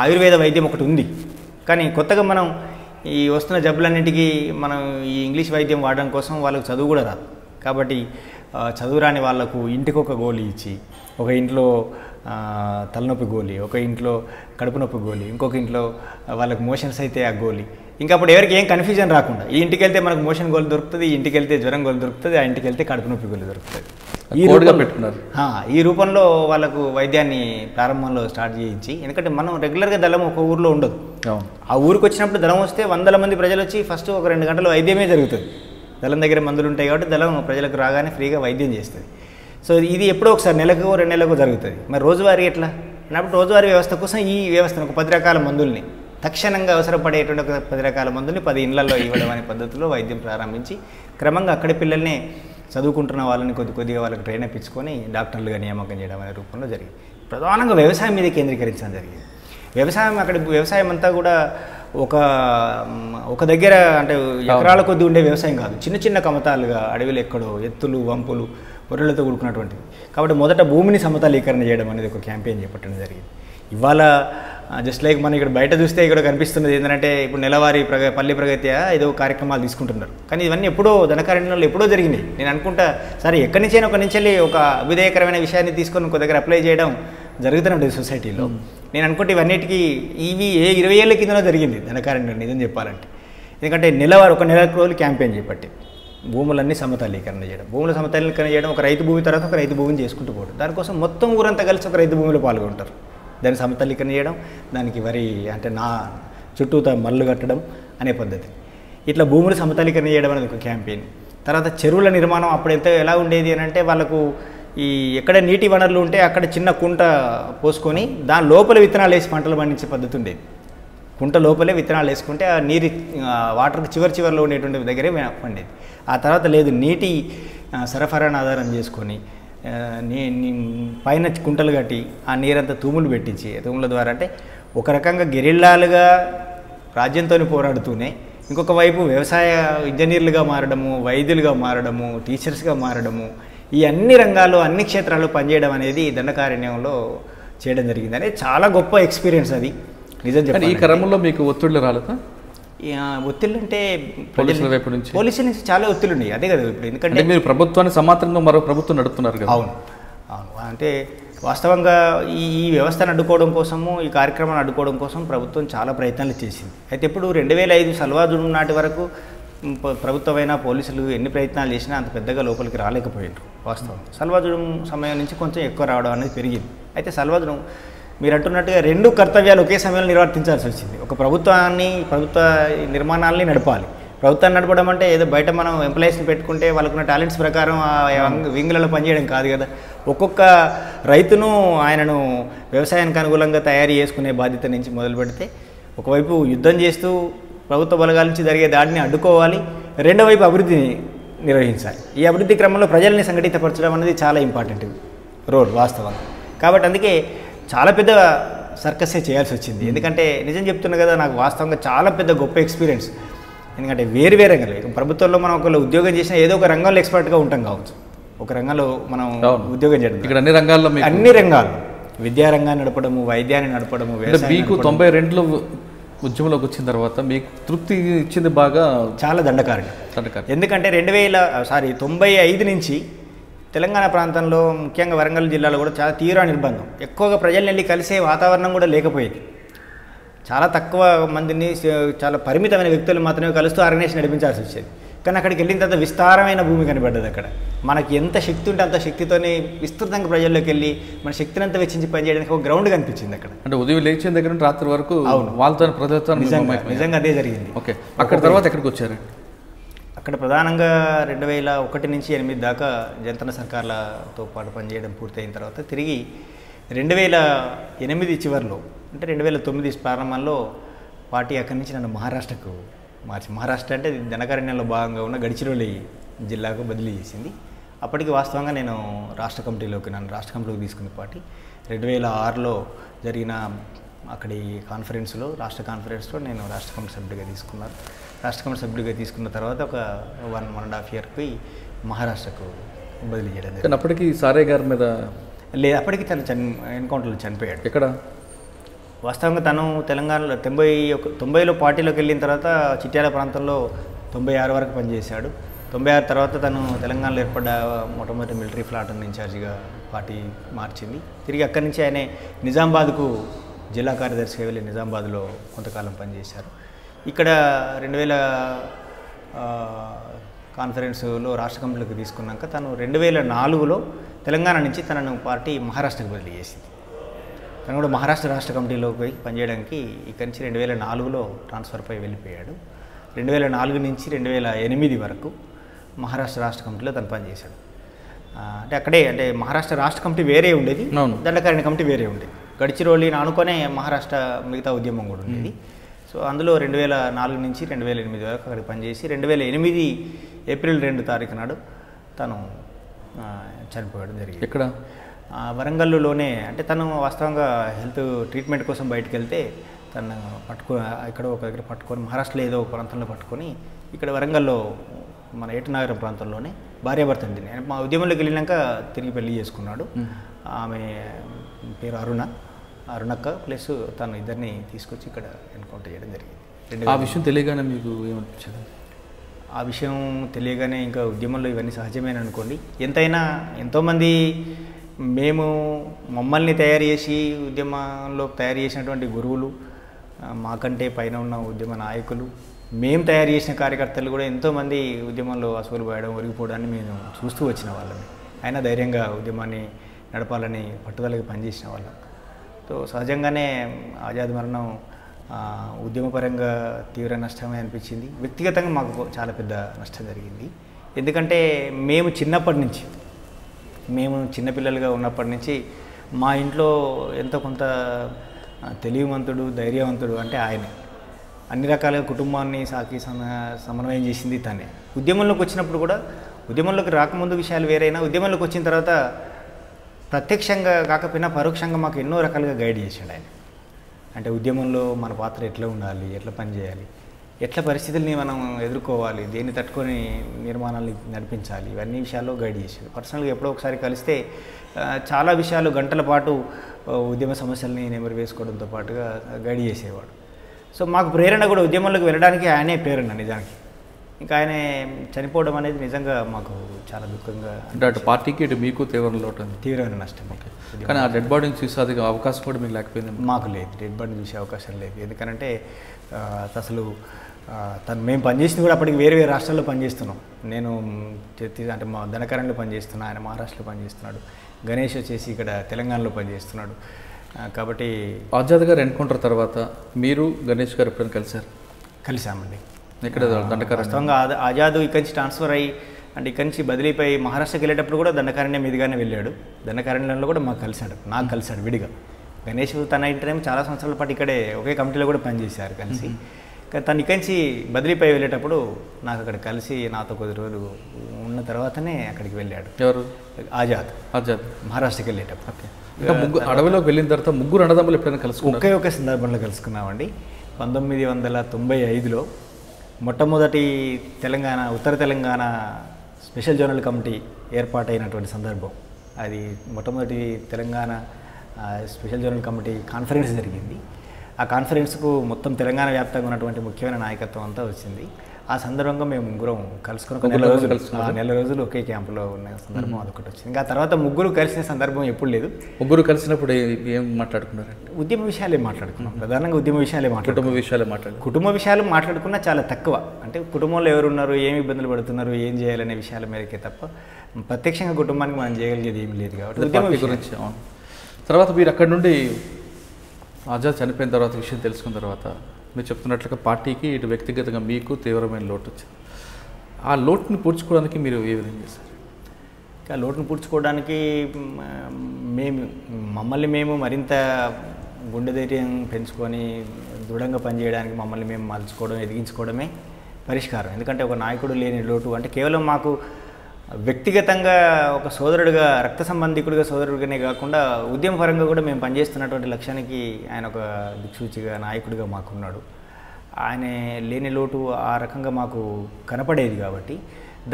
ఆయుర్వేద వైద్యం ఒకటి ఉంది. కానీ కొత్తగా మనం ఈ వస్తున్న జబ్బులన్నింటికీ మనం ఈ ఇంగ్లీష్ వైద్యం వాడడం కోసం వాళ్ళకు చదువు కూడా రాదు. కాబట్టి చదువు రాని వాళ్లకు ఇంటికి ఒక గోళీ ఇచ్చి, ఒక ఇంట్లో తలనొప్పి గోళీ, ఒక ఇంట్లో కడుపు నొప్పి గోళీ, ఇంకొక ఇంట్లో వాళ్ళకి మోషన్స్ అయితే ఆ గోళీ, ఇంకా అప్పుడు ఎవరికి ఏం కన్ఫ్యూజన్ రాకుండా ఈ ఇంటికి వెళ్తే మనకు మోషన్ గోళీ దొరుకుతుంది, ఈ ఇంటికి వెళ్తే జ్వరం గోళీ దొరుకుతుంది, ఆ ఇంటికి వెళ్తే కడుపు నొప్పి గోళీ దొరుకుతుంది. ఈ రూపంలో వాళ్ళకు వైద్యాన్ని ప్రారంభంలో స్టార్ట్ చేయించి, ఎందుకంటే మనం రెగ్యులర్గా దళం ఒక ఊరిలో ఉండదు. ఆ ఊరికి వచ్చినప్పుడు దళం వస్తే 100 మంది ప్రజలు వచ్చి ఫస్ట్ ఒక 2 గంటలు వైద్యమే జరుగుతుంది. దళం దగ్గర మందులు ఉంటాయి కాబట్టి దళం ప్రజలకు రాగానే ఫ్రీగా వైద్యం చేస్తుంది. సో ఇది ఎప్పుడో ఒకసారి నెలకు 2 నెలలకు జరుగుతుంది. మరి రోజువారీ ఎట్లా అన్నప్పుడు రోజువారీ వ్యవస్థ కోసం ఈ వ్యవస్థను ఒక 10 రకాల మందుల్ని తక్షణంగా అవసరపడేటువంటి ఒక 10 రకాల మందుల్ని 10 ఇళ్లలో ఇవ్వడం అనే పద్ధతిలో వైద్యం ప్రారంభించి క్రమంగా అక్కడి పిల్లల్ని చదువుకుంటున్న వాళ్ళని కొద్దిగా వాళ్ళకి ట్రైన్ ఇప్పించుకొని డాక్టర్లుగా నియామకం చేయడం అనే రూపంలో జరిగింది. ప్రధానంగా వ్యవసాయం మీద కేంద్రీకరించడం జరిగింది. వ్యవసాయం అంతా కూడా ఒక దగ్గర అంటే ఎకరాల కొద్ది ఉండే వ్యవసాయం కాదు, చిన్న చిన్న కమతాలుగా అడవిలో ఎక్కడో ఎత్తులు వంపులు గొర్రెలతో కూడుకున్నటువంటిది. కాబట్టి మొదట భూమిని సమతలీకరణ చేయడం అనేది ఒక క్యాంపెయిన్ చేపట్టడం జరిగింది. ఇవాళ జస్ట్ లైక్ మనం ఇక్కడ బయట చూస్తే ఇక్కడ కనిపిస్తున్నది ఏంటంటే ఇప్పుడు నెలవారీ పల్లె ప్రగతి ఏదో కార్యక్రమాలు తీసుకుంటున్నారు, కానీ ఇవన్నీ ఎప్పుడో ధనకారణ్యంలో ఎప్పుడో జరిగినాయి. నేను అనుకుంటా సరే ఎక్కడి నుంచైనా ఒక నుంచి ఒక అభ్యుదయకరమైన విషయాన్ని తీసుకొని ఒక దగ్గర అప్లై చేయడం జరుగుతూనే ఉంటుంది సొసైటీలో. నేను అనుకుంటే ఇవన్నిటికీ ఇవి 20 ఏళ్ళ కిందలో జరిగింది ధనకారణ్యం నిజం చెప్పాలంటే. ఎందుకంటే ఒక నెల రోజులు క్యాంపెయిన్ చేపట్టి భూములన్నీ సమతలీకరణ చేయడం, భూముల సమతలీకరణ చేయడం, ఒక రైతు భూమి తర్వాత ఒక రైతు భూమిని చేసుకుంటూ పోవడం, దానికోసం మొత్తం ఊరంతా కలిసి ఒక రైతు భూమిలో పాల్గొంటారు. దాన్ని సమతలీకరణ చేయడం, దానికి వరి అంటే చుట్టూతా మల్లు కట్టడం అనే పద్ధతి. ఇట్లా భూములు సమతలీకరణ చేయడం అనేది ఒక క్యాంపెయిన్. తర్వాత చెరువుల నిర్మాణం అప్పుడు ఎలా ఉండేది అని అంటే వాళ్ళకు ఎక్కడ నీటి వనరులు ఉంటే అక్కడ చిన్న కుంట పోసుకొని దాని లోపల విత్తనాలు వేసి పంటలు పండించే పద్ధతి ఉండేది. కుంట లోపలే విత్తనాలు వేసుకుంటే ఆ నీరు వాటర్కి చివరిలో ఉండేటువంటి దగ్గరే పండేది. ఆ తర్వాత లేదు, నీటి సరఫరాను ఆధారం చేసుకొని పైన కుంటలు కట్టి ఆ నీరంతా తూములు పెట్టించి తూముల ద్వారా అంటే ఒక రకంగా గెరిల్లాలుగా రాజ్యంతో పోరాడుతూనే ఇంకొక వైపు వ్యవసాయ ఇంజనీర్లుగా మారడము, వైద్యులుగా మారడము, టీచర్స్గా మారడము, ఈ అన్ని రంగాల్లో అన్ని క్షేత్రాల్లో పనిచేయడం అనేది దండకారణ్యంలో చేయడం జరిగింది. అనేది చాలా గొప్ప ఎక్స్పీరియన్స్ అది నిజం చెప్పాలి. ఈ క్రమంలో మీకు ఒత్తిళ్ళు రాలేదా? ఒత్తిళ్ళు అంటే పోలీసుల వైపు నుంచి పోలీసుల నుంచి చాలా ఒత్తిళ్ళు ఉన్నాయి. అదే కదా ఇప్పుడు, ఎందుకంటే మీరు ప్రభుత్వాన్ని సమాంతరంగా మరో ప్రభుత్వం నడుపుతున్నారు కదా. అవును అంటే వాస్తవంగా ఈ వ్యవస్థను అడ్డుకోవడం కోసము, ఈ కార్యక్రమాన్ని అడ్డుకోవడం కోసం ప్రభుత్వం చాలా ప్రయత్నాలు చేసింది. అయితే ఇప్పుడు 2005 సల్వాజుడు నాటి వరకు ప్రభుత్వమైన పోలీసులు ఎన్ని ప్రయత్నాలు చేసినా అంత పెద్దగా లోపలికి రాలేకపోయారు. వాస్తవం సల్వాజుడు సమయం నుంచి కొంచెం ఎక్కువ రావడం అనేది పెరిగింది. అయితే సల్వాజుడు మీరు అంటున్నట్టుగా 2 కర్తవ్యాలు ఒకే సమయంలో నిర్వర్తించాల్సి వచ్చింది. ఒక ప్రభుత్వ నిర్మాణాలని నడపాలి. ప్రభుత్వాన్ని నడపడం అంటే ఏదో బయట మనం ఎంప్లాయీస్ని పెట్టుకుంటే వాళ్ళకున్న టాలెంట్స్ ప్రకారం వింగులలో పనిచేయడం కాదు కదా. ఒక్కొక్క రైతును ఆయనను వ్యవసాయానికి అనుకూలంగా తయారు చేసుకునే బాధ్యత నుంచి మొదలు పెడితే ఒకవైపు యుద్ధం చేస్తూ ప్రభుత్వ బలగాల నుంచి జరిగే దాడిని అడ్డుకోవాలి, రెండో వైపు అభివృద్ధిని నిర్వహించాలి. ఈ అభివృద్ధి క్రమంలో ప్రజల్ని సంఘటితపరచడం అనేది చాలా ఇంపార్టెంట్ రోల్ వాస్తవంగా. కాబట్టి అందుకే చాలా పెద్ద సర్కసే చేయాల్సి వచ్చింది. ఎందుకంటే నిజం చెప్తున్నా కదా, నాకు వాస్తవంగా చాలా పెద్ద గొప్ప ఎక్స్పీరియన్స్. ఎందుకంటే వేరు రంగాలు ప్రభుత్వంలో మనం ఒకళ్ళు ఉద్యోగం చేసినా ఏదో ఒక రంగంలో ఎక్స్పర్ట్గా ఉంటాం కావచ్చు, ఒక రంగంలో మనం ఉద్యోగం చేయడం. ఇక్కడ అన్ని రంగాలు విద్యారంగాన్ని నడపడము, వైద్యాన్ని నడపడము. మీకు 92లో ఉద్యమంలోకి వచ్చిన తర్వాత మీకు తృప్తి ఇచ్చింది బాగా చాలా దండకారణ్యం. ఎందుకంటే 95 నుంచి తెలంగాణ ప్రాంతంలో ముఖ్యంగా వరంగల్ జిల్లాలో కూడా చాలా తీవ్ర నిర్బంధం, ఎక్కువగా ప్రజల్ని వెళ్ళి కలిసే వాతావరణం కూడా లేకపోయేది. చాలా తక్కువ మందిని, చాలా పరిమితమైన వ్యక్తులు మాత్రమే కలుస్తూ ఆర్గనైజేషన్ నడిపించాల్సి వచ్చేది. కానీ అక్కడికి వెళ్ళిన తర్వాత విస్తారమైన భూమి కనబడ్డది. అక్కడ మనకి ఎంత శక్తి ఉంటే అంత శక్తితోనే విస్తృతంగా ప్రజల్లోకి వెళ్ళి మన శక్తిని అంతా వెచ్చించి పనిచేయడానికి ఒక గ్రౌండ్ కనిపించింది అక్కడ. అంటే ఉదయం లేచిన దగ్గర నుండి రాత్రి వరకు వాళ్ళతో ప్రజలతో నిజంగా అదే జరిగింది. ఓకే, అక్కడ తర్వాత ఎక్కడికి వచ్చారు? అక్కడ ప్రధానంగా 2001 నుంచి 2008 దాకా జంతన సర్కార్లతో పాటు పనిచేయడం పూర్తయిన తర్వాత తిరిగి 2008 చివరిలో అంటే 2009 ప్రారంభంలో పార్టీ అక్కడి నుంచి నన్ను మహారాష్ట్రకు మార్చి, మహారాష్ట్ర అంటే ధనకారణ్యంలో భాగంగా ఉన్న గడిచిరోలి జిల్లాకు బదిలీ చేసింది. అప్పటికి వాస్తవంగా నేను నన్ను రాష్ట్ర కమిటీలోకి తీసుకున్న పార్టీ 2006లో జరిగిన అక్కడి రాష్ట్ర కాన్ఫరెన్స్లో నేను రాష్ట్ర కమిటీ సభ్యుడిగా తీసుకున్నాను. రాష్ట్ర కమిటీ సభ్యుడిగా తీసుకున్న తర్వాత ఒక 1.5 ఇయర్కి మహారాష్ట్రకు బదిలీ చేయడం జరిగింది. అప్పటికి సారే గారి మీద లేదు, అప్పటికి తను ఎన్కౌంటర్లో చనిపోయాడు. ఎక్కడ? వాస్తవంగా తను తెలంగాణలో 90లో పార్టీలోకి వెళ్ళిన తర్వాత చిట్యాల ప్రాంతంలో 96 వరకు పనిచేశాడు. 96 తర్వాత తను తెలంగాణలో ఏర్పడ్డ మొట్టమొదటి మిలిటరీ ప్లాటూన్ ఇన్ఛార్జిగా పార్టీ మార్చింది. తిరిగి అక్కడి నుంచి ఆయన నిజామాబాద్కు జిల్లా కార్యదర్శిగా వెళ్ళి నిజామాబాద్లో కొంతకాలం పనిచేశారు. ఇక్కడ 2000 కాన్ఫరెన్స్లో రాష్ట్ర కమిటీలోకి తీసుకున్నాక తను 2004లో తెలంగాణ నుంచి తనను పార్టీ మహారాష్ట్రకు బదిలీ చేసింది. తను కూడా మహారాష్ట్ర రాష్ట్ర కమిటీలోకి పనిచేయడానికి ఇక్కడి నుంచి 2004లో ట్రాన్స్ఫర్పై వెళ్ళిపోయాడు. 2004 నుంచి 2008 వరకు మహారాష్ట్ర రాష్ట్ర కమిటీలో తను పనిచేశాడు. అంటే అక్కడే అంటే మహారాష్ట్ర రాష్ట్ర కమిటీ వేరే ఉండేది, దండకారణ్య కమిటీ వేరే ఉండేది. గడిచిరోలిని అనుకునే మహారాష్ట్ర మిగతా ఉద్యమం కూడా ఉండేది. సో అందులో 2004 నుంచి 2008 వరకు అక్కడికి పనిచేసి 2008 ఏప్రిల్ 2 తారీఖు నాడు తను చనిపోవడం జరిగింది. ఎక్కడ? వరంగల్లులోనే అంటే తను వాస్తవంగా హెల్త్ ట్రీట్మెంట్ కోసం బయటకు వెళ్తే తను ఇక్కడ ఒక దగ్గర పట్టుకొని మహారాష్ట్రలో ఏదో ఒక ప్రాంతంలో పట్టుకొని ఇక్కడ వరంగల్లో మన ఏటనగరం ప్రాంతంలోనే భార్యాభర్తని మా ఉద్యమంలోకి వెళ్ళినాక తిరిగి పెళ్లి చేసుకున్నాడు. ఆమె పేరు అరుణక్క ప్లస్ తను ఇద్దరిని తీసుకొచ్చి ఇక్కడ ఎన్కౌంటర్ చేయడం జరిగింది. ఆ విషయం తెలియగానే మీకు ఏమనిపించింది? ఆ విషయం తెలియగానే ఇంకా ఉద్యమంలో ఇవన్నీ సహజమేనని అనుకోండి. ఎంతైనా ఎంతోమంది మమ్మల్ని తయారు చేసి ఉద్యమంలో తయారు చేసినటువంటి గురువులు, మాకంటే పైన ఉన్న ఉద్యమ నాయకులు, మేము తయారు చేసిన కార్యకర్తలు కూడా ఎంతోమంది ఉద్యమంలో అసలు పోయడం ఒరిగిపోవడాన్ని మేము చూస్తూ వచ్చిన వాళ్ళని. అయినా ధైర్యంగా ఉద్యమాన్ని నడపాలని పట్టుదలకి పనిచేసిన వాళ్ళం. సో సహజంగానే ఆజాద్ మరణం ఉద్యమపరంగా తీవ్ర నష్టమే అనిపించింది. వ్యక్తిగతంగా మాకు చాలా పెద్ద నష్టం జరిగింది. ఎందుకంటే మేము చిన్నపిల్లలుగా ఉన్నప్పటి నుంచి మా ఇంట్లో ఎంతో కొంత తెలివివంతుడు, ధైర్యవంతుడు అంటే ఆయనే. అన్ని రకాలుగా కుటుంబాన్ని సాకి సమన్వయం చేసింది తనే. ఉద్యమంలోకి వచ్చినప్పుడు కూడా, ఉద్యమంలోకి రాకముందు విషయాలు వేరైనా ఉద్యమంలోకి వచ్చిన తర్వాత ప్రత్యక్షంగా కాకపోయినా పరోక్షంగా మాకు ఎన్నో రకాలుగా గైడ్ చేశాడు ఆయన. అంటే ఉద్యమంలో మన పాత్ర ఎట్లా ఉండాలి, ఎట్లా పనిచేయాలి, ఎట్లా పరిస్థితుల్ని మనం ఎదుర్కోవాలి, దేన్ని తట్టుకొని నిర్మాణాన్ని నడిపించాలి, ఇవన్నీ విషయాల్లో గైడ్ చేశాడు. పర్సనల్గా ఎప్పుడో ఒకసారి కలిస్తే చాలా విషయాలు గంటల పాటు ఉద్యమ సమస్యల్ని నెమరు వేసుకోవడంతో పాటుగా గైడ్ చేసేవాడు. సో మాకు ప్రేరణ కూడా ఉద్యమంలోకి వెళ్ళడానికి ఆయనే ప్రేరణ నిజానికి. ఇంకా ఆయన చనిపోవడం అనేది నిజంగా మాకు చాలా దుఃఖంగా, అంటే అటు పార్టీకి ఇటు మీకు తీవ్రమైన నష్టం. కానీ ఆ డెడ్ బాడీని చూసే అది అవకాశం కూడా మీకు లేకపోయింది? మాకు లేదు, డెడ్ బాడీని చూసే అవకాశం లేదు. ఎందుకంటే అసలు మేము పనిచేసింది కూడా అప్పటికి వేరే వేరే రాష్ట్రాల్లో పనిచేస్తున్నాం. నేను అంటే మా ధనకరణలో పనిచేస్తున్నా, ఆయన మహారాష్ట్రలో పనిచేస్తున్నాడు, గణేష్ వచ్చేసి ఇక్కడ తెలంగాణలో పనిచేస్తున్నాడు. కాబట్టి ఆజాద్ గారు ఎన్కౌంటర్ తర్వాత మీరు గణేష్ గారు ఎప్పుడైనా కలిసామండి. ఇక్కడ వాస్తవంగా ఆజాద్ ఇక్కడి నుంచి ట్రాన్స్ఫర్ అయ్యి అంటే ఇక్కడి నుంచి బదిలీపై మహారాష్ట్రకి వెళ్ళేటప్పుడు కూడా దండకారణ్యం మీదుగానే వెళ్ళాడు. దండకారణ్యంలో కూడా నాకు కలిశాడు విడిగా. గణేష్ తన ఇంటర్నేమో చాలా సంవత్సరాల పాటు ఇక్కడే ఒకే కమిటీలో కూడా పనిచేశారు కలిసి. తను ఇక్కడి నుంచి బదిలీపై వెళ్ళేటప్పుడు నాకు అక్కడ కలిసి నాతో కొద్ది రోజులు ఉన్న తర్వాతనే అక్కడికి వెళ్ళాడు. ఎవరు? ఆజాద్ మహారాష్ట్రకి వెళ్ళేటప్పుడు. అడవిలోకి వెళ్ళిన తర్వాత ముగ్గురు అన్నదమ్ములు ఎప్పుడైనా కలుసుకున్నారు? ఒకే సందర్భంలో కలుసుకున్నామండి. 1995లో మొట్టమొదటి ఉత్తర తెలంగాణ స్పెషల్ జోనల్ కమిటీ ఏర్పాటైనటువంటి సందర్భం అది. మొట్టమొదటి Telangana special zonal committee conference జరిగింది. ఆ కాన్ఫరెన్స్కు మొత్తం తెలంగాణ వ్యాప్తంగా ఉన్నటువంటి ముఖ్యమైన నాయకత్వం అంతా వచ్చింది. ఆ సందర్భంగా మేము ముగ్గురం కలుసుకుని నెల రోజులు ఒకే క్యాంపులో ఉన్న సందర్భం అదొకటి వచ్చింది. ఇంకా తర్వాత ముగ్గురు కలిసిన సందర్భం ఎప్పుడు లేదు. ముగ్గురు కలిసినప్పుడు ఏం మాట్లాడుకున్నారంటే ఉద్యమ విషయాలే మాట్లాడుకున్నాం. ప్రధానంగా ఉద్యమ విషయాలే కుటుంబ విషయాలు మాట్లాడుకున్నా చాలా తక్కువ. అంటే కుటుంబంలో ఎవరున్నారు, ఏమి ఇబ్బందులు పడుతున్నారు, ఏం చేయాలనే విషయాల మేరకే తప్ప ప్రత్యక్షంగా కుటుంబానికి మనం చేయగలిగేది ఏమి లేదు. కాబట్టి ఉద్యమ గురించి. తర్వాత మీరు అక్కడ నుండి ఆజాద్ చనిపోయిన తర్వాత విషయం తెలుసుకున్న తర్వాత మీరు చెప్తున్నట్లుగా పార్టీకి ఇటు వ్యక్తిగతంగా మీకు తీవ్రమైన లోటు వచ్చింది. ఆ లోటుని పూడ్చుకోవడానికి మీరు ఏ విధంగా చేశారు? ఆ లోటుని పూడ్చుకోవడానికి మమ్మల్ని మేము మరింత గుండె ధైర్యం పెంచుకొని దృఢంగా పనిచేయడానికి మమ్మల్ని మేము మలుచుకోవడం, ఎదిగించుకోవడమే పరిష్కారం. ఎందుకంటే ఒక నాయకుడు లేని లోటు అంటే కేవలం మాకు వ్యక్తిగతంగా ఒక సోదరుడిగా, రక్త సంబంధికుడిగా సోదరుడిగానే కాకుండా ఉద్యమపరంగా కూడా మేము పనిచేస్తున్నటువంటి లక్ష్యానికి ఆయన ఒక దిక్సూచిగా, నాయకుడిగా మాకున్నాడు. ఆయన లేని లోటు ఆ రకంగా మాకు కనపడేది. కాబట్టి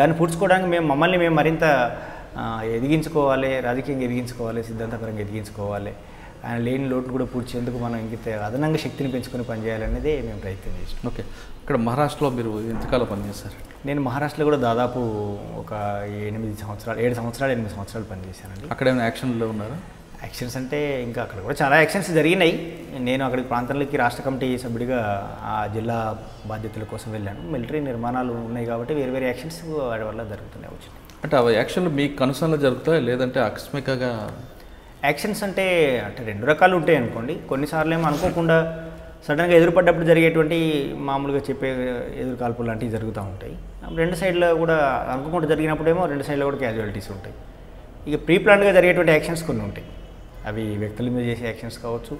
దాన్ని పూడ్చుకోవడానికి మమ్మల్ని మేము మరింత ఎదిగించుకోవాలి, రాజకీయంగా ఎదిగించుకోవాలి, సిద్ధాంతపరంగా ఎదిగించుకోవాలి. ఆయన లేని లోటును కూడా పూడ్చేందుకు మనం ఇంకిత అదనంగా శక్తిని పెంచుకొని పనిచేయాలనేదే మేము ప్రయత్నం చేసాం. ఓకే, ఇక్కడ మహారాష్ట్రలో మీరు ఎంతకాలం పనిచేశారు? నేను మహారాష్ట్రలో కూడా దాదాపు ఒక 7 సంవత్సరాలు పనిచేశానండి. అక్కడ ఏమైనా యాక్షన్లో ఉన్నారా? యాక్షన్స్ అంటే ఇంకా అక్కడ కూడా చాలా యాక్షన్స్ జరిగినాయి. నేను అక్కడికి ప్రాంతంలోకి రాష్ట్ర కమిటీ సభ్యుడిగా ఆ జిల్లా బాధ్యతల కోసం వెళ్ళాను. మిలిటరీ నిర్మాణాలు ఉన్నాయి కాబట్టి వేరే వేరే యాక్షన్స్ వాటి వల్ల జరుగుతున్నాయి. వచ్చినాయి అంటే ఆ యాక్షన్లు మీ కనుసనలో జరుగుతాయి, లేదంటే ఆకస్మికంగా? యాక్షన్స్ అంటే రెండు రకాలు ఉంటాయి అనుకోండి. కొన్నిసార్లు ఏమో అనుకోకుండా సడన్గా ఎదురుపడ్డప్పుడు జరిగేటువంటి మామూలుగా చెప్పే ఎదురు కాల్పులు లాంటివి జరుగుతూ ఉంటాయి. రెండు సైడ్లో కూడా అనుకోకుండా జరిగినప్పుడేమో రెండు సైడ్లో కూడా క్యాజువాలిటీస్ ఉంటాయి. ఇక ప్రీ ప్లాన్డ్గా జరిగేటువంటి యాక్షన్స్ కొన్ని ఉంటాయి. అవి వ్యక్తుల మీద చేసే యాక్షన్స్ కావచ్చు,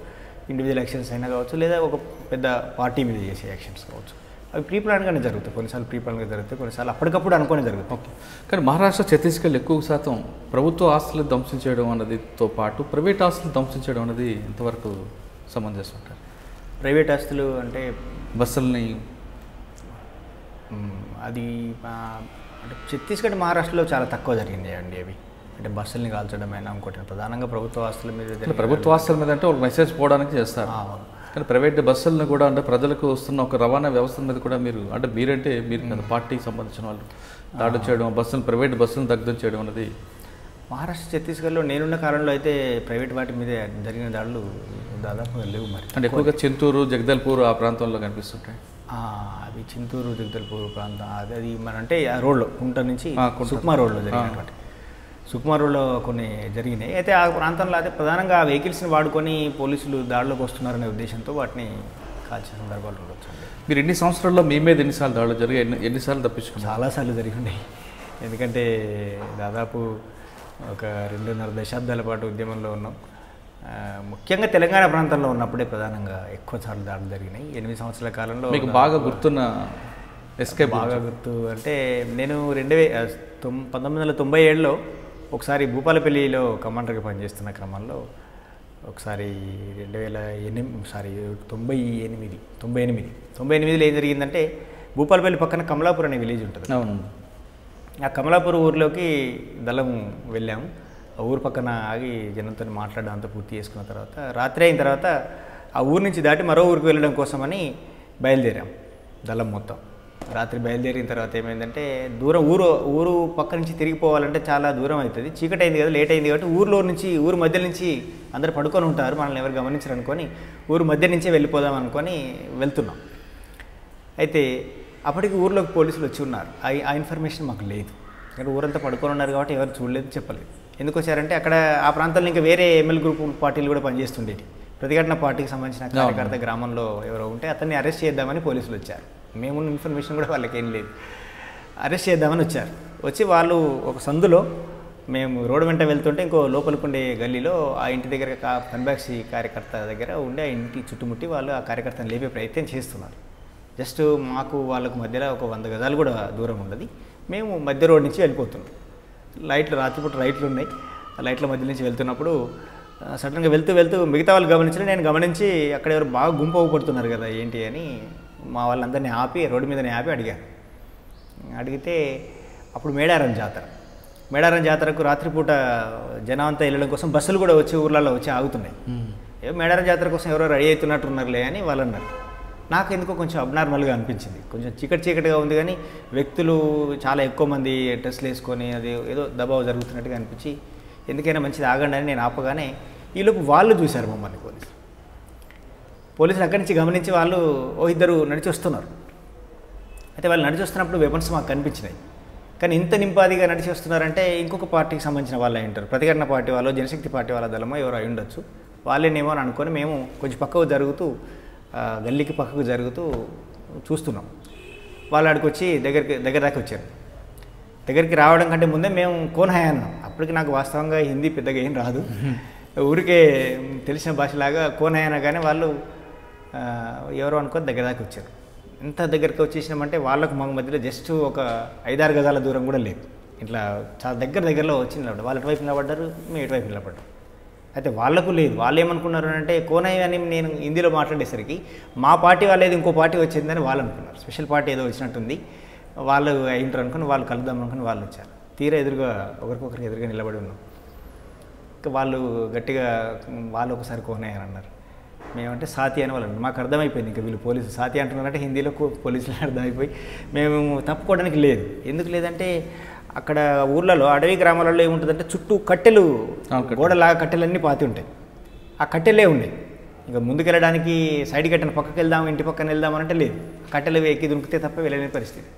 ఇండివిజువల్ యాక్షన్స్ అయినా కావచ్చు, లేదా ఒక పెద్ద పార్టీ మీద చేసే యాక్షన్స్ కావచ్చు. అవి ప్రీ ప్లాన్గానే జరుగుతాయి. కొన్నిసార్లు ప్రీ ప్లాన్గా జరుగుతాయి, కొన్నిసార్లు అప్పటికప్పుడు అనుకుని జరుగుతాయి. ఓకే. కానీ మహారాష్ట్ర, ఛత్తీస్గఢ్ ఎక్కువ శాతం ప్రభుత్వ ఆస్తులు ధ్వంసం చేయడం అన్నదితో పాటు ప్రైవేట్ ఆస్తులు ధ్వంసం చేయడం అనేది ఎంతవరకు సమంజసం అంటారు? ప్రైవేట్ ఆస్తులు అంటే బస్సుల్ని అది అంటే ఛత్తీస్గఢ్, మహారాష్ట్రలో చాలా తక్కువ జరిగింది అండి అవి. అంటే బస్సుల్ని కాల్చడమైనా ఇంకోటి ప్రధానంగా ప్రభుత్వ ఆస్తుల మీద. ప్రభుత్వ ఆస్తుల మీద అంటే ఒక మెసేజ్ పోవడానికి చేస్తారు, కానీ ప్రైవేట్ బస్సులను కూడా అంటే ప్రజలకు వస్తున్న ఒక రవాణా వ్యవస్థ మీద కూడా మీరు అంటే మీరంటే మీరు కదా పార్టీకి సంబంధించిన వాళ్ళు దాడులు చేయడం, బస్సులు ప్రైవేట్ బస్సులను దగ్ధం చేయడం అనేది. మహారాష్ట్ర, ఛత్తీస్గఢ్లో నేనున్న కాలంలో అయితే ప్రైవేట్ వాటి మీద జరిగిన దాడులు దాదాపుగా లేవు. మరి అంటే ఎక్కువగా చింతూరు, జగదల్పూర్ ఆ ప్రాంతంలో కనిపిస్తుంటాయి. అవి చింతూరు, జగదల్పూర్ ప్రాంతం అది మన అంటే ఆ రోడ్లో కుంట నుంచి సుకుమా రోడ్లో జరిగినటువంటి సుకుమా రోడ్లో కొన్ని జరిగినాయి. అయితే ఆ ప్రాంతంలో అయితే ప్రధానంగా ఆ వెహికల్స్ని వాడుకొని పోలీసులు దాడిలోకి వస్తున్నారనే ఉద్దేశంతో వాటిని కాల్చిన సందర్భాలు ఉండొచ్చు. మీరు ఎన్ని సంవత్సరాల్లో మీ మీద ఎన్నిసార్లు దాడులు జరిగాయి, ఎన్నిసార్లు తప్పించుకున్నారు? చాలాసార్లు జరిగి ఉన్నాయి. ఎందుకంటే దాదాపు ఒక 2.5 దశాబ్దాల పాటు ఉద్యమంలో ఉన్నాం. ముఖ్యంగా తెలంగాణ ప్రాంతంలో ఉన్నప్పుడే ప్రధానంంగా ఎక్కువ సార్లు దాడులు జరిగినాయి. 8 సంవత్సరాల కాలంలో మీకు బాగా గుర్తున్న ఎస్కేప్? బాగా గుర్తు అంటే నేను 1997లో ఒకసారి భూపాలపల్లిలో కమాండర్గా పనిచేస్తున్న క్రమంలో ఒకసారి 98లో ఏం జరిగిందంటే భూపాలపల్లి పక్కన కమలాపూర్ అనే విలేజ్ ఉంటుంది. ఆ కమలాపూర్ ఊరిలోకి దళం వెళ్ళాము. ఆ ఊరు పక్కన ఆగి జనంతో మాట్లాడడం అంతా పూర్తి చేసుకున్న తర్వాత రాత్రి అయిన తర్వాత ఆ ఊరు నుంచి దాటి మరో ఊరికి వెళ్ళడం కోసమని బయలుదేరాం దళం మొత్తం. రాత్రి బయలుదేరిన తర్వాత ఏమైందంటే ఊరు పక్క నుంచి తిరిగిపోవాలంటే చాలా దూరం అవుతుంది, చీకటి అయింది కదా, లేట్ అయింది కాబట్టి ఊరు మధ్య నుంచి అందరు పడుకొని ఉంటారు, మనల్ని ఎవరు గమనించరు అనుకొని ఊరు మధ్య నుంచే వెళ్ళిపోదాం అనుకొని వెళ్తున్నాం. అయితే అప్పటికి ఊర్లోకి పోలీసులు వచ్చి ఉన్నారు. ఆ ఇన్ఫర్మేషన్ మాకు లేదు, కానీ ఊరంతా పడుకొని ఉన్నారు కాబట్టి ఎవరు చూడలేదు, చెప్పలేదు. ఎందుకు వచ్చారంటే అక్కడ ఆ ప్రాంతంలో ఇంకా వేరే ఎమ్మెల్యే గ్రూప్ పార్టీలు కూడా పనిచేస్తుండేవి. ప్రతిఘటన పార్టీకి సంబంధించిన కార్యకర్త గ్రామంలో ఎవరో ఉంటే అతన్ని అరెస్ట్ చేద్దామని పోలీసులు వచ్చారు. మేమున్న ఇన్ఫర్మేషన్ కూడా వాళ్ళకి ఏం లేదు, అరెస్ట్ చేద్దామని వచ్చారు. వచ్చి వాళ్ళు ఒక సందులో మేము రోడ్డు వెంట వెళ్తుంటే ఇంకో లోపలికి ఉండే గల్లీలో ఆ ఇంటి దగ్గర పన్బాక్సీ కార్యకర్త దగ్గర ఉండి ఆ ఇంటి చుట్టుముట్టి వాళ్ళు ఆ కార్యకర్తను లేపే ప్రయత్నం చేస్తున్నారు. జస్ట్ మాకు వాళ్ళకు మధ్యలో ఒక 100 గజాలు కూడా దూరం ఉండదు. మేము మధ్య రోడ్ నుంచి వెళ్ళిపోతున్నాం. రాత్రిపూట లైట్లు ఉన్నాయి. ఆ లైట్ల మధ్య నుంచి వెళ్తున్నప్పుడు సడన్గా వెళ్తూ మిగతా వాళ్ళు గమనించిన నేను గమనించి అక్కడ ఎవరు బాగా గుంపు అవ్వబడుతున్నారు కదా ఏంటి అని మా వాళ్ళందరినీ ఆపి రోడ్డు మీదనే ఆపి అడిగాను. అడిగితే అప్పుడు మేడారం జాతరకు రాత్రిపూట జనం అంతా వెళ్ళడం కోసం బస్సులు కూడా వచ్చి ఊర్లలో వచ్చి ఆగుతున్నాయి. మేడారం జాతర కోసం ఎవరో రెడీ అవుతున్నట్టున్నారులే అని వాళ్ళు అన్నారు. నాకు ఎందుకో కొంచెం అబ్నార్మల్గా అనిపించింది. కొంచెం చీకటిగా ఉంది, కానీ వ్యక్తులు చాలా ఎక్కువ మంది డ్రెస్సులు వేసుకొని అది ఏదో దబావు జరుగుతున్నట్టుగా అనిపించి ఎందుకైనా మంచిది ఆగండి అని నేను ఆపగానే ఈలోపు వాళ్ళు చూశారు మమ్మల్ని పోలీసులు అక్కడి నుంచి గమనించి వాళ్ళు ఇద్దరు నడిచి వస్తున్నారు. అయితే వాళ్ళు నడిచి వస్తున్నప్పుడు వెపన్స్ మాకు కనిపించినాయి. కానీ ఇంత నింపాదిగా నడిచి వస్తున్నారంటే ఇంకొక పార్టీకి సంబంధించిన వాళ్ళు అయి ఉంటారు. ప్రతిఘటన పార్టీ వాళ్ళు, జనశక్తి పార్టీ వాళ్ళ దళమో ఎవరు అయి ఉండొచ్చు. వాళ్ళేనేమో అని అనుకొని మేము కొంచెం పక్కకు జరుగుతూ గల్లీకి పక్కకు జరుగుతూ చూస్తున్నాం. వాళ్ళు ఆడికి వచ్చి దగ్గర దాకా వచ్చారు. దగ్గరికి రావడం కంటే ముందే మేము కోన్హాయ్ అన్నాం. అప్పటికి నాకు వాస్తవంగా హిందీ పెద్దగా ఏం రాదు, ఊరికే తెలిసిన భాషలాగా కోన్హాయ్ అనగానే వాళ్ళు ఎవరో అనుకొని దగ్గర దాకా వచ్చారు. ఎంత దగ్గరికి వచ్చేసినామంటే వాళ్ళకు మా మధ్యలో జస్ట్ ఒక 5-6 గజాల దూరం కూడా లేదు. ఇట్లా చాలా దగ్గరలో వచ్చి నిలబడ్డారు. వాళ్ళు ఎటువైపు నిలబడ్డారు, మేము ఎటువైపు నిలబడ్డాం. అయితే వాళ్ళకు లేదు. వాళ్ళు ఏమనుకున్నారు అంటే కోనయ్య అని నేను హిందీలో మాట్లాడేసరికి మా పార్టీ వాళ్ళు ఏదో ఇంకో పార్టీ వచ్చిందని వాళ్ళు అనుకున్నారు. స్పెషల్ పార్టీ ఏదో వచ్చినట్టుంది, వాళ్ళు అయింటారు అనుకుని వాళ్ళు కలుద్దాం అనుకుని వాళ్ళు వచ్చారు. తీరా ఒకరికొకరికి ఎదురుగా నిలబడి ఉన్నాం. ఇంకా వాళ్ళు గట్టిగా వాళ్ళు ఒకసారి కోనయ్య అని అన్నారు. మేమంటే సాతి అని వాళ్ళు మాకు అర్థమైపోయింది. ఇంకా వీళ్ళు పోలీసు సాతి అంటున్నారంటే హిందీలో పోలీసులు అర్థమైపోయి మేము తప్పుకోవడానికి లేదు. ఎందుకు లేదంటే అక్కడ ఊర్లలో అడవి గ్రామాలలో ఏముంటుందంటే చుట్టూ కట్టెలు, గోడలాగా కట్టెలన్నీ పాతి ఉంటాయి. ఆ కట్టెలే ఉన్నాయి. ఇక ముందుకెళ్ళడానికి సైడ్ కట్టెను పక్కకి వెళ్దాం, ఇంటి పక్కన వెళ్దామనంటే లేదు, కట్టెలు ఎక్కి దునికితే తప్ప వెళ్ళలేని పరిస్థితి.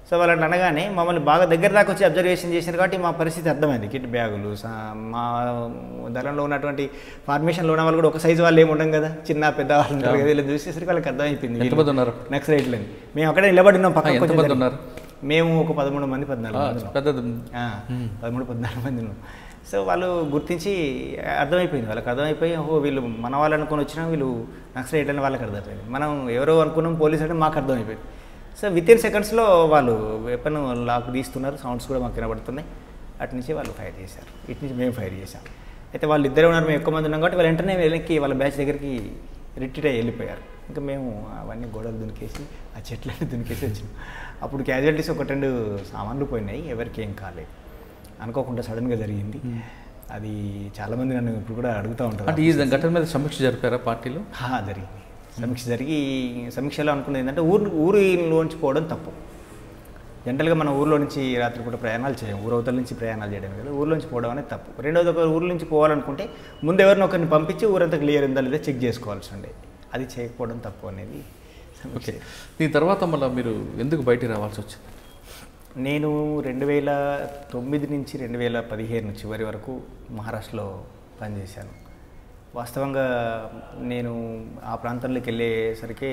సో వాళ్ళని అనగానే మమ్మల్ని బాగా దగ్గర దాకా వచ్చి అబ్జర్వేషన్ చేశారు కాబట్టి మా పరిస్థితి అర్థమైంది. కిట్ బ్యాగులు, మా దళంలో ఉన్నటువంటి ఫార్మేషన్లో ఉన్న వాళ్ళు కూడా ఒక సైజు వాళ్ళు ఏమి ఉండడం కదా, చిన్న పెద్ద వాళ్ళు ఉంటారు కదా, వీళ్ళు చూసేసరికి వాళ్ళకి అర్థమైపోయింది నక్సలైట్లని. మేము అక్కడే నిలబడి ఉన్నాం. పక్కన ఉన్నారు మేము ఒక 13 మంది 14 మంది ఉన్నాం. సో వాళ్ళు గుర్తించి అర్థమైపోయింది. వాళ్ళకి అర్థమైపోయి వీళ్ళు మన వాళ్ళు అనుకుని వచ్చినా వీళ్ళు నక్సలైట్ అని వాళ్ళకి అర్థమైపోయింది. మనం ఎవరో అనుకున్నాం పోలీసు అంటే మాకు అర్థమైపోయింది. సో విత్ ఇన్ సెకండ్స్లో వాళ్ళు వెపన్ లాక్ తీస్తున్నారు, సౌండ్స్ కూడా మాకు వినబడుతున్నాయి. అటు నుంచి వాళ్ళు ఫైర్ చేశారు, ఇటు నుంచి మేము ఫైర్ చేశాం. అయితే వాళ్ళు ఇద్దరే ఉన్నారు, మేము ఎక్కువ మంది ఉన్నాం కాబట్టి వాళ్ళు వెంటనే వెనక్కి వాళ్ళ బ్యాచ్ దగ్గరికి రిట్రీట్ అయ్యి వెళ్ళిపోయారు. ఇంకా మేము అవన్నీ గోడలు దునికేసి ఆ చెట్లన్నీ దునికేసి వచ్చినాం. అప్పుడు క్యాజువాలిటీస్ 1-2 సామాన్లు పోయినాయి, ఎవరికి ఏం కాలేదు. అనుకోకుండా సడన్గా జరిగింది అది. చాలామంది నన్ను ఇప్పుడు కూడా అడుగుతూ ఉంటారు. అంటే ఈ ఘటన మీద సమీక్ష జరిపారా పార్టీలో? జరిగింది సమీక్ష జరిగి, సమీక్షలో అనుకున్నది ఏంటంటే ఊరిలోంచి పోవడం తప్పు. జనరల్గా మన ఊర్లో నుంచి రాత్రి పూట ప్రయాణాలు చేయం, ఊరవతల నుంచి ప్రయాణాలు చేయడం కదా, ఊర్లోంచి పోవడం అనేది తప్పు. రెండోది, ఒక ఊర్ల నుంచి పోవాలనుకుంటే ముందు ఎవరిని ఒకరిని పంపించి ఊరంతా క్లియర్ ఉందా లేదా చెక్ చేసుకోవాల్సి ఉండే, అది చేయకపోవడం తప్పు అనేది. ఓకే, దీని తర్వాత మళ్ళీ మీరు ఎందుకు బయటికి రావాల్సి వచ్చింది? నేను 2009 నుంచి 2015 చివరి వరకు మహారాష్ట్రలో పనిచేశాను. వాస్తవంగా నేను ఆ ప్రాంతంలోకి వెళ్ళేసరికి,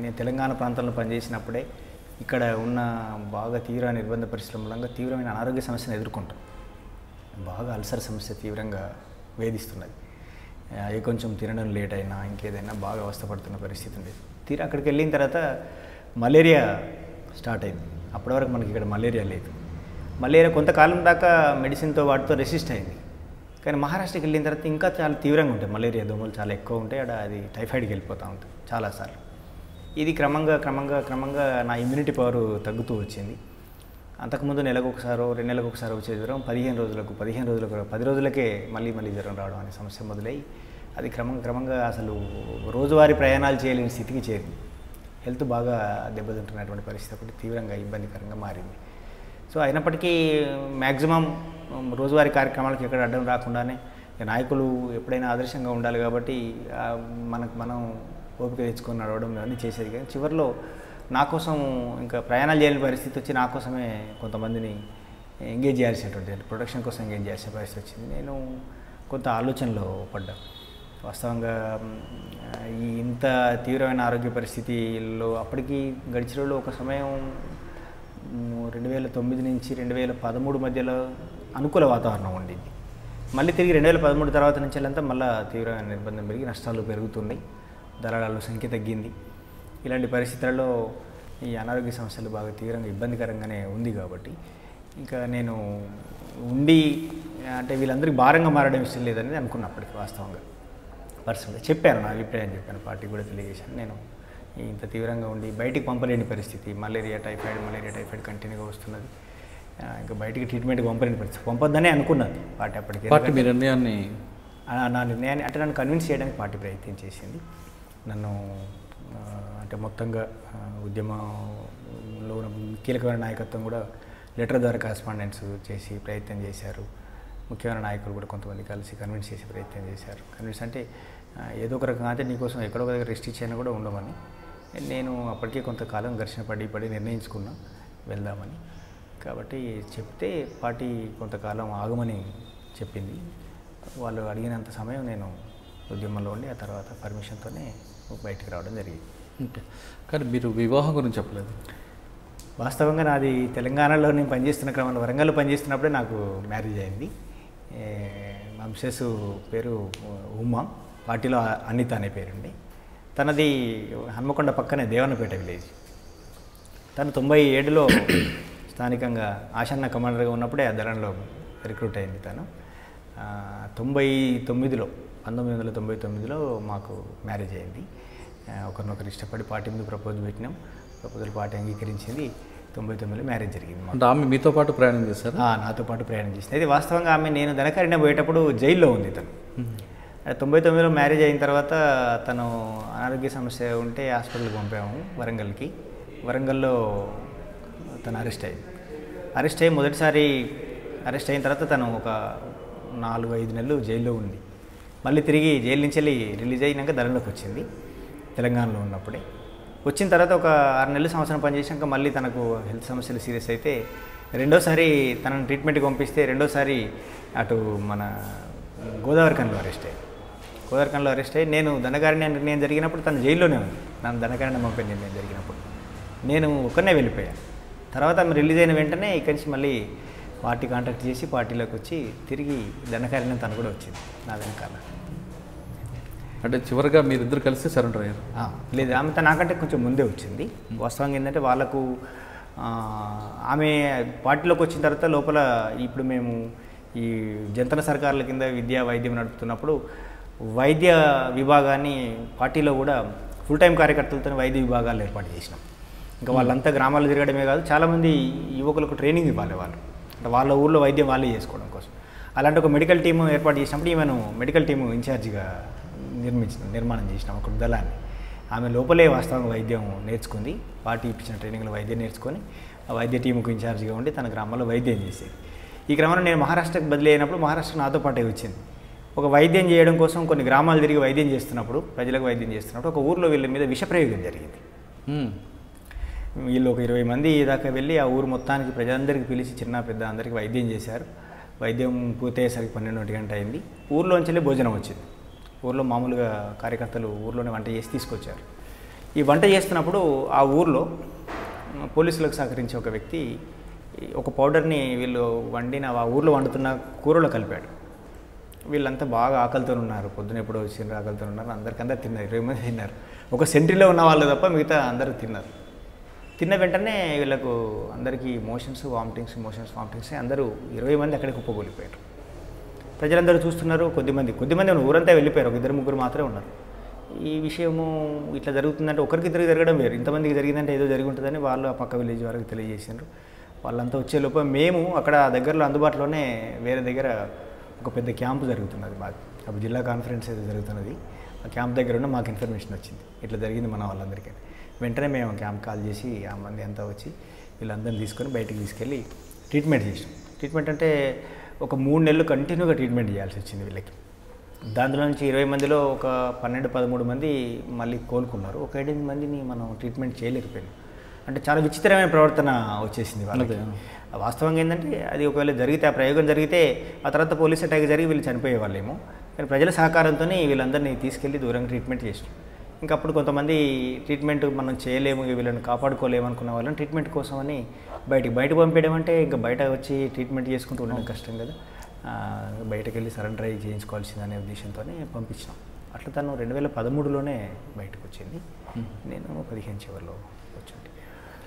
నేను తెలంగాణ ప్రాంతంలో పనిచేసినప్పుడే ఇక్కడ ఉన్న బాగా తీవ్ర నిర్బంధ పరిస్థితుల మూలంగా తీవ్రమైన అనారోగ్య సమస్యను ఎదుర్కొంటాం. బాగా అల్సర్ సమస్య తీవ్రంగా వేధిస్తున్నది. ఏ కొంచెం తినడం లేట్ అయినా ఇంకేదైనా బాగా అవస్థపడుతున్న పరిస్థితి ఉండేది. తీరా అక్కడికి వెళ్ళిన తర్వాత మలేరియా స్టార్ట్ అయింది. అప్పటి వరకు మనకి ఇక్కడ మలేరియా లేదు. మలేరియా కొంతకాలం దాకా మెడిసిన్తో వాటితో రెసిస్ట్ అయింది. కానీ మహారాష్ట్రకి వెళ్ళిన తర్వాత ఇంకా చాలా తీవ్రంగా ఉంటాయి మలేరియా, దోమలు చాలా ఎక్కువ ఉంటాయి. అది టైఫాయిడ్కి వెళ్ళిపోతూ ఉంటుంది చాలాసార్లు. ఇది క్రమంగా నా ఇమ్యూనిటీ పవర్ తగ్గుతూ వచ్చింది. అంతకుముందు నెలకు ఒకసారో 2 నెలలకు ఒకసారి వచ్చే జ్వరం 15 రోజులకు 10 రోజులకే మళ్ళీ జ్వరం రావడం అనే సమస్య మొదలై, అది క్రమంగా అసలు రోజువారీ ప్రయాణాలు చేయలేని స్థితికి చేరింది. హెల్త్ బాగా దెబ్బతింటున్నటువంటి పరిస్థితి ఒకటి తీవ్రంగా ఇబ్బందికరంగా మారింది. సో అయినప్పటికీ మ్యాక్సిమం రోజువారీ కార్యక్రమాలకు ఎక్కడ అడ్డం రాకుండానే, నాయకులు ఎప్పుడైనా ఆదర్శంగా ఉండాలి కాబట్టి మనం ఓపిక తెచ్చుకొని నడవడం ఇవన్నీ చేసేది. కానీ చివరిలో నా కోసం ఇంకా ప్రయాణాలు చేయని పరిస్థితి వచ్చి, నా కోసమే కొంతమందిని ఎంగేజ్ చేయాల్సినటువంటి ప్రొడక్షన్ కోసం ఎంగేజ్ చేయాల్సిన పరిస్థితి వచ్చింది. నేను కొంత ఆలోచనలో పడ్డా. వాస్తవంగా ఈ ఇంత తీవ్రమైన ఆరోగ్య పరిస్థితిలో అప్పటికి గడిచిన ఒక సమయం 2009 నుంచి 2013 మధ్యలో అనుకూల వాతావరణం ఉండింది. మళ్ళీ తిరిగి 2013 తర్వాత నుంచి వెళ్ళంతా మళ్ళీ తీవ్రమైన నిర్బంధం పెరిగి నష్టాలు పెరుగుతున్నాయి, దళాల సంఖ్య తగ్గింది. ఇలాంటి పరిస్థితులలో ఈ అనారోగ్య సమస్యలు బాగా తీవ్రంగా ఇబ్బందికరంగానే ఉంది. కాబట్టి ఇంకా నేను అంటే వీళ్ళందరికీ భారంగా మారడం ఇష్టం లేదనేది అనుకున్నప్పటికీ వాస్తవంగా పర్సనల్గా చెప్పాను, నా అభిప్రాయం చెప్పాను, పార్టీకి కూడా తెలియజేశాను. నేను ఇంత తీవ్రంగా ఉండి బయటికి పంపలేని పరిస్థితి, మలేరియా టైఫాయిడ్ కంటిన్యూగా వస్తున్నది, ఇంకా బయటికి ట్రీట్మెంట్కి పంపలేని పరిస్థితి, పంపొద్దనే అనుకున్నది పార్టీ అప్పటికి. మీ నిర్ణయాన్ని నా నిర్ణయాన్ని అంటే నన్ను కన్విన్స్ చేయడానికి పార్టీ ప్రయత్నం చేసింది. నన్ను అంటే మొత్తంగా ఉద్యమంలో కీలకమైన నాయకత్వం కూడా లెటర్ ద్వారా కరెస్పాండెన్స్ చేసి ప్రయత్నం చేశారు. ముఖ్యమైన నాయకులు కూడా కొంతమంది కలిసి కన్విన్స్ చేసే ప్రయత్నం చేశారు. కన్విన్స్ అంటే ఏదో ఒక రకంగా అంటే నీకోసం ఎక్కడో ఒక దగ్గర రెస్ట్రిక్షన్ అయినా కూడా ఉండమని. నేను అప్పటికే కొంతకాలం ఘర్షణ పడి నిర్ణయించుకున్నా వెళ్దామని. కాబట్టి చెప్తే పార్టీ కొంతకాలం ఆగమని చెప్పింది. వాళ్ళు అడిగినంత సమయం నేను ఉద్యమంలో ఉండి ఆ తర్వాత పర్మిషన్తోనే బయటికి రావడం జరిగింది. కానీ మీరు వివాహం గురించి చెప్పలేదు. వాస్తవంగా నాది తెలంగాణలో నేను పనిచేస్తున్న క్రమంలో వరంగల్లో పనిచేస్తున్నప్పుడే నాకు మ్యారేజ్ అయింది. మా మిసెస్ పేరు ఉమా, పార్టీలో అనిత అనే పేరుండి. తనది హన్మకొండ పక్కనే దేవన్నపేట విలేజ్. తను 97లో స్థానికంగా ఆశన్న కమాండర్గా ఉన్నప్పుడే ఆ దళంలో రిక్రూట్ అయింది. తను 1999లో మాకు మ్యారేజ్ అయింది. ఒకరినొకరు ఇష్టపడి పార్టీ ముందు ప్రపోజల్ పెట్టినాం. ప్రపోజల్ పార్టీ అంగీకరించింది. 99లో మ్యారేజ్ జరిగింది. అంటే ఆమె మీతో పాటు ప్రయాణం చేశారు? నాతో పాటు ప్రయాణం చేసింది. అయితే వాస్తవంగా ఆమె నేను ధనకరిణ పోయేటప్పుడు జైల్లో ఉంది. తను 99లో మ్యారేజ్ అయిన తర్వాత తను అనారోగ్య సమస్య ఉంటే హాస్పిటల్కి పంపాము వరంగల్కి. వరంగల్లో తను అరెస్ట్ అయ్యి మొదటిసారి అరెస్ట్ అయిన తర్వాత తను ఒక 4-5 నెలలు జైల్లో ఉంది. మళ్ళీ తిరిగి జైలు నుంచి వెళ్ళి రిలీజ్ అయినాక దళంలోకి వచ్చింది తెలంగాణలో ఉన్నప్పుడే. వచ్చిన తర్వాత ఒక 6 నెలలు సంవత్సరం పనిచేసాక మళ్ళీ తనకు హెల్త్ సమస్యలు సీరియస్ అయితే రెండోసారి తనను ట్రీట్మెంట్కి పంపిస్తే రెండోసారి అటు మన గోదావరిఖనిలో అరెస్ట్ అయ్యి నేను దండకారణ్య నిర్ణయం జరిగినప్పుడు తను జైల్లోనే ఉంది. నన్ను దండకారణ్యం పంపే నిర్ణయం జరిగినప్పుడు నేను ఒక్కనే వెళ్ళిపోయాను. తర్వాత ఆమె రిలీజ్ అయిన వెంటనే ఇక్కడి నుంచి మళ్ళీ పార్టీ కాంటాక్ట్ చేసి పార్టీలోకి వచ్చి తిరిగి దండకారణ్యం తను కూడా వచ్చింది నా వెనకాల. అంటే చివరిగా మీరిద్దరు కలిసి సరెండర్ అయ్యారు? లేదు, ఆమె నాకంటే కొంచెం ముందే వచ్చింది. వాస్తవంగా ఏంటంటే వాళ్ళకు ఆమె పార్టీలోకి వచ్చిన తర్వాత లోపల ఇప్పుడు మేము ఈ జంతన సర్కార్ల కింద విద్యా వైద్యం నడుపుతున్నప్పుడు వైద్య విభాగాన్ని పార్టీలో కూడా ఫుల్ టైం కార్యకర్తలతో వైద్య విభాగాలు ఏర్పాటు చేసినాం. ఇంకా వాళ్ళంతా గ్రామాల్లో తిరగడమే కాదు, చాలామంది యువకులకు ట్రైనింగ్ ఇవ్వాలి వాళ్ళు, అంటే వాళ్ళ ఊళ్ళో వైద్యం వాళ్ళే చేసుకోవడం కోసం. అలాంటి ఒక మెడికల్ టీము ఏర్పాటు చేసినప్పుడు ఈమెను మెడికల్ టీము ఇన్ఛార్జిగా నిర్మాణం చేసినాం ఒక దళాన్ని. ఆమె లోపలే వాస్తవంగా వైద్యం నేర్చుకుంది, పార్టీ ఇప్పించిన ట్రైనింగ్లో వైద్యం నేర్చుకొని ఆ వైద్య టీముకు ఇన్ఛార్జిగా ఉండి తన గ్రామంలో వైద్యం చేసేది. ఈ క్రమంలో నేను మహారాష్ట్రకి బదిలీ అయినప్పుడు మహారాష్ట్ర నాతో పాటే వచ్చింది. ఒక వైద్యం చేయడం కోసం కొన్ని గ్రామాలు తిరిగి వైద్యం చేస్తున్నప్పుడు, ప్రజలకు వైద్యం చేస్తున్నప్పుడు ఒక ఊరిలో వీళ్ళ మీద విషప్రయోగం జరిగింది. వీళ్ళు ఒక 20 మంది దాకా వెళ్ళి ఆ ఊరు మొత్తానికి ప్రజలందరికీ పిలిచి చిన్న పెద్ద అందరికీ వైద్యం చేశారు. వైద్యం పూర్తయ్యేసరికి 12 గంట అయింది. ఊర్లోంచి భోజనం వచ్చింది. ఊర్లో మామూలుగా కార్యకర్తలు ఊర్లోనే వంట చేసి తీసుకొచ్చారు. ఈ వంట చేస్తున్నప్పుడు ఆ ఊర్లో పోలీసులకు సహకరించే ఒక వ్యక్తి ఒక పౌడర్ని వీళ్ళు వండిన ఆ ఊర్లో వండుతున్న కూరలో కలిపాడు. వీళ్ళంతా బాగా ఆకలితో ఉన్నారు, పొద్దున ఎప్పుడో వచ్చిన ఆకలితో ఉన్నారు. అందరు తిన్నారు, 20 మంది తిన్నారు. ఒక సెంట్రీలో ఉన్న వాళ్ళు తప్ప మిగతా అందరూ తిన్నారు. తిన్న వెంటనే వీళ్ళకు అందరికీ మోషన్స్ వామిటింగ్స్ అందరూ 20 మంది అక్కడికి కుప్పకూలిపోయారు. ప్రజలందరూ చూస్తున్నారు. కొద్దిమంది ఊరంతా వెళ్ళిపోయారు, ఒక 2-3 మాత్రమే ఉన్నారు. ఈ విషయము ఇట్లా జరుగుతుందంటే ఒకరికిద్దరికి జరగడం వేరు, ఇంతమందికి జరిగిందంటే ఏదో జరిగి ఉంటుందని వాళ్ళు ఆ పక్క విలేజ్ వారికి తెలియజేశారు. వాళ్ళంతా వచ్చే లోపల మేము అక్కడ దగ్గరలో అందుబాటులోనే వేరే దగ్గర ఒక పెద్ద క్యాంపు జరుగుతున్నది మాకు, అప్పుడు జిల్లా కాన్ఫరెన్స్ ఏదో జరుగుతున్నది. ఆ క్యాంప్ దగ్గర ఉన్న మాకు ఇన్ఫర్మేషన్ వచ్చింది, ఇట్లా జరిగింది మన వాళ్ళందరికీ. వెంటనే మేము క్యాంప్ కాల్ చేసి ఆ మంది అంతా వచ్చి వీళ్ళందరినీ తీసుకొని బయటికి తీసుకెళ్ళి ట్రీట్మెంట్ చేసాం. ట్రీట్మెంట్ అంటే ఒక 3 నెలలు కంటిన్యూగా ట్రీట్మెంట్ చేయాల్సి వచ్చింది వీళ్ళకి. దాంట్లో నుంచి 20 మందిలో ఒక 12-13 మంది మళ్ళీ కోలుకున్నారు. ఒక 8 మందిని మనం ట్రీట్మెంట్ చేయలేకపోయాం. అంటే చాలా విచిత్రమైన ప్రవర్తన వచ్చేసింది వాళ్ళకి. వాస్తవంగా ఏంటంటే అది ఒకవేళ జరిగితే, ఆ ప్రయోగం జరిగితే ఆ తర్వాత పోలీస్ అటాక్ జరిగి వీళ్ళు చనిపోయే వాళ్ళేమో. కానీ ప్రజల సహకారంతో వీళ్ళందరినీ తీసుకెళ్ళి దూరంగా ట్రీట్మెంట్ చేసాం. ఇంకా అప్పుడు కొంతమంది ట్రీట్మెంట్ మనం చేయలేము, వీళ్ళని కాపాడుకోలేము అనుకున్న వాళ్ళని ట్రీట్మెంట్ కోసమని బయట పంపించడం అంటే ఇంకా బయట వచ్చి ట్రీట్మెంట్ చేసుకుంటూ ఉండడం కష్టం కదా, బయటకు వెళ్ళి సరెండర్ అయ్యి చేయించుకోవాల్సిందనే ఉద్దేశంతోనే పంపించాం. అట్లా తను 2013లోనే బయటకు వచ్చింది, నేను 15 చివరిలో వచ్చాను.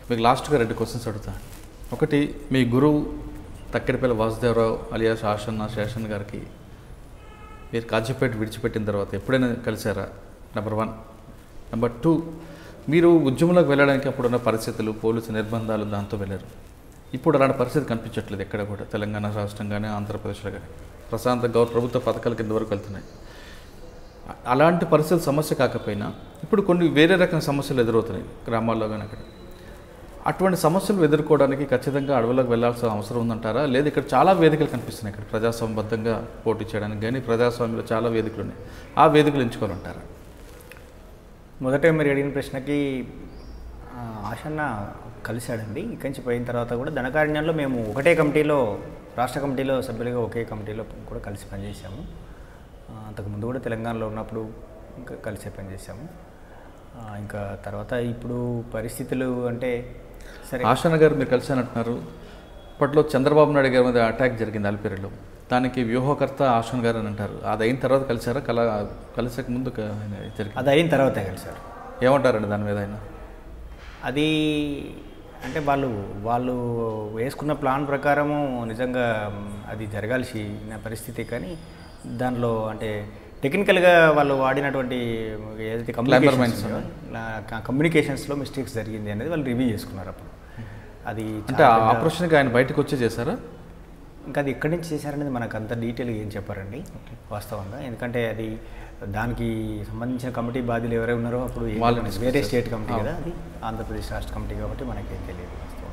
మీకు లాస్ట్గా 2 క్వశ్చన్స్ అడుగుతాను. ఒకటి, మీ గురువు తక్కెడపల్లి వాసుదేవరావు అలియాస్ ఆషన్న శేషన్ గారికి మీరు కాజీపేట విడిచిపెట్టిన తర్వాత ఎప్పుడైనా కలిసారా? నెంబర్ 1. నెంబర్ 2, మీరు ఉద్యమంలోకి వెళ్ళడానికి అప్పుడున్న పరిస్థితులు, పోలీసు నిర్బంధాలు, దాంతో వెళ్ళారు. ఇప్పుడు అలాంటి పరిస్థితి కనిపించట్లేదు ఎక్కడ కూడా, తెలంగాణ రాష్ట్రం కానీ ఆంధ్రప్రదేశ్లో కానీ ప్రశాంత ప్రభుత్వ పథకాల కింద వరకు వెళ్తున్నాయి. అలాంటి పరిస్థితులు సమస్య కాకపోయినా ఇప్పుడు కొన్ని వేరే రకమైన సమస్యలు ఎదురవుతున్నాయి గ్రామాల్లో కానీ అక్కడ. అటువంటి సమస్యలు ఎదుర్కోవడానికి ఖచ్చితంగా అడవులకు వెళ్లాల్సిన అవసరం ఉందంటారా? లేదు ఇక్కడ చాలా వేదికలు కనిపిస్తున్నాయి, ఇక్కడ ప్రజాస్వామ్యబద్ధంగా పోటీ చేయడానికి కానీ ప్రజాస్వామ్యంలో చాలా వేదికలు ఉన్నాయి, ఆ వేదికలు ఎంచుకోవాలంటారా? మొదట మీరు అడిగిన ప్రశ్నకి ఆషన్న కలిశాడండి. ఇక్కడి నుంచి పోయిన తర్వాత కూడా ధనకారణ్యంలో మేము ఒకటే కమిటీలో, రాష్ట్ర కమిటీలో సభ్యులుగా ఒకే కమిటీలో కూడా కలిసి పనిచేసాము. అంతకుముందు కూడా తెలంగాణలో ఉన్నప్పుడు ఇంకా కలిసే పనిచేసాము. ఇంకా తర్వాత ఇప్పుడు పరిస్థితులు అంటే సరే. ఆషన్న గారు మీరు కలిసానంటున్నారు. అప్పట్లో చంద్రబాబు నాయుడు గారి మీద అటాక్ జరిగింది అలిపిరిలో, దానికి వ్యూహకర్త ఆషన్న గారు అని అంటారు. అది అయిన తర్వాత కలిసారా? కలిసక ముందు జరిగింది? అది అయిన తర్వాత కలిసారు. ఏమంటారండి దాని మీద ఆయన? అది అంటే వాళ్ళు వేసుకున్న ప్లాన్ ప్రకారము నిజంగా అది జరగాల్సిన పరిస్థితి, కానీ దానిలో అంటే టెక్నికల్గా వాళ్ళు వాడినటువంటి ఏదైతే కమ్యూనికేషన్స్లో మిస్టేక్స్ జరిగింది అనేది వాళ్ళు రివ్యూ చేసుకున్నారు. అప్పుడు అది అంటే ఆపరేషన్కి ఆయన బయటకు వచ్చే చేశారా? ఇంకా అది ఎక్కడి నుంచి చేశారనేది మనకు అంత డీటెయిల్గా ఏం చెప్పారండి వాస్తవంగా. ఎందుకంటే అది దానికి సంబంధించిన కమిటీ బాధ్యులు ఎవరైనా ఉన్నారో అప్పుడు వేరే స్టేట్ కమిటీ కదా, అది ఆంధ్రప్రదేశ్ రాష్ట్ర కమిటీ కాబట్టి మనకేం తెలియదు వాస్తవం.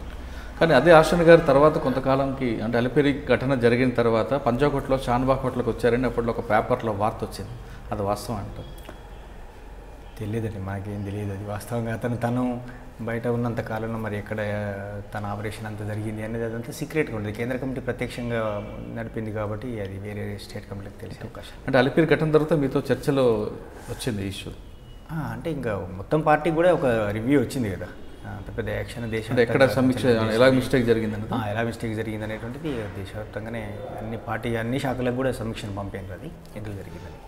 కానీ అదే ఆషన్న గారు తర్వాత కొంతకాలంకి అంటే అలిపిరి ఘటన జరిగిన తర్వాత పంజాగుట్లో షాన్బాగ్ హోటల్కి వచ్చారని అప్పట్లో ఒక పేపర్లో వార్త వచ్చింది, అది వాస్తవం అంటారు? తెలియదండి, మనకేం తెలియదు అది వాస్తవంగా. తను బయట ఉన్నంత కాలంలో మరి ఎక్కడ తన ఆపరేషన్ అంతా జరిగింది అనేది అదంతా సీక్రెట్గా ఉంటుంది. కేంద్ర కమిటీ ప్రత్యక్షంగా నడిపింది కాబట్టి అది వేరే స్టేట్ కమిటీకి తెలిసే అవకాశం. అంటే అలిపిరి ఘటన తర్వాత మీతో చర్చలో వచ్చింది ఇష్యూ? అంటే ఇంకా మొత్తం పార్టీకి కూడా ఒక రివ్యూ వచ్చింది కదా, అంత పెద్ద యాక్షన్ దేశం ఎక్కడ సమీక్ష ఎలా మిస్టేక్ జరిగిందని, ఎలా మిస్టేక్ జరిగింది అనేటువంటిది దేశవ్యాప్తంగానే అన్ని శాఖలకు కూడా సమీక్షను పంపారు అది ఎందుకు జరిగిందని.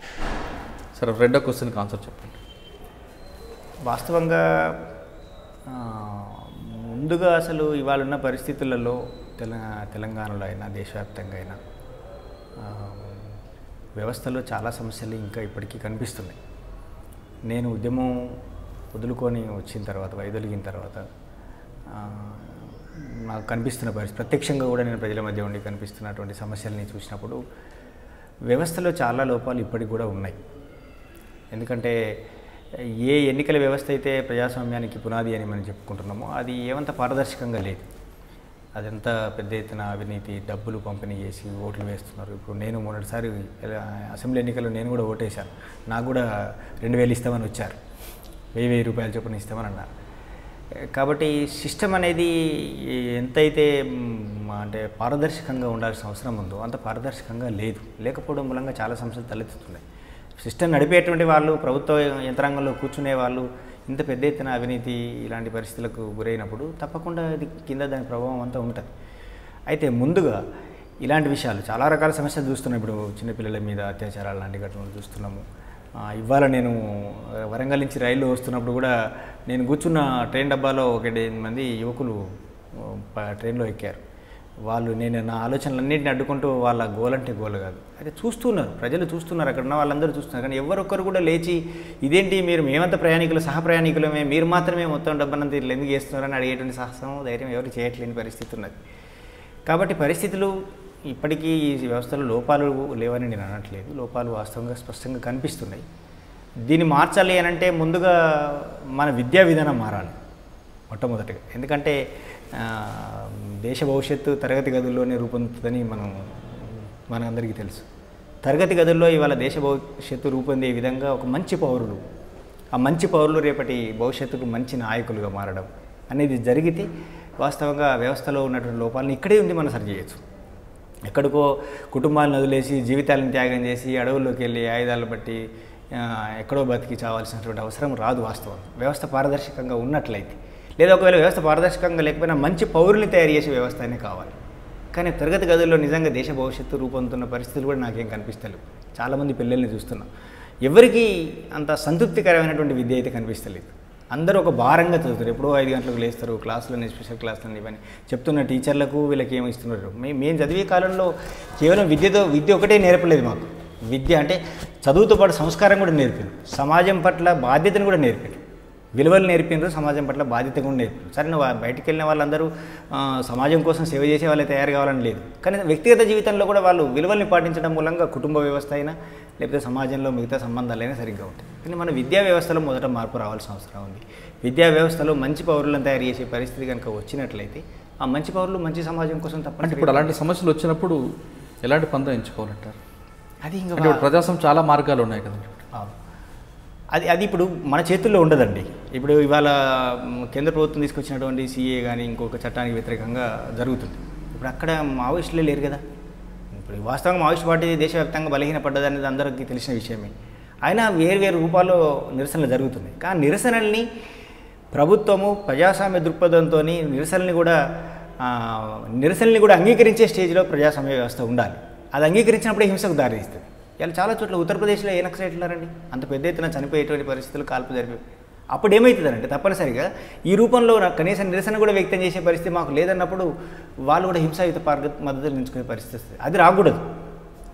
సరే, రెండో క్వశ్చన్కి ఆన్సర్ చెప్పండి. వాస్తవంగా ముందుగా అసలు ఇవాళ ఉన్న పరిస్థితులలో తెలంగాణలో అయినా దేశవ్యాప్తంగా అయినా వ్యవస్థలో చాలా సమస్యలు ఇంకా ఇప్పటికీ కనిపిస్తున్నాయి. నేను ఉద్యమం వదులుకొని వచ్చిన తర్వాత, వైదొలిగిన తర్వాత నాకు కనిపిస్తున్న పరిస్థితి, ప్రత్యక్షంగా కూడా నేను ప్రజల మధ్య ఉండి కనిపిస్తున్నటువంటి సమస్యల్ని చూసినప్పుడు వ్యవస్థలో చాలా లోపాలు ఇప్పటికి కూడా ఉన్నాయి. ఎందుకంటే ఏ ఎన్నికల వ్యవస్థ అయితే ప్రజాస్వామ్యానికి పునాది అని మనం చెప్పుకుంటున్నామో అది ఏమంత పారదర్శకంగా లేదు. అదంతా పెద్ద ఎత్తున అవినీతి, డబ్బులు పంపిణీ చేసి ఓట్లు వేస్తున్నారు. ఇప్పుడు నేను మొదటిసారి అసెంబ్లీ ఎన్నికల్లో నేను కూడా ఓటేశాను. నాకు కూడా 2000 ఇస్తామని వచ్చారు, 1000 రూపాయలు చొప్పున ఇస్తామని అన్నారు. కాబట్టి సిస్టమ్ అనేది ఎంతైతే అంటే పారదర్శకంగా ఉండాల్సిన అవసరం ఉందో అంత పారదర్శకంగా లేదు. లేకపోవడం మూలంగా చాలా సమస్యలు తలెత్తుతున్నాయి. సిస్టమ్ నడిపేటువంటి వాళ్ళు, ప్రభుత్వ యంత్రాంగంలో కూర్చునే వాళ్ళు ఇంత పెద్ద ఎత్తున అవినీతి ఇలాంటి పరిస్థితులకు గురైనప్పుడు తప్పకుండా ఇది కింద దాని ప్రభావం అంతా ఉంటుంది. అయితే ముందుగా ఇలాంటి విషయాలు చాలా రకాల సమస్యలు చూస్తున్నాం. ఇప్పుడు చిన్నపిల్లల మీద అత్యాచారాలు లాంటి ఘటనలు చూస్తున్నాము. ఇవాళ నేను వరంగల్ నుంచి రైల్లో వస్తున్నప్పుడు కూడా నేను కూర్చున్న ట్రైన్ డబ్బాలో 1 మంది యువకులు ట్రైన్లో ఎక్కారు. వాళ్ళు నేను నా ఆలోచనలన్నింటిని అడ్డుకుంటూ వాళ్ళ గోల్ అంటే గోల్ కాదు, అయితే చూస్తున్నారు, ప్రజలు చూస్తున్నారు, అక్కడ ఉన్న వాళ్ళందరూ చూస్తున్నారు. కానీ ఎవరొక్కరు కూడా లేచి ఇదేంటి మేమంతా ప్రయాణికులు, సహ ప్రయాణికులమే, మీరు మాత్రమే మొత్తం డబ్బనంతా ఇట్లా ఎందుకు చేస్తున్నారని అడిగేటువంటి సాహసం, ధైర్యం ఎవరు చేయట్లేని పరిస్థితి ఉన్నది. కాబట్టి పరిస్థితులు ఇప్పటికీ ఈ వ్యవస్థలో లోపాలు లేవని నేను అనట్లేదు. లోపాలు వాస్తవంగా స్పష్టంగా కనిపిస్తున్నాయి. దీన్ని మార్చాలి అని అంటే ముందుగా మన విద్యా విధానం మారాలి మొట్టమొదటిగా. ఎందుకంటే దేశ భవిష్యత్తు తరగతి గదుల్లోనే రూపొందుతుందని మనందరికీ తెలుసు. తరగతి గదుల్లో ఇవాళ దేశ భవిష్యత్తు రూపొందే విధంగా ఒక మంచి పౌరులు, ఆ మంచి పౌరులు రేపటి భవిష్యత్తుకు మంచి నాయకులుగా మారడం అనేది జరిగితే వాస్తవంగా వ్యవస్థలో ఉన్నటువంటి లోపాలను ఇక్కడే ఉంది మనం సరి చేయొచ్చు. ఎక్కడికో కుటుంబాలను వదిలేసి జీవితాలను త్యాగం చేసి అడవుల్లోకి వెళ్ళి ఆయుధాలు బట్టి ఎక్కడో బతికి చావాల్సినటువంటి అవసరం రాదు. వాస్తవం వ్యవస్థ పారదర్శకంగా ఉన్నట్లయితే, లేదా ఒకవేళ వ్యవస్థ పారదర్శకంగా లేకపోయినా మంచి పౌరుల్ని తయారు చేసే వ్యవస్థ అనే కావాలి. కానీ తరగతి గదుల్లో నిజంగా దేశ భవిష్యత్తు రూపొందుతున్న పరిస్థితులు కూడా నాకేం కనిపిస్తలేవు. చాలామంది పిల్లల్ని చూస్తున్నాం, ఎవరికి అంత సంతృప్తికరమైనటువంటి విద్య అయితే కనిపిస్తలేదు. అందరూ ఒక భారంగా చదువుతారు. ఎప్పుడో 5 గంటలకు లేస్తారు, క్లాసులని, స్పెషల్ క్లాసులని ఇవన్నీ చెప్తున్న టీచర్లకు వీళ్ళకి ఏమి ఇస్తున్నారు. మేము చదివే కాలంలో కేవలం విద్య ఒకటే నేర్పలేదు మాకు. విద్య అంటే చదువుతో పాటు సంస్కారం కూడా నేర్పింది, సమాజం పట్ల బాధ్యతను కూడా నేర్పింది, విలువలు నేర్పినారు, సమాజం పట్ల బాధ్యత కూడా నేర్పారు. సరే, నువ్వు బయటికి వెళ్ళిన వాళ్ళందరూ సమాజం కోసం సేవ చేసే వాళ్ళే తయారు కావాలని లేదు. కానీ వ్యక్తిగత జీవితంలో కూడా వాళ్ళు విలువల్ని పాటించడం మూలంగా కుటుంబ వ్యవస్థ అయినా లేకపోతే సమాజంలో మిగతా సంబంధాలైనా సరిగ్గా ఉంటాయి. కానీ మన విద్యా వ్యవస్థలో మొదట మార్పు రావాల్సిన అవసరం ఉంది. విద్యా వ్యవస్థలో మంచి పౌరులను తయారు చేసే పరిస్థితి కనుక వచ్చినట్లయితే ఆ మంచి పౌరులు మంచి సమాజం కోసం తప్పనిసరి. ఇప్పుడు అలాంటి సమస్యలు వచ్చినప్పుడు ఎలాంటి పంతం ఎంచుకోవాలంటారు? అది ఇంకా ప్రజాస్వామ్యం చాలా మార్గాలు ఉన్నాయి కదా. అది ఇప్పుడు మన చేతుల్లో ఉండదండి. ఇప్పుడు ఇవాళ కేంద్ర ప్రభుత్వం తీసుకొచ్చినటువంటి CA కానీ ఇంకొక చట్టానికి వ్యతిరేకంగా జరుగుతుంది. ఇప్పుడు అక్కడ మావోయిస్టులే లేరు కదా. ఇప్పుడు వాస్తవంగా మావోయిస్ట్ పార్టీ దేశవ్యాప్తంగా బలహీనపడ్డదనేది అందరికీ తెలిసిన విషయమే. అయినా వేరు రూపాల్లో నిరసనలు జరుగుతున్నాయి. కానీ నిరసనల్ని ప్రభుత్వము ప్రజాస్వామ్య దృక్పథంతో నిరసనల్ని కూడా అంగీకరించే స్టేజ్లో ప్రజాస్వామ్య వ్యవస్థ ఉండాలి. అది అంగీకరించినప్పుడే హింసకు దారితీస్తుంది. ఇలా చాలా చోట్ల ఉత్తరప్రదేశ్లో ఏ నక్సలైట్లున్నారండి, అంత పెద్ద ఎత్తున చనిపోయేటువంటి పరిస్థితులు, కాల్పు జరిపి. అప్పుడు ఏమవుతుందంటే తప్పనిసరిగా ఈ రూపంలో కనీసం నిరసన కూడా వ్యక్తం చేసే పరిస్థితి మాకు లేదన్నప్పుడు వాళ్ళు కూడా హింసాయుత మద్దతులు నిలుచుకునే పరిస్థితి వస్తుంది. అది రాకూడదు.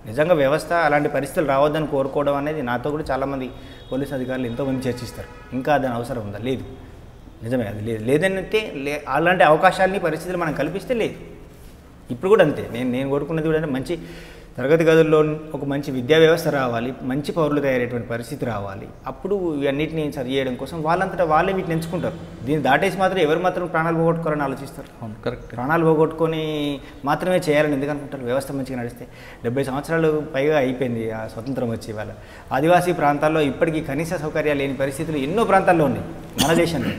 నిజంగా వ్యవస్థ అలాంటి పరిస్థితులు రావద్దని కోరుకోవడం అనేది నాతో కూడా చాలామంది పోలీసు అధికారులు ఎంతోమంది చర్చిస్తారు. ఇంకా దాని అవసరం ఉందా? లేదు. నిజమే, అది లేదంటే అలాంటి అవకాశాలని పరిస్థితులు మనం కల్పిస్తే లేదు. ఇప్పుడు కూడా అంతే. నేను కోరుకున్నది కూడా మంచి తరగతి గదుల్లో ఒక మంచి విద్యా వ్యవస్థ రావాలి, మంచి పౌరులు తయారయ్యేటువంటి పరిస్థితి రావాలి. అప్పుడు ఇవన్నిటిని సరి చేయడం కోసం వాళ్ళంతటా వాళ్ళే వీటిని ఎంచుకుంటారు. దీన్ని దాటేసి మాత్రం ఎవరు మాత్రం ప్రాణాలు పోగొట్టుకోవాలని ఆలోచిస్తారు. కరెక్ట్. ప్రాణాలు పోగొట్టుకొని మాత్రమే చేయాలని ఎందుకు అనుకుంటారు? వ్యవస్థ మంచిగా నడిస్తే 70 సంవత్సరాలు పైగా అయిపోయింది ఆ స్వతంత్రం వచ్చి. ఇవాళ ఆదివాసీ ప్రాంతాల్లో ఇప్పటికీ కనీస సౌకర్యాలు లేని పరిస్థితులు ఎన్నో ప్రాంతాల్లో ఉన్నాయి మన దేశంలో.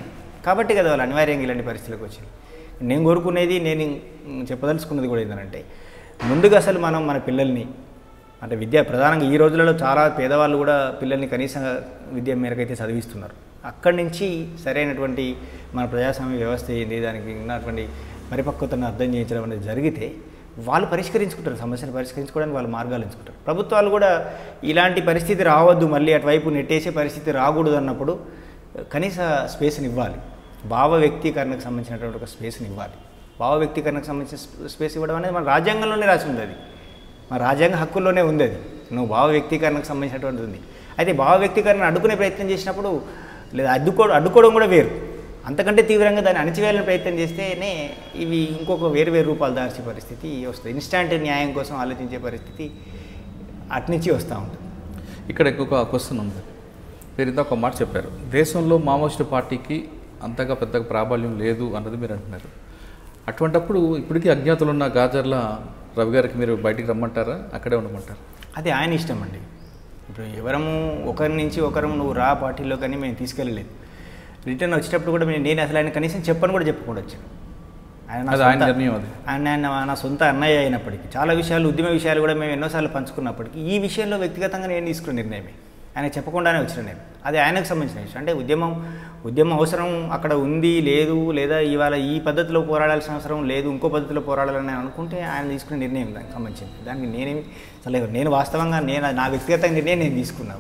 కాబట్టి కదా వాళ్ళు అనివార్యంగా ఇలాంటి పరిస్థితులకు వచ్చింది. నేను కోరుకునేది, నేను చెప్పదలుచుకున్నది కూడా ఏంటంటే ముందుగా అసలు మనం మన పిల్లల్ని అంటే ప్రధానంగా ఈ రోజులలో చాలా పేదవాళ్ళు కూడా పిల్లల్ని కనీస విద్య మేరకైతే చదివిస్తున్నారు. అక్కడి నుంచి సరైనటువంటి మన ప్రజాస్వామ్య వ్యవస్థ ఏంది, దానికి ఉన్నటువంటి పరిపక్వతను అర్థం చేయించడం అనేది జరిగితే వాళ్ళు పరిష్కరించుకుంటారు, సమస్యను పరిష్కరించుకోవడానికి వాళ్ళు మార్గాలు ఎంచుకుంటారు. ప్రభుత్వాలు కూడా ఇలాంటి పరిస్థితి రావద్దు, మళ్ళీ అటువైపు నెట్టేసే పరిస్థితి రాకూడదు అన్నప్పుడు కనీస స్పేస్ని ఇవ్వాలి. భావ వ్యక్తీకరణకు సంబంధించినటువంటి ఒక స్పేస్ని ఇవ్వాలి. భావ వ్యక్తీకరణకు సంబంధించిన స్పేస్ ఇవ్వడం అనేది మన రాజ్యాంగంలోనే రాసి ఉంది. అది మన రాజ్యాంగ హక్కుల్లోనే ఉంది. అది నువ్వు భావ వ్యక్తీకరణకు సంబంధించినటువంటిది ఉంది. అయితే భావ వ్యక్తీకరణ అడ్డుకునే ప్రయత్నం చేసినప్పుడు లేదా అడ్డుకోవడం కూడా వేరు. అంతకంటే తీవ్రంగా దాన్ని అణచివేయాలని ప్రయత్నం చేస్తేనే ఇవి ఇంకొక వేరు రూపాలు దాల్చే పరిస్థితి వస్తుంది. ఇన్స్టాంట్ న్యాయం కోసం ఆలోచించే పరిస్థితి అట్నుంచి వస్తూ ఉంటుంది. ఇక్కడ ఇంకొక క్వశ్చన్ ఉంది. మీరు ఇంత ఒక మాట చెప్పారు, దేశంలో మావోయిస్టు పార్టీకి అంతగా పెద్దగా ప్రాబల్యం లేదు అన్నది మీరు అంటున్నారు. అటువంటప్పుడు ఇప్పటికీ అజ్ఞాతులు ఉన్న గాజర్ల రవి గారికి మీరు బయటికి రమ్మంటారా, అక్కడే ఉండమంటారా? అది ఆయన ఇష్టం అండి. ఇప్పుడు ఎవరము ఒకరి నుంచి ఒకరు నువ్వు రా పార్టీలో కానీ మేము తీసుకెళ్ళలేదు. రిటర్న్ వచ్చేటప్పుడు కూడా నేను అసలు ఆయన కనీసం చెప్పని కూడా చెప్పుకుండా వచ్చాను. ఆయన నా సొంత అన్నయ్య అయినప్పటికీ చాలా విషయాలు, ఉద్యమ విషయాలు కూడా మేము ఎన్నోసార్లు పంచుకున్నప్పటికీ ఈ విషయంలో వ్యక్తిగతంగా నేను తీసుకున్న నిర్ణయమే. ఆయన చెప్పకుండానే వచ్చిన నేను. అది ఆయనకు సంబంధించిన విషయం. అంటే ఉద్యమం అవసరం అక్కడ ఉంది లేదు, లేదా ఇవాళ ఈ పద్ధతిలో పోరాడాల్సిన అవసరం లేదు, ఇంకో పద్ధతిలో పోరాడాలని అనుకుంటే ఆయన తీసుకునే నిర్ణయం దానికి సంబంధించింది. దానికి నేను వాస్తవంగా నా వ్యక్తిగత నిర్ణయం నేను తీసుకున్నా.